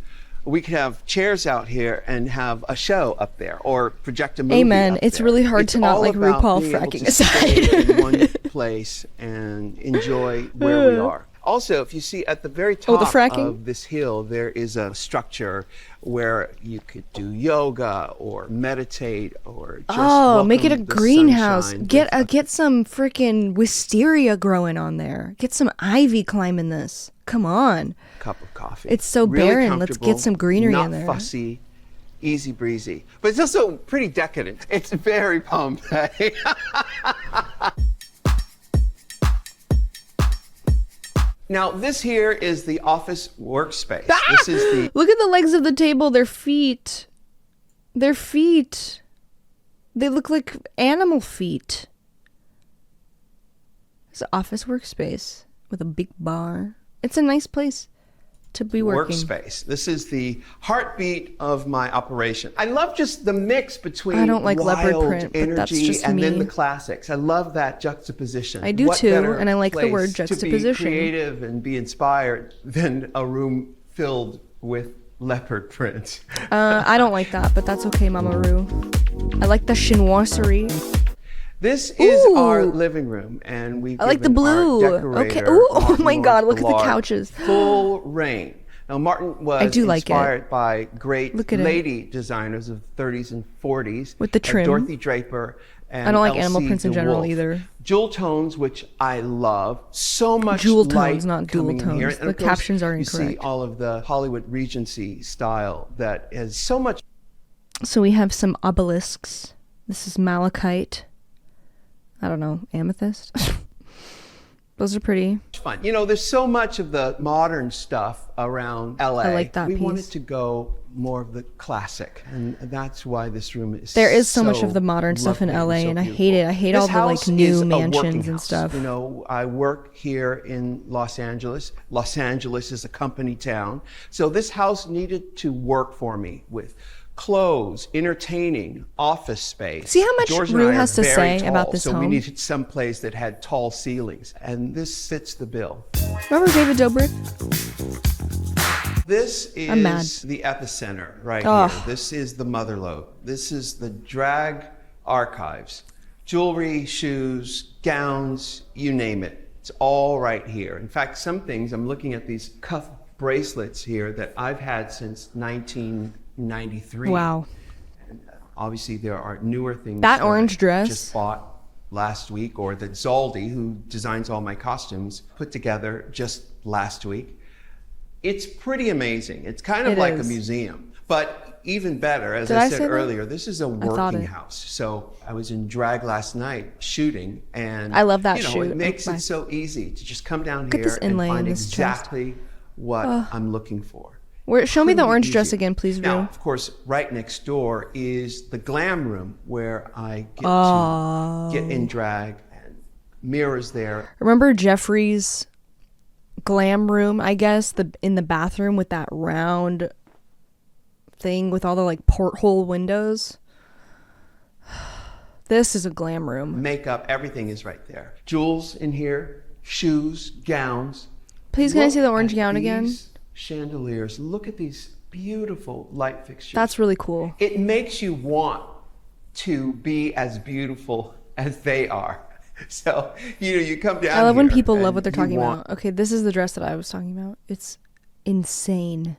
[SPEAKER 11] we could have chairs out here and have a show up there or project a movie.
[SPEAKER 1] Amen.
[SPEAKER 11] up
[SPEAKER 1] It's
[SPEAKER 11] there.
[SPEAKER 1] really hard
[SPEAKER 11] It's
[SPEAKER 1] to not
[SPEAKER 11] all
[SPEAKER 1] like
[SPEAKER 11] about
[SPEAKER 1] RuPaul
[SPEAKER 11] being able
[SPEAKER 1] fracking
[SPEAKER 11] to stay
[SPEAKER 1] aside.
[SPEAKER 11] in one place and enjoy where we are. Also, if you see at the very top
[SPEAKER 1] the fracking?
[SPEAKER 11] of this hill, there is a structure where you could do yoga or meditate or just
[SPEAKER 1] Make it a
[SPEAKER 11] welcome the
[SPEAKER 1] greenhouse.
[SPEAKER 11] sunshine
[SPEAKER 1] Get some freaking wisteria growing on there. Get some ivy climbing this. Come on.
[SPEAKER 11] cup of coffee.
[SPEAKER 1] It's so
[SPEAKER 11] Really
[SPEAKER 1] barren. Let's get
[SPEAKER 11] comfortable,
[SPEAKER 1] some greenery
[SPEAKER 11] not
[SPEAKER 1] in there.
[SPEAKER 11] fussy, easy breezy. But it's also pretty decadent. It's very Pompeii. Now, this here is the office workspace. This is the
[SPEAKER 1] Look at the legs of the table. Their feet. Their feet. They look like animal feet. It's an office workspace with a big bar. It's a nice place to be working.
[SPEAKER 11] workspace. This is the heartbeat of my operation. I love just the mix between
[SPEAKER 1] I don't like leopard
[SPEAKER 11] wild
[SPEAKER 1] print, but
[SPEAKER 11] energy
[SPEAKER 1] that's just
[SPEAKER 11] and then
[SPEAKER 1] me.
[SPEAKER 11] the classics. I love that juxtaposition.
[SPEAKER 1] I do
[SPEAKER 11] What
[SPEAKER 1] too,
[SPEAKER 11] better
[SPEAKER 1] and I like the
[SPEAKER 11] place
[SPEAKER 1] word
[SPEAKER 11] to
[SPEAKER 1] juxtaposition.
[SPEAKER 11] be creative and be inspired than a room filled with leopard print.
[SPEAKER 1] I don't like that, but that's okay, Mama Rue. I like the chinoiserie.
[SPEAKER 11] This is
[SPEAKER 1] Ooh.
[SPEAKER 11] our living room, and we've
[SPEAKER 1] I like the
[SPEAKER 11] given our
[SPEAKER 1] blue.
[SPEAKER 11] decorator,
[SPEAKER 1] Okay. Ooh, oh
[SPEAKER 11] Martin
[SPEAKER 1] my God, look at the
[SPEAKER 11] Lord,
[SPEAKER 1] couches.
[SPEAKER 11] Full reign. Now, Martin was
[SPEAKER 1] I do like it.
[SPEAKER 11] inspired by great
[SPEAKER 1] Look at it.
[SPEAKER 11] lady designers of 30s and 40s.
[SPEAKER 1] With the
[SPEAKER 11] like
[SPEAKER 1] trim.
[SPEAKER 11] Dorothy Draper and
[SPEAKER 1] I don't like
[SPEAKER 11] Elsie
[SPEAKER 1] animal prints in general
[SPEAKER 11] DeWolf.
[SPEAKER 1] either.
[SPEAKER 11] Jewel tones, which I love. So much
[SPEAKER 1] Jewel
[SPEAKER 11] light
[SPEAKER 1] tones, not dual
[SPEAKER 11] coming in here.
[SPEAKER 1] tones.
[SPEAKER 11] And of
[SPEAKER 1] The
[SPEAKER 11] course,
[SPEAKER 1] captions are
[SPEAKER 11] You see
[SPEAKER 1] incorrect.
[SPEAKER 11] all of the Hollywood Regency style that has so much.
[SPEAKER 1] So we have some obelisks. This is malachite. I don't know, amethyst. Those are pretty.
[SPEAKER 11] Fun. You know, there's so much of the modern stuff around LA.
[SPEAKER 1] I like that
[SPEAKER 11] We
[SPEAKER 1] piece.
[SPEAKER 11] wanted to go more of the classic, and that's why this room is.
[SPEAKER 1] There is so much of the modern stuff in
[SPEAKER 11] lovely
[SPEAKER 1] LA, and I
[SPEAKER 11] beautiful.
[SPEAKER 1] hate it. I hate
[SPEAKER 11] This
[SPEAKER 1] all the like
[SPEAKER 11] house
[SPEAKER 1] new
[SPEAKER 11] is a working
[SPEAKER 1] mansions and
[SPEAKER 11] house.
[SPEAKER 1] stuff.
[SPEAKER 11] You know, I work here in Los Angeles. Los Angeles is a company town, so this house needed to work for me with clothes, entertaining, office space.
[SPEAKER 1] See how much
[SPEAKER 11] George and
[SPEAKER 1] Rue
[SPEAKER 11] I are
[SPEAKER 1] has to
[SPEAKER 11] very
[SPEAKER 1] say
[SPEAKER 11] tall,
[SPEAKER 1] about this
[SPEAKER 11] so
[SPEAKER 1] home?
[SPEAKER 11] we needed some place that had tall ceilings, and this fits the bill.
[SPEAKER 1] Remember David Dobrik?
[SPEAKER 11] This
[SPEAKER 1] I'm mad.
[SPEAKER 11] is the epicenter right
[SPEAKER 1] Ugh.
[SPEAKER 11] here. This is the mother lode. This is the drag archives. Jewelry, shoes, gowns, you name it. It's all right here. In fact, some things, I'm looking at these cuff bracelets here that I've had since 1993.
[SPEAKER 1] Wow.
[SPEAKER 11] Obviously, there are newer things.
[SPEAKER 1] That
[SPEAKER 11] I
[SPEAKER 1] orange dress.
[SPEAKER 11] Just bought last week, or that Zaldi, who designs all my costumes, put together just last week. It's pretty amazing. It's kind of
[SPEAKER 1] It
[SPEAKER 11] like
[SPEAKER 1] is.
[SPEAKER 11] a museum, but even better, as
[SPEAKER 1] Did
[SPEAKER 11] I
[SPEAKER 1] I
[SPEAKER 11] said
[SPEAKER 1] say that?
[SPEAKER 11] earlier, this is a
[SPEAKER 1] thought
[SPEAKER 11] working
[SPEAKER 1] it.
[SPEAKER 11] house. So I was in drag last night shooting, and
[SPEAKER 1] I love that
[SPEAKER 11] you know,
[SPEAKER 1] shoot.
[SPEAKER 11] it makes
[SPEAKER 1] Bye.
[SPEAKER 11] it so easy to just come down
[SPEAKER 1] Look at
[SPEAKER 11] here
[SPEAKER 1] this
[SPEAKER 11] and
[SPEAKER 1] inlay in
[SPEAKER 11] find
[SPEAKER 1] this chest.
[SPEAKER 11] exactly what I'm looking for.
[SPEAKER 1] Show me the
[SPEAKER 11] Couldn't be
[SPEAKER 1] orange dress
[SPEAKER 11] easier.
[SPEAKER 1] again, please,
[SPEAKER 11] Now,
[SPEAKER 1] Rue.
[SPEAKER 11] of course, right next door is the glam room where I get
[SPEAKER 1] Oh.
[SPEAKER 11] to get in drag, and mirrors there.
[SPEAKER 1] Remember Jeffrey's glam room, I guess, in the bathroom with that round thing with all the like porthole windows? This is a glam room.
[SPEAKER 11] Makeup, everything is right there. Jewels in here, shoes, gowns.
[SPEAKER 1] Please, can I
[SPEAKER 11] Look
[SPEAKER 1] see the orange
[SPEAKER 11] at
[SPEAKER 1] gown again?
[SPEAKER 11] these Chandeliers. Look at these beautiful light fixtures.
[SPEAKER 1] That's really cool.
[SPEAKER 11] It makes you want to be as beautiful as they are. So, you know, you come down
[SPEAKER 1] I love when
[SPEAKER 11] here
[SPEAKER 1] people love
[SPEAKER 11] and
[SPEAKER 1] what they're
[SPEAKER 11] you
[SPEAKER 1] talking
[SPEAKER 11] want
[SPEAKER 1] about. Okay, this is the dress that I was talking about. It's insane.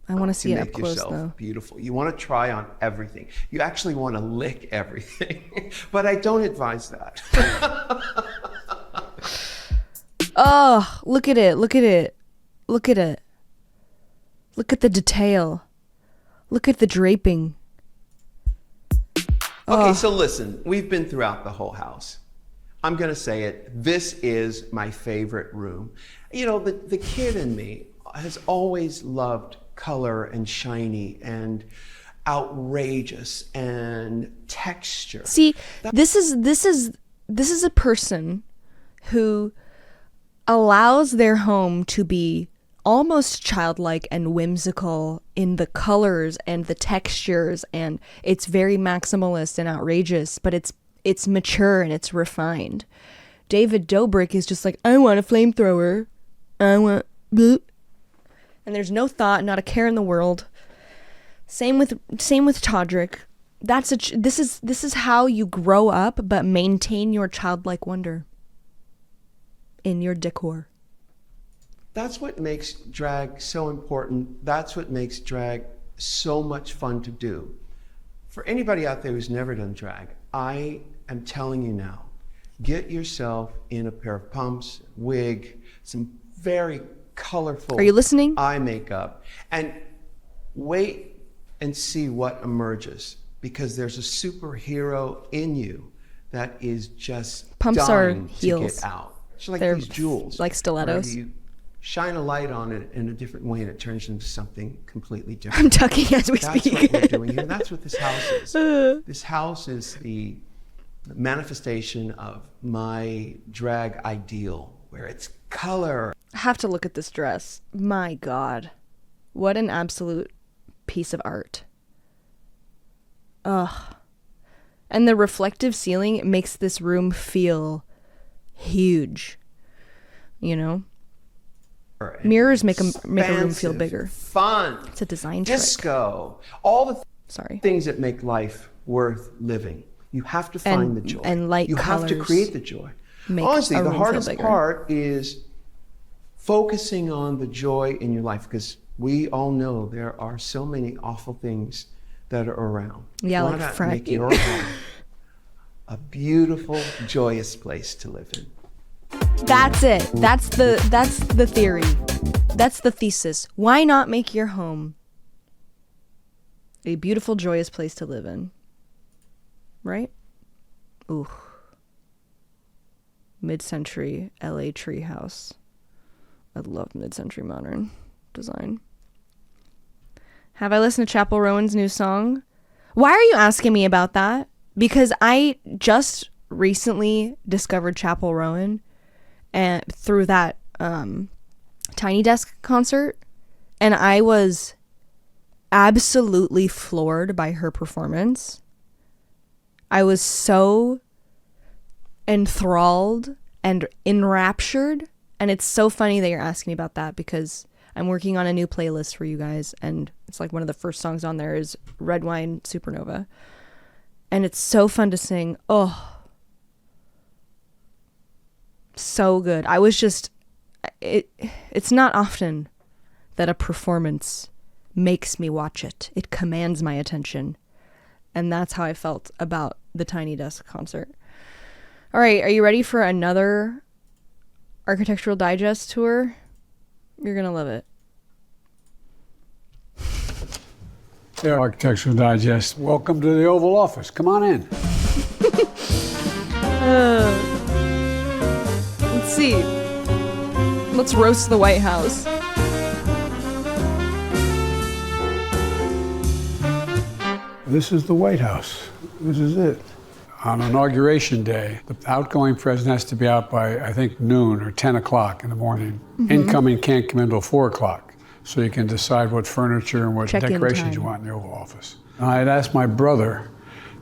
[SPEAKER 1] I want to see it up
[SPEAKER 11] make
[SPEAKER 1] close
[SPEAKER 11] yourself
[SPEAKER 1] though.
[SPEAKER 11] beautiful. You want to try on everything. You actually want to lick everything. But I don't advise that.
[SPEAKER 1] Oh, look at it. Look at it. Look at it. Look at the detail. Look at the draping.
[SPEAKER 11] Okay, so listen, we've been throughout the whole house. I'm going to say it. This is my favorite room. You know, the kid in me has always loved color and shiny and outrageous and texture.
[SPEAKER 1] See, this is a person who allows their home to be almost childlike and whimsical in the colors and the textures, and it's very maximalist and outrageous, but it's mature and it's refined. David Dobrik is just like, I want a flamethrower. I want bloop. And there's no thought, not a care in the world. Same with Todrick. This is how you grow up but maintain your childlike wonder in your decor.
[SPEAKER 11] That's what makes drag so important. That's what makes drag so much fun to do. For anybody out there who's never done drag, I am telling you now, get yourself in a pair of pumps, wig, some very colorful
[SPEAKER 1] Are you listening?
[SPEAKER 11] eye makeup, and wait and see what emerges, because there's a superhero in you that is just
[SPEAKER 1] Pumps are
[SPEAKER 11] dying to
[SPEAKER 1] heels.
[SPEAKER 11] get out. It's like
[SPEAKER 1] They're
[SPEAKER 11] these jewels.
[SPEAKER 1] like stilettos.
[SPEAKER 11] where you shine a light on it in a different way and it turns into something completely different.
[SPEAKER 1] I'm tucking as we
[SPEAKER 11] That's
[SPEAKER 1] speak.
[SPEAKER 11] what we're doing here. That's what this house is. This house is the manifestation of my drag ideal, where it's color.
[SPEAKER 1] I have to look at this dress. My God. What an absolute piece of art. Ugh. And the reflective ceiling makes this room feel huge. You know? Mirrors make a room feel
[SPEAKER 11] expansive,
[SPEAKER 1] bigger.
[SPEAKER 11] Fun.
[SPEAKER 1] It's a design trick.
[SPEAKER 11] Disco. All the
[SPEAKER 1] Sorry.
[SPEAKER 11] things that make life worth living. You have to find the joy.
[SPEAKER 1] And light
[SPEAKER 11] You have to
[SPEAKER 1] colors
[SPEAKER 11] create the joy.
[SPEAKER 1] make
[SPEAKER 11] Honestly,
[SPEAKER 1] a
[SPEAKER 11] the
[SPEAKER 1] room feel
[SPEAKER 11] hardest
[SPEAKER 1] bigger.
[SPEAKER 11] part is focusing on the joy in your life, because we all know there are so many awful things that are around.
[SPEAKER 1] Yeah,
[SPEAKER 11] Why
[SPEAKER 1] like
[SPEAKER 11] not
[SPEAKER 1] fracking.
[SPEAKER 11] make your home a beautiful, joyous place to live in?
[SPEAKER 1] That's it. That's the theory. That's the thesis. Why not make your home a beautiful, joyous place to live in? Right? Ooh. mid-century LA treehouse. I love mid-century modern design. Have I listened to Chappell Rowan's new song? Why are you asking me about that? Because I just recently discovered Chappell Rowan and through that Tiny Desk concert, and I was absolutely floored by her performance. I was so enthralled and enraptured, and it's so funny that you're asking me about that because I'm working on a new playlist for you guys, and it's like one of the first songs on there is Red Wine Supernova, and it's so fun to sing. Oh, so good. I was just it's not often that a performance makes me watch it. It commands my attention. And that's how I felt about the Tiny Desk concert. All right, are you ready for another Architectural Digest tour? You're going to love it.
[SPEAKER 12] Hey, Architectural Digest. Welcome to the Oval Office. Come on in.
[SPEAKER 1] Let's see. Let's roast the White House.
[SPEAKER 12] This is the White House. This is it. On Inauguration Day, the outgoing president has to be out by, I think, noon or 10 o'clock in the morning.
[SPEAKER 1] Mm-hmm.
[SPEAKER 12] Incoming can't come in until 4 o'clock, so you can decide what furniture and what
[SPEAKER 1] Check-in
[SPEAKER 12] decorations
[SPEAKER 1] time.
[SPEAKER 12] you want in the Oval Office. And I had asked my brother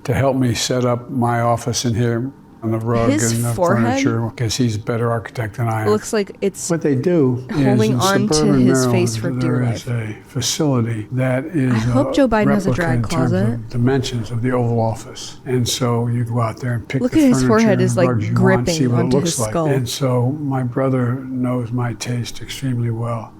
[SPEAKER 12] to help me set up my office in here on the rug
[SPEAKER 1] His
[SPEAKER 12] and the
[SPEAKER 1] forehead
[SPEAKER 12] furniture, because he's a better architect than I am.
[SPEAKER 1] looks like it's
[SPEAKER 12] What they do
[SPEAKER 1] holding
[SPEAKER 12] is in
[SPEAKER 1] on to
[SPEAKER 12] suburban
[SPEAKER 1] his
[SPEAKER 12] Maryland,
[SPEAKER 1] face for dear
[SPEAKER 12] there
[SPEAKER 1] life.
[SPEAKER 12] is a facility that is
[SPEAKER 1] I hope Joe Biden has a
[SPEAKER 12] replica
[SPEAKER 1] drag
[SPEAKER 12] in terms
[SPEAKER 1] closet.
[SPEAKER 12] of dimensions of the Oval Office. And so you go out there and pick
[SPEAKER 1] Look
[SPEAKER 12] the
[SPEAKER 1] at his
[SPEAKER 12] furniture
[SPEAKER 1] forehead
[SPEAKER 12] and
[SPEAKER 1] is, like,
[SPEAKER 12] rugs you want,
[SPEAKER 1] gripping
[SPEAKER 12] see what it
[SPEAKER 1] onto
[SPEAKER 12] looks
[SPEAKER 1] his
[SPEAKER 12] like.
[SPEAKER 1] skull.
[SPEAKER 12] And so my brother knows my taste extremely well.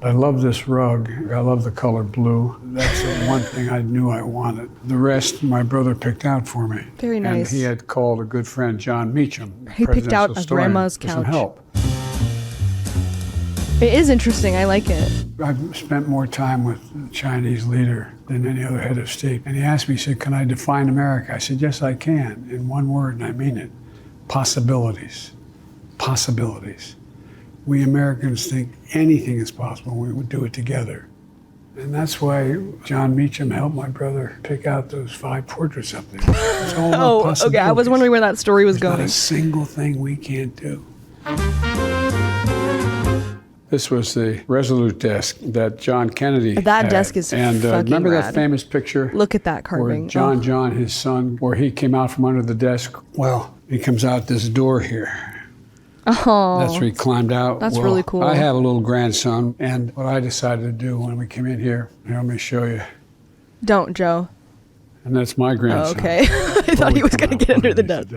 [SPEAKER 12] I love this rug. I love the color blue. That's the one thing I knew I wanted. The rest, my brother picked out for me.
[SPEAKER 1] Very nice.
[SPEAKER 12] And he had called a good friend, John Meacham.
[SPEAKER 1] He picked out
[SPEAKER 12] presidential
[SPEAKER 1] a
[SPEAKER 12] historian,
[SPEAKER 1] grandma's
[SPEAKER 12] for some
[SPEAKER 1] couch.
[SPEAKER 12] help.
[SPEAKER 1] It is interesting. I like it.
[SPEAKER 12] I've spent more time with the Chinese leader than any other head of state. And he asked me, he said, can I define America? I said, yes, I can, in one word, and I mean it. Possibilities. Possibilities. We Americans think anything is possible. We would do it together. And that's why John Meacham helped my brother pick out those 5 portraits up there. It's all about
[SPEAKER 1] Oh, okay. I
[SPEAKER 12] possibilities.
[SPEAKER 1] was wondering where that story was
[SPEAKER 12] There's not
[SPEAKER 1] going.
[SPEAKER 12] a single thing we can't do. This was the Resolute desk that John Kennedy
[SPEAKER 1] That
[SPEAKER 12] had.
[SPEAKER 1] desk is
[SPEAKER 12] And
[SPEAKER 1] fucking
[SPEAKER 12] remember
[SPEAKER 1] rad.
[SPEAKER 12] that famous picture?
[SPEAKER 1] Look at that
[SPEAKER 12] Where
[SPEAKER 1] carving.
[SPEAKER 12] John,
[SPEAKER 1] Oh.
[SPEAKER 12] John, his son, where he came out from under the desk. Well, he comes out this door here.
[SPEAKER 1] Oh,
[SPEAKER 12] That's where he climbed out.
[SPEAKER 1] That's
[SPEAKER 12] Well,
[SPEAKER 1] really cool.
[SPEAKER 12] I have a little grandson, and what I decided to do when we came in here, let me show you.
[SPEAKER 1] Don't, Joe.
[SPEAKER 12] And that's my
[SPEAKER 1] Oh,
[SPEAKER 12] grandson.
[SPEAKER 1] okay. I thought he was going to get under the desk.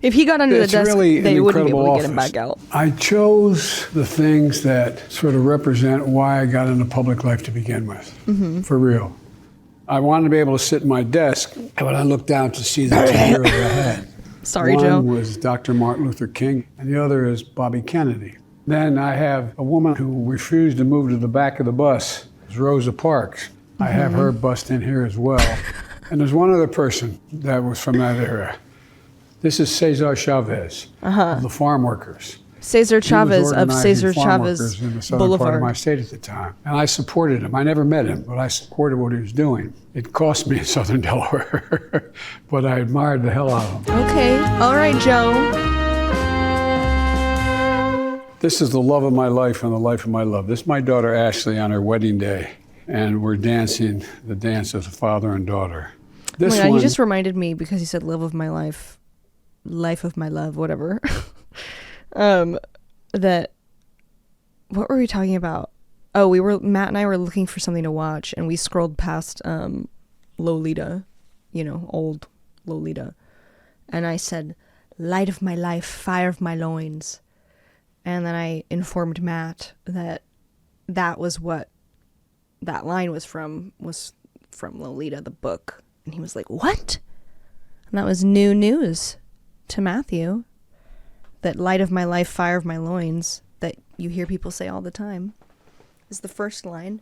[SPEAKER 1] If he got under
[SPEAKER 12] It's
[SPEAKER 1] the desk,
[SPEAKER 12] really an
[SPEAKER 1] they wouldn't be
[SPEAKER 12] incredible
[SPEAKER 1] able to get him
[SPEAKER 12] office.
[SPEAKER 1] back out.
[SPEAKER 12] I chose the things that sort of represent why I got into public life to begin with, for real. I wanted to be able to sit at my desk, and when I looked down to see the 2 heroes I had.
[SPEAKER 1] Sorry,
[SPEAKER 12] One
[SPEAKER 1] Joe.
[SPEAKER 12] was Dr. Martin Luther King, and the other is Bobby Kennedy. Then I have a woman who refused to move to the back of the bus. It's Rosa Parks. I have her bust in here as well. And there's one other person that was from that era. This is Cesar Chavez of the farm workers.
[SPEAKER 1] Cesar
[SPEAKER 12] He was
[SPEAKER 1] Chavez of
[SPEAKER 12] organizing
[SPEAKER 1] Cesar
[SPEAKER 12] farm
[SPEAKER 1] Chavez
[SPEAKER 12] workers in the southern part of
[SPEAKER 1] Boulevard.
[SPEAKER 12] my state at the time. And I supported him. I never met him, but I supported what he was doing. It cost me in southern Delaware, but I admired the hell out of him.
[SPEAKER 1] Okay. All right, Joe.
[SPEAKER 12] This is the love of my life and the life of my love. This is my daughter Ashley on her wedding day, and we're dancing the dance of the father and daughter. This
[SPEAKER 1] Oh my God,
[SPEAKER 12] one,
[SPEAKER 1] he just reminded me because he said love of my life, life of my love, whatever. That, what were we talking about? Oh, Matt and I were looking for something to watch, and we scrolled past Lolita, old Lolita. And I said, light of my life, fire of my loins. And then I informed Matt that was what that line was from Lolita, the book. And he was like, what? And that was new news to Matthew. That light of my life, fire of my loins, that you hear people say all the time, is the first line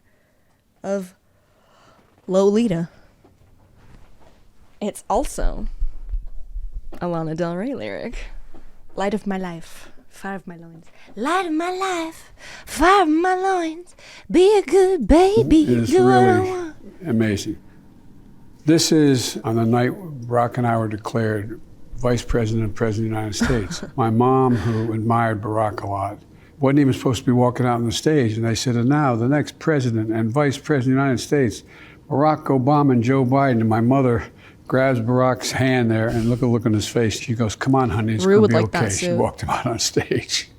[SPEAKER 1] of Lolita. It's also a Lana Del Rey lyric. Light of my life. Fire of my loins. Light of my life. Fire of my loins. Be a good baby.
[SPEAKER 12] It is
[SPEAKER 1] Do what I
[SPEAKER 12] really
[SPEAKER 1] want.
[SPEAKER 12] amazing. This is on the night Barack and I were declared Vice President and President of the United States. My mom, who admired Barack a lot, wasn't even supposed to be walking out on the stage. And they said, and now the next President and Vice President of the United States, Barack Obama and Joe Biden. And my mother grabs Barack's hand there and look on his face. She goes, come on, honey, it's
[SPEAKER 1] Rue
[SPEAKER 12] going to
[SPEAKER 1] would
[SPEAKER 12] be
[SPEAKER 1] like that
[SPEAKER 12] okay. She
[SPEAKER 1] suit.
[SPEAKER 12] walked him out on stage.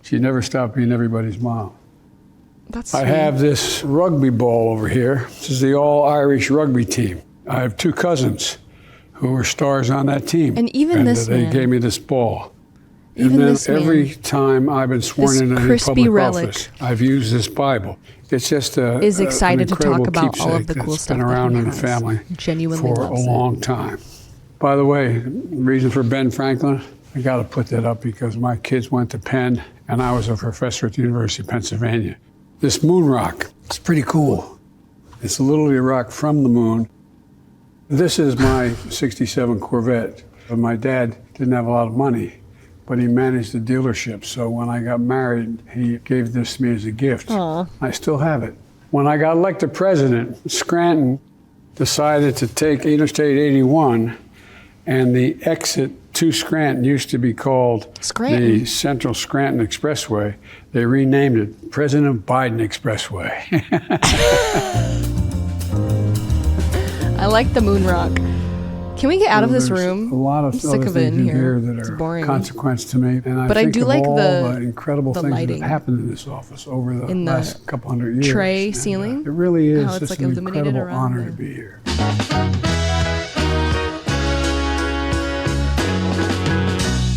[SPEAKER 12] She never stopped being everybody's mom.
[SPEAKER 1] That's
[SPEAKER 12] I
[SPEAKER 1] sweet.
[SPEAKER 12] have this rugby ball over here. This is the all-Irish rugby team. I have 2 cousins who were stars on that team.
[SPEAKER 1] And even this
[SPEAKER 12] they
[SPEAKER 1] man.
[SPEAKER 12] gave me this ball.
[SPEAKER 1] Even
[SPEAKER 12] and then
[SPEAKER 1] this man.
[SPEAKER 12] every time I've been sworn
[SPEAKER 1] This
[SPEAKER 12] into any
[SPEAKER 1] crispy
[SPEAKER 12] public
[SPEAKER 1] relic.
[SPEAKER 12] office, I've used this Bible. It's just
[SPEAKER 1] Is excited
[SPEAKER 12] an
[SPEAKER 1] to talk
[SPEAKER 12] incredible
[SPEAKER 1] about all of
[SPEAKER 12] keepsake
[SPEAKER 1] the cool
[SPEAKER 12] that's
[SPEAKER 1] stuff
[SPEAKER 12] been
[SPEAKER 1] that
[SPEAKER 12] around
[SPEAKER 1] he
[SPEAKER 12] in the
[SPEAKER 1] has.
[SPEAKER 12] family
[SPEAKER 1] Genuinely
[SPEAKER 12] for a
[SPEAKER 1] loves it.
[SPEAKER 12] long time. By the way, the reason for Ben Franklin, I got to put that up because my kids went to Penn and I was a professor at the University of Pennsylvania. This moon rock, it's pretty cool. It's literally a rock from the moon. This is my 67 Corvette. My dad didn't have a lot of money, but he managed the dealership. So when I got married, he gave this to me as a gift.
[SPEAKER 1] Aw.
[SPEAKER 12] I still have it. When I got elected president, Scranton decided to take Interstate 81 and the exit to Scranton used to be called
[SPEAKER 1] Scranton.
[SPEAKER 12] the Central Scranton Expressway. They renamed it President Biden Expressway.
[SPEAKER 1] I like the moon rock. Can we get out of this
[SPEAKER 12] There's
[SPEAKER 1] room?
[SPEAKER 12] A lot of
[SPEAKER 1] I'm
[SPEAKER 12] other
[SPEAKER 1] sick of it
[SPEAKER 12] things
[SPEAKER 1] in here.
[SPEAKER 12] that
[SPEAKER 1] It's
[SPEAKER 12] are
[SPEAKER 1] boring.
[SPEAKER 12] consequence to me. And
[SPEAKER 1] But I
[SPEAKER 12] think
[SPEAKER 1] do
[SPEAKER 12] of
[SPEAKER 1] like
[SPEAKER 12] all
[SPEAKER 1] the
[SPEAKER 12] incredible things
[SPEAKER 1] lighting.
[SPEAKER 12] that have happened in this office over the
[SPEAKER 1] In the
[SPEAKER 12] last couple hundred years.
[SPEAKER 1] tray
[SPEAKER 12] And,
[SPEAKER 1] ceiling?
[SPEAKER 12] it really is
[SPEAKER 1] How it's
[SPEAKER 12] just
[SPEAKER 1] like
[SPEAKER 12] an
[SPEAKER 1] illuminated
[SPEAKER 12] incredible
[SPEAKER 1] around
[SPEAKER 12] honor
[SPEAKER 1] the-
[SPEAKER 12] to be here.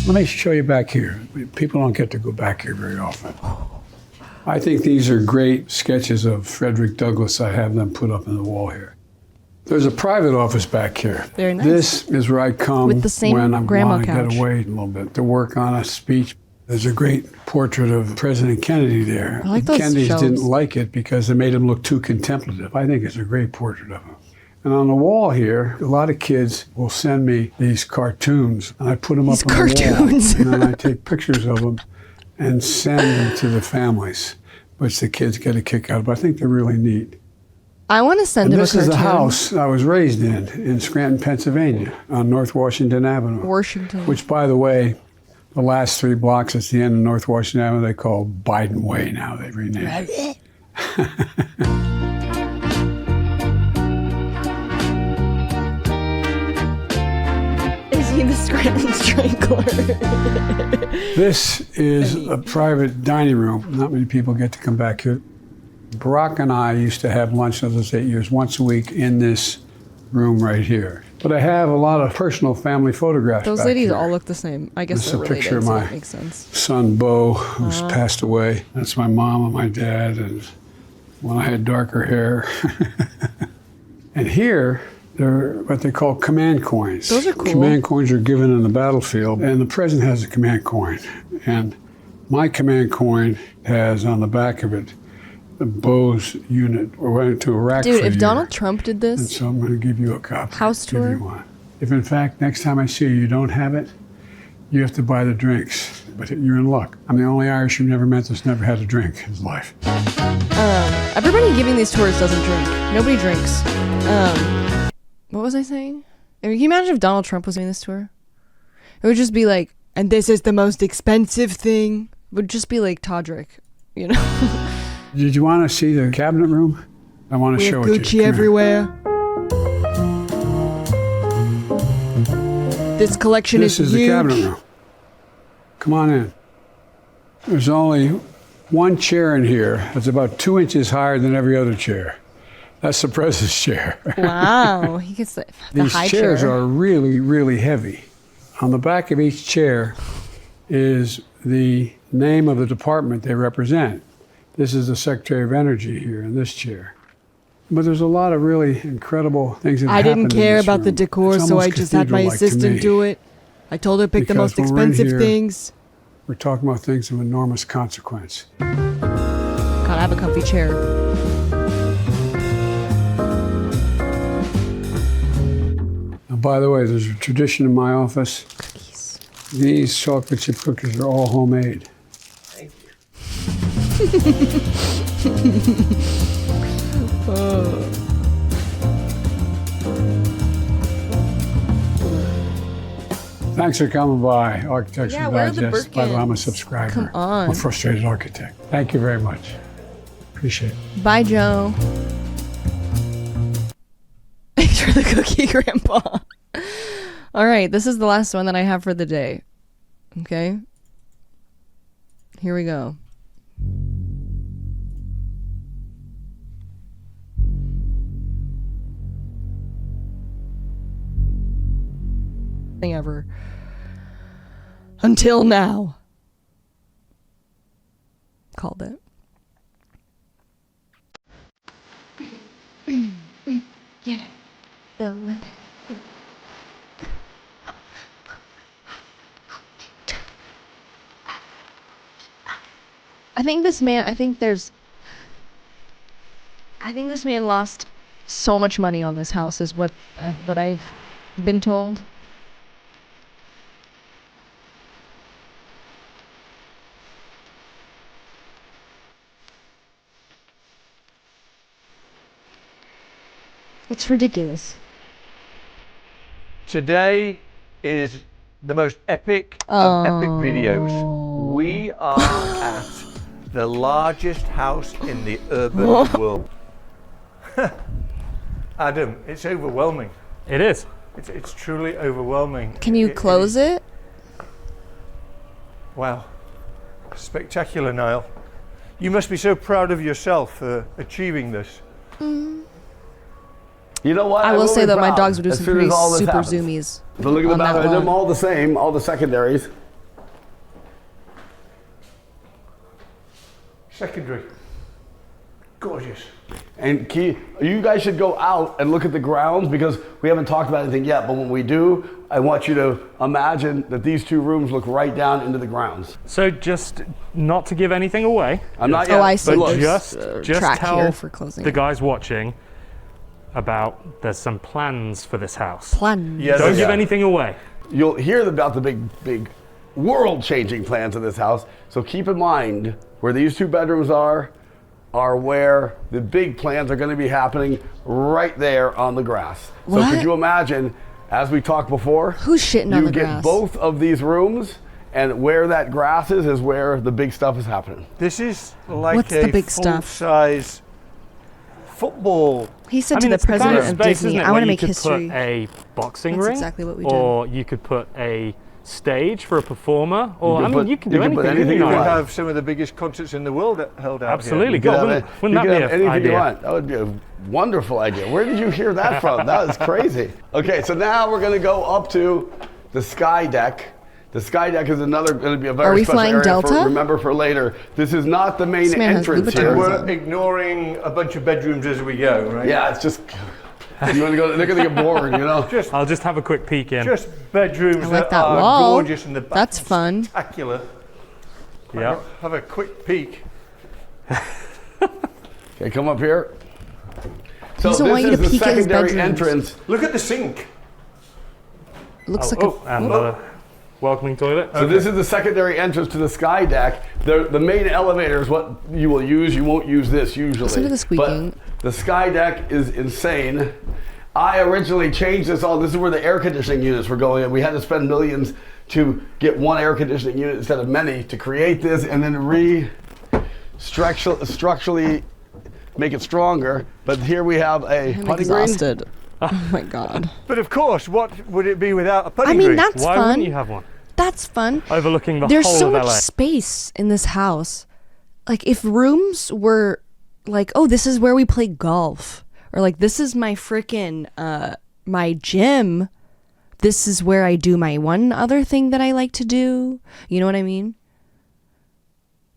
[SPEAKER 12] Let me show you back here. People don't get to go back here very often. I think these are great sketches of Frederick Douglass. I have them put up on the wall here. There's a private office back here.
[SPEAKER 1] Very nice.
[SPEAKER 12] This is where I come
[SPEAKER 1] With the same
[SPEAKER 12] when I
[SPEAKER 1] grandma
[SPEAKER 12] want to
[SPEAKER 1] couch.
[SPEAKER 12] get away a little bit, to work on a speech. There's a great portrait of President Kennedy there.
[SPEAKER 1] I like those
[SPEAKER 12] Kennedys
[SPEAKER 1] shelves.
[SPEAKER 12] didn't like it because it made him look too contemplative. I think it's a great portrait of him. And on the wall here, a lot of kids will send me these cartoons, and I put them
[SPEAKER 1] These
[SPEAKER 12] up on the
[SPEAKER 1] cartoons.
[SPEAKER 12] wall. And then I take pictures of them and send them to the families, which the kids get a kick out of. But I think they're really neat.
[SPEAKER 1] I want to send
[SPEAKER 12] And
[SPEAKER 1] him a
[SPEAKER 12] this
[SPEAKER 1] cartoon.
[SPEAKER 12] is the house I was raised in Scranton, Pennsylvania, on North Washington Avenue.
[SPEAKER 1] Washington.
[SPEAKER 12] Which, by the way, the last 3 blocks at the end of North Washington Avenue, they call Biden Way now. They renamed it.
[SPEAKER 1] Is he the Scranton Strangler?
[SPEAKER 12] This is a private dining room. Not many people get to come back here. Barack and I used to have lunch in those 8 years once a week in this room right here. But I have a lot of personal family photographs
[SPEAKER 1] Those
[SPEAKER 12] back
[SPEAKER 1] ladies
[SPEAKER 12] here.
[SPEAKER 1] all look the same. I guess
[SPEAKER 12] This is
[SPEAKER 1] they're
[SPEAKER 12] a
[SPEAKER 1] related,
[SPEAKER 12] picture of
[SPEAKER 1] so
[SPEAKER 12] my
[SPEAKER 1] that makes sense.
[SPEAKER 12] son, Bo, who's passed away. That's my mom and my dad, and when I had darker hair. And here, they're what they call command coins.
[SPEAKER 1] Those are cool.
[SPEAKER 12] Command coins are given in the battlefield, and the president has a command coin. And my command coin has on the back of it the Bo's unit. We went to Iraq
[SPEAKER 1] Dude,
[SPEAKER 12] for a
[SPEAKER 1] if
[SPEAKER 12] year.
[SPEAKER 1] Donald Trump did
[SPEAKER 12] And
[SPEAKER 1] this,
[SPEAKER 12] so I'm going to give you a copy.
[SPEAKER 1] House
[SPEAKER 12] Give
[SPEAKER 1] tour?
[SPEAKER 12] you one. If in fact next time I see you, you don't have it, you have to buy the drinks. But you're in luck. I'm the only Irish you've never met that's never had a drink in his life.
[SPEAKER 1] everybody giving these tours doesn't drink. Nobody drinks. What was I saying? Can you imagine if Donald Trump was doing this tour? It would just be like, and this is the most expensive thing. It would just be like Todrick, you know?
[SPEAKER 12] Did you want to see the cabinet room? I want to
[SPEAKER 1] We
[SPEAKER 12] show
[SPEAKER 1] have
[SPEAKER 12] it to you.
[SPEAKER 1] Gucci
[SPEAKER 12] Come here.
[SPEAKER 1] everywhere. This collection
[SPEAKER 12] This is the
[SPEAKER 1] huge.
[SPEAKER 12] cabinet room. Come on in. There's only one chair in here that's about 2 inches higher than every other chair. That's the president's chair.
[SPEAKER 1] Wow, he gets the
[SPEAKER 12] These
[SPEAKER 1] high
[SPEAKER 12] chairs
[SPEAKER 1] chair.
[SPEAKER 12] are really, really heavy. On the back of each chair is the name of the department they represent. This is the Secretary of Energy here in this chair. But there's a lot of really incredible things that
[SPEAKER 1] I didn't
[SPEAKER 12] happened in
[SPEAKER 1] care
[SPEAKER 12] this
[SPEAKER 1] about the
[SPEAKER 12] room.
[SPEAKER 1] decor,
[SPEAKER 12] It's
[SPEAKER 1] so I
[SPEAKER 12] almost
[SPEAKER 1] just had my
[SPEAKER 12] cathedral-like to
[SPEAKER 1] assistant
[SPEAKER 12] me.
[SPEAKER 1] do it. I told her to pick the
[SPEAKER 12] Because
[SPEAKER 1] most
[SPEAKER 12] when we're in
[SPEAKER 1] expensive
[SPEAKER 12] here-
[SPEAKER 1] things.
[SPEAKER 12] We're talking about things of enormous consequence.
[SPEAKER 1] God, I have a comfy chair.
[SPEAKER 12] And by the way, there's a tradition in my office. These chocolate chip cookies are all homemade.
[SPEAKER 11] Thank you.
[SPEAKER 12] Thanks for coming by, Architecture
[SPEAKER 1] Yeah, where are the
[SPEAKER 12] Digest. By the way, I'm a
[SPEAKER 1] Birkins?
[SPEAKER 12] subscriber.
[SPEAKER 1] Come on.
[SPEAKER 12] I'm a frustrated architect. Thank you very much. Appreciate it.
[SPEAKER 1] Bye, Joe. Thanks for the cookie, Grandpa. All right, this is the last one that I have for the day. Okay? Here we go. Thing ever. Until now. Called it. Get it. I think this man lost so much money on this house is what I've been told. It's ridiculous.
[SPEAKER 13] Today is the most epic of epic videos. We are at the largest house in the urban world. Adam, it's overwhelming.
[SPEAKER 14] It is.
[SPEAKER 13] It's truly overwhelming.
[SPEAKER 1] Can you close it?
[SPEAKER 13] Wow. Spectacular, Niall. You must be so proud of yourself for achieving this.
[SPEAKER 15] You know what?
[SPEAKER 1] I will say
[SPEAKER 15] be
[SPEAKER 1] that my
[SPEAKER 15] proud
[SPEAKER 1] dogs would do
[SPEAKER 15] as
[SPEAKER 1] some
[SPEAKER 15] soon
[SPEAKER 1] pretty
[SPEAKER 15] as all this
[SPEAKER 1] super
[SPEAKER 15] happens.
[SPEAKER 1] zoomies.
[SPEAKER 15] But look at the
[SPEAKER 1] on that
[SPEAKER 15] back of them,
[SPEAKER 1] lawn.
[SPEAKER 15] all the same, all the secondaries.
[SPEAKER 13] Secondary. Gorgeous.
[SPEAKER 15] And you guys should go out and look at the grounds because we haven't talked about anything yet. But when we do, I want you to imagine that these two rooms look right down into the grounds.
[SPEAKER 14] So just not to give anything away.
[SPEAKER 15] I'm not yet.
[SPEAKER 1] Oh, I see.
[SPEAKER 14] But
[SPEAKER 1] There's
[SPEAKER 14] just
[SPEAKER 1] track
[SPEAKER 14] tell
[SPEAKER 1] here for closing
[SPEAKER 14] the
[SPEAKER 1] it.
[SPEAKER 14] guys watching about there's some plans for this house.
[SPEAKER 1] Plans.
[SPEAKER 13] Yes.
[SPEAKER 14] Don't give anything away.
[SPEAKER 15] You'll hear about the big world-changing plans of this house. So keep in mind where these two bedrooms are where the big plans are going to be happening right there on the grass. So
[SPEAKER 1] What?
[SPEAKER 15] could you imagine, as we talked before,
[SPEAKER 1] Who's shitting on the
[SPEAKER 15] you get
[SPEAKER 1] grass?
[SPEAKER 15] both of these rooms, and where that grass is where the big stuff is happening.
[SPEAKER 13] This is like
[SPEAKER 1] What's
[SPEAKER 13] a
[SPEAKER 1] the big stuff?
[SPEAKER 13] full-size football.
[SPEAKER 1] He said
[SPEAKER 14] I
[SPEAKER 1] to
[SPEAKER 14] mean,
[SPEAKER 1] the
[SPEAKER 14] it's the kind
[SPEAKER 1] president
[SPEAKER 14] of
[SPEAKER 1] of
[SPEAKER 14] space,
[SPEAKER 1] Disney,
[SPEAKER 14] isn't it,
[SPEAKER 1] I
[SPEAKER 14] where
[SPEAKER 1] want to
[SPEAKER 14] you
[SPEAKER 1] make
[SPEAKER 14] could
[SPEAKER 1] history.
[SPEAKER 14] put a boxing
[SPEAKER 1] That's
[SPEAKER 14] ring,
[SPEAKER 1] exactly what we did.
[SPEAKER 14] or you could put a stage for a performer, or
[SPEAKER 15] You
[SPEAKER 14] I
[SPEAKER 15] could
[SPEAKER 14] mean,
[SPEAKER 15] put-
[SPEAKER 14] you can
[SPEAKER 15] you
[SPEAKER 14] do
[SPEAKER 15] could put
[SPEAKER 14] anything.
[SPEAKER 15] anything
[SPEAKER 14] you
[SPEAKER 15] you
[SPEAKER 14] know.
[SPEAKER 15] want.
[SPEAKER 13] Have some of the biggest concerts in the world held out
[SPEAKER 14] Absolutely,
[SPEAKER 13] here.
[SPEAKER 14] God,
[SPEAKER 15] You
[SPEAKER 14] wouldn't that
[SPEAKER 15] could
[SPEAKER 14] be
[SPEAKER 15] have
[SPEAKER 14] an
[SPEAKER 15] anything
[SPEAKER 14] idea?
[SPEAKER 15] you want. That would be a wonderful idea. Where did you hear that from? That was crazy. Okay, so now we're going to go up to the sky deck. The sky deck is going to be a
[SPEAKER 1] Are
[SPEAKER 15] very
[SPEAKER 1] we
[SPEAKER 15] special
[SPEAKER 1] flying
[SPEAKER 15] area
[SPEAKER 1] Delta?
[SPEAKER 15] remember for later. This is not the main
[SPEAKER 1] This man has
[SPEAKER 15] entrance
[SPEAKER 1] Louboutins
[SPEAKER 15] here.
[SPEAKER 1] on.
[SPEAKER 13] We're ignoring a bunch of bedrooms as we go, right?
[SPEAKER 15] Yeah, it's just you want to go. They're going to get bored, you know.
[SPEAKER 14] I'll just have a quick peek in.
[SPEAKER 13] Just bedrooms
[SPEAKER 1] I like that
[SPEAKER 13] are
[SPEAKER 1] wall.
[SPEAKER 13] gorgeous and the back
[SPEAKER 1] That's fun.
[SPEAKER 13] spectacular.
[SPEAKER 14] Yeah.
[SPEAKER 13] Have a quick peek.
[SPEAKER 15] Okay, come up here. So
[SPEAKER 1] doesn't
[SPEAKER 15] this
[SPEAKER 1] want you
[SPEAKER 15] is
[SPEAKER 1] to
[SPEAKER 15] the
[SPEAKER 1] peek at his
[SPEAKER 15] secondary
[SPEAKER 1] bedrooms.
[SPEAKER 15] entrance.
[SPEAKER 13] Look at the sink.
[SPEAKER 1] Looks like
[SPEAKER 14] and the welcoming toilet.
[SPEAKER 15] So this is the secondary entrance to the sky deck. The main elevator is what you will use. You won't use this usually.
[SPEAKER 1] Listen to the squeaking.
[SPEAKER 15] But the sky deck is insane. I originally changed this all. This is where the air conditioning units were going, and we had to spend millions to get one air conditioning unit instead of many to create this, and then structurally make it stronger. But here we have a
[SPEAKER 1] I'm
[SPEAKER 15] putting green.
[SPEAKER 1] exhausted. Oh my god.
[SPEAKER 13] But of course, what would it be without a putting
[SPEAKER 1] I mean,
[SPEAKER 13] green?
[SPEAKER 1] that's
[SPEAKER 14] Why
[SPEAKER 1] fun.
[SPEAKER 14] wouldn't you have one?
[SPEAKER 1] That's fun.
[SPEAKER 14] Overlooking the
[SPEAKER 1] There's
[SPEAKER 14] whole
[SPEAKER 1] so
[SPEAKER 14] of
[SPEAKER 1] much
[SPEAKER 14] LA.
[SPEAKER 1] space in this house. Like, if rooms were like, oh, this is where we play golf, or like, this is my freaking my gym. This is where I do my one other thing that I like to do. You know what I mean?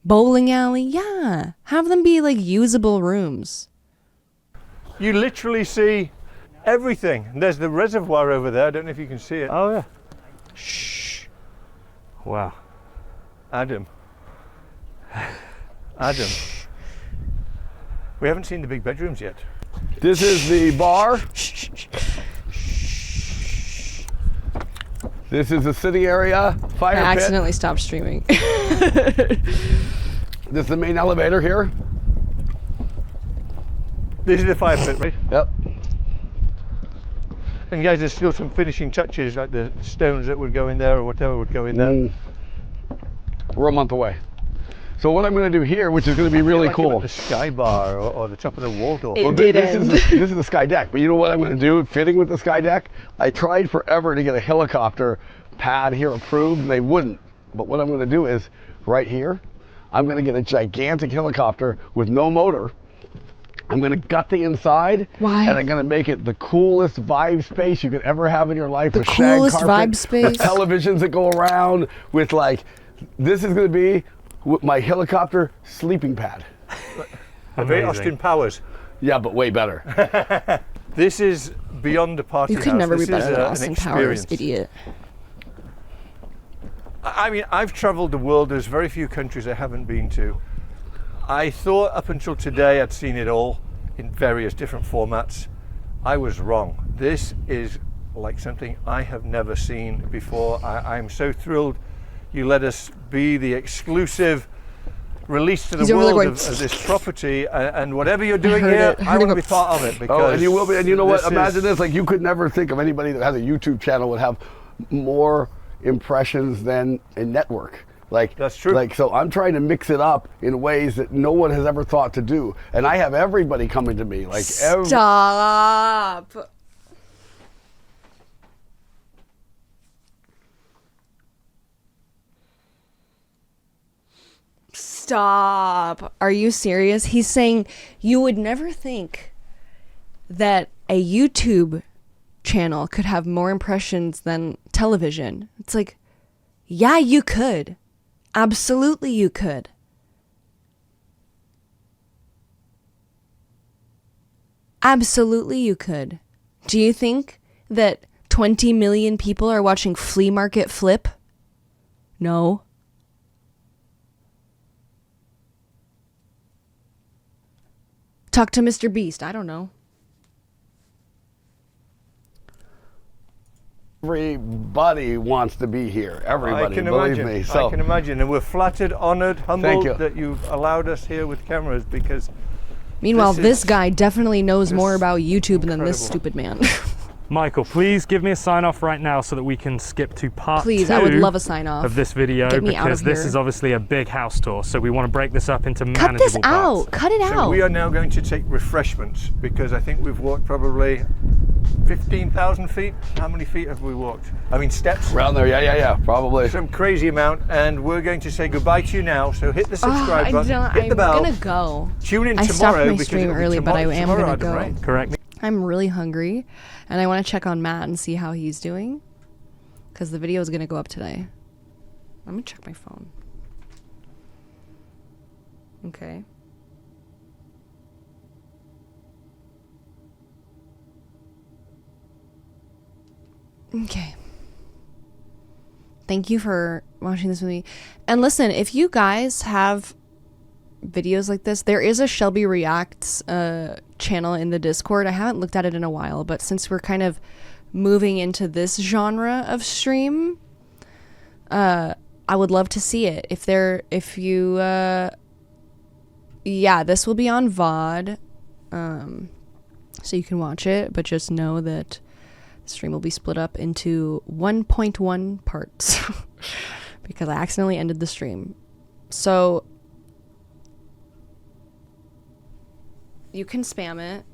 [SPEAKER 1] Bowling alley, yeah. Have them be like usable rooms.
[SPEAKER 13] You literally see everything. And there's the reservoir over there. I don't know if you can see it.
[SPEAKER 14] Oh yeah. Shh. Wow.
[SPEAKER 13] Adam. Adam. We haven't seen the big bedrooms yet.
[SPEAKER 15] This is the bar. This is the city area fire
[SPEAKER 1] I
[SPEAKER 15] pit.
[SPEAKER 1] accidentally stopped streaming.
[SPEAKER 15] This is the main elevator here.
[SPEAKER 13] This is the fire pit, right?
[SPEAKER 15] Yep.
[SPEAKER 13] And guys, there's still some finishing touches, like the stones that would go in there or whatever would go in there.
[SPEAKER 15] We're a month away. So what I'm going to do here, which is going to be really cool.
[SPEAKER 13] The sky bar or the top of the Waldorf.
[SPEAKER 15] This is the sky deck. But you know what I'm going to do? Fitting with the sky deck, I tried forever to get a helicopter pad here approved, and they wouldn't. But what I'm going to do is right here, I'm going to get a gigantic helicopter with no motor. I'm going to gut the inside.
[SPEAKER 1] Why?
[SPEAKER 15] And I'm going to make it the coolest vibe space you could ever have in your life.
[SPEAKER 1] The
[SPEAKER 15] with
[SPEAKER 1] coolest
[SPEAKER 15] shag carpet,
[SPEAKER 1] vibe space.
[SPEAKER 15] with televisions that go around, with like, this is going to be my helicopter sleeping pad.
[SPEAKER 13] Very Austin Powers.
[SPEAKER 15] Yeah, but way better.
[SPEAKER 13] This is beyond a party
[SPEAKER 1] You could
[SPEAKER 13] house.
[SPEAKER 1] never be
[SPEAKER 13] This
[SPEAKER 1] better
[SPEAKER 13] is,
[SPEAKER 1] than
[SPEAKER 13] an
[SPEAKER 1] Austin Powers,
[SPEAKER 13] experience.
[SPEAKER 1] idiot.
[SPEAKER 13] I mean, I've traveled the world. There's very few countries I haven't been to. I thought up until today I'd seen it all in various different formats. I was wrong. This is like something I have never seen before. I'm so thrilled you let us be the exclusive release to the world of this property, and whatever you're doing here, I want to be part of it. Because
[SPEAKER 15] and you will be. And you know what?
[SPEAKER 13] this
[SPEAKER 15] Imagine
[SPEAKER 13] is-
[SPEAKER 15] this. Like, you could never think of anybody that has a YouTube channel would have more impressions than a network. Like, that's true. Like, so I'm trying to mix it up in ways that no one has ever thought to do. And I have everybody coming to me. Like,
[SPEAKER 1] Stop. Stop. Are you serious? He's saying you would never think that a YouTube channel could have more impressions than television. It's like, yeah, you could. Absolutely, you could. Absolutely, you could. Do you think that 20 million people are watching Flea Market Flip? No. Talk to Mr. Beast. I don't know.
[SPEAKER 15] everybody wants to be here. Everybody,
[SPEAKER 13] I can
[SPEAKER 15] believe
[SPEAKER 13] imagine.
[SPEAKER 15] me. So
[SPEAKER 13] I can imagine, and we're flattered, honoured,
[SPEAKER 15] Thank
[SPEAKER 13] humbled
[SPEAKER 15] you.
[SPEAKER 13] that you've allowed us here with cameras, because
[SPEAKER 1] Meanwhile,
[SPEAKER 13] this
[SPEAKER 1] this
[SPEAKER 13] is
[SPEAKER 1] guy definitely knows more about YouTube than this stupid man.
[SPEAKER 14] Michael, please give me a sign off right now so that we can skip to part
[SPEAKER 1] Please,
[SPEAKER 14] 2
[SPEAKER 1] I would love a sign off.
[SPEAKER 14] of this video,
[SPEAKER 1] Get me out
[SPEAKER 14] because
[SPEAKER 1] of
[SPEAKER 14] this
[SPEAKER 1] here.
[SPEAKER 14] is obviously a big house tour, so we want to break this up into
[SPEAKER 1] Cut
[SPEAKER 14] manageable
[SPEAKER 1] this
[SPEAKER 14] parts.
[SPEAKER 1] out. Cut it
[SPEAKER 13] So
[SPEAKER 1] out.
[SPEAKER 13] we are now going to take refreshments, because I think we've walked probably 15,000 feet. How many feet have we walked? I mean, steps.
[SPEAKER 15] around there, yeah, probably.
[SPEAKER 13] Some crazy amount, and we're going to say goodbye to you now. So hit the subscribe button, hit the bell.
[SPEAKER 1] I'm gonna go.
[SPEAKER 13] Tune in
[SPEAKER 1] I
[SPEAKER 13] tomorrow,
[SPEAKER 1] stopped my
[SPEAKER 13] because
[SPEAKER 1] stream
[SPEAKER 13] it'll be
[SPEAKER 1] early, but I am
[SPEAKER 13] tomorrow,
[SPEAKER 1] gonna
[SPEAKER 13] Adam,
[SPEAKER 1] go.
[SPEAKER 13] right?
[SPEAKER 14] Correct.
[SPEAKER 1] I'm really hungry, and I want to check on Matt and see how he's doing, because the video is gonna go up today. Let me check my phone. Okay. Okay. Thank you for watching this with me. And listen, if you guys have videos like this, there is a Shelby Reacts channel in the Discord. I haven't looked at it in a while, but since we're kind of moving into this genre of stream, I would love to see it. Yeah, this will be on VOD, so you can watch it, but just know that the stream will be split up into 1.1 parts because I accidentally ended the stream. So you can spam it.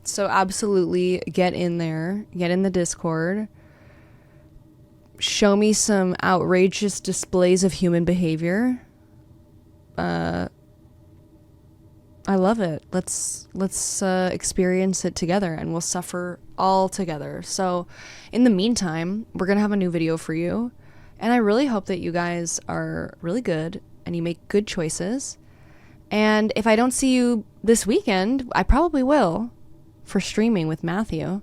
[SPEAKER 1] So absolutely get in there, get in the Discord. Show me some outrageous displays of human behavior. I love it. Let's experience it together, and we'll suffer all together. So in the meantime, we're gonna have a new video for you, and I really hope that you guys are really good and you make good choices. And if I don't see you this weekend, I probably will for streaming with Matthew.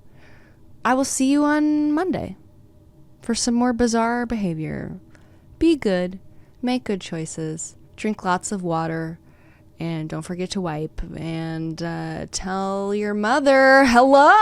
[SPEAKER 1] I will see you on Monday for some more bizarre behavior. Be good, make good choices, drink lots of water, and don't forget to wipe, and tell your mother hello.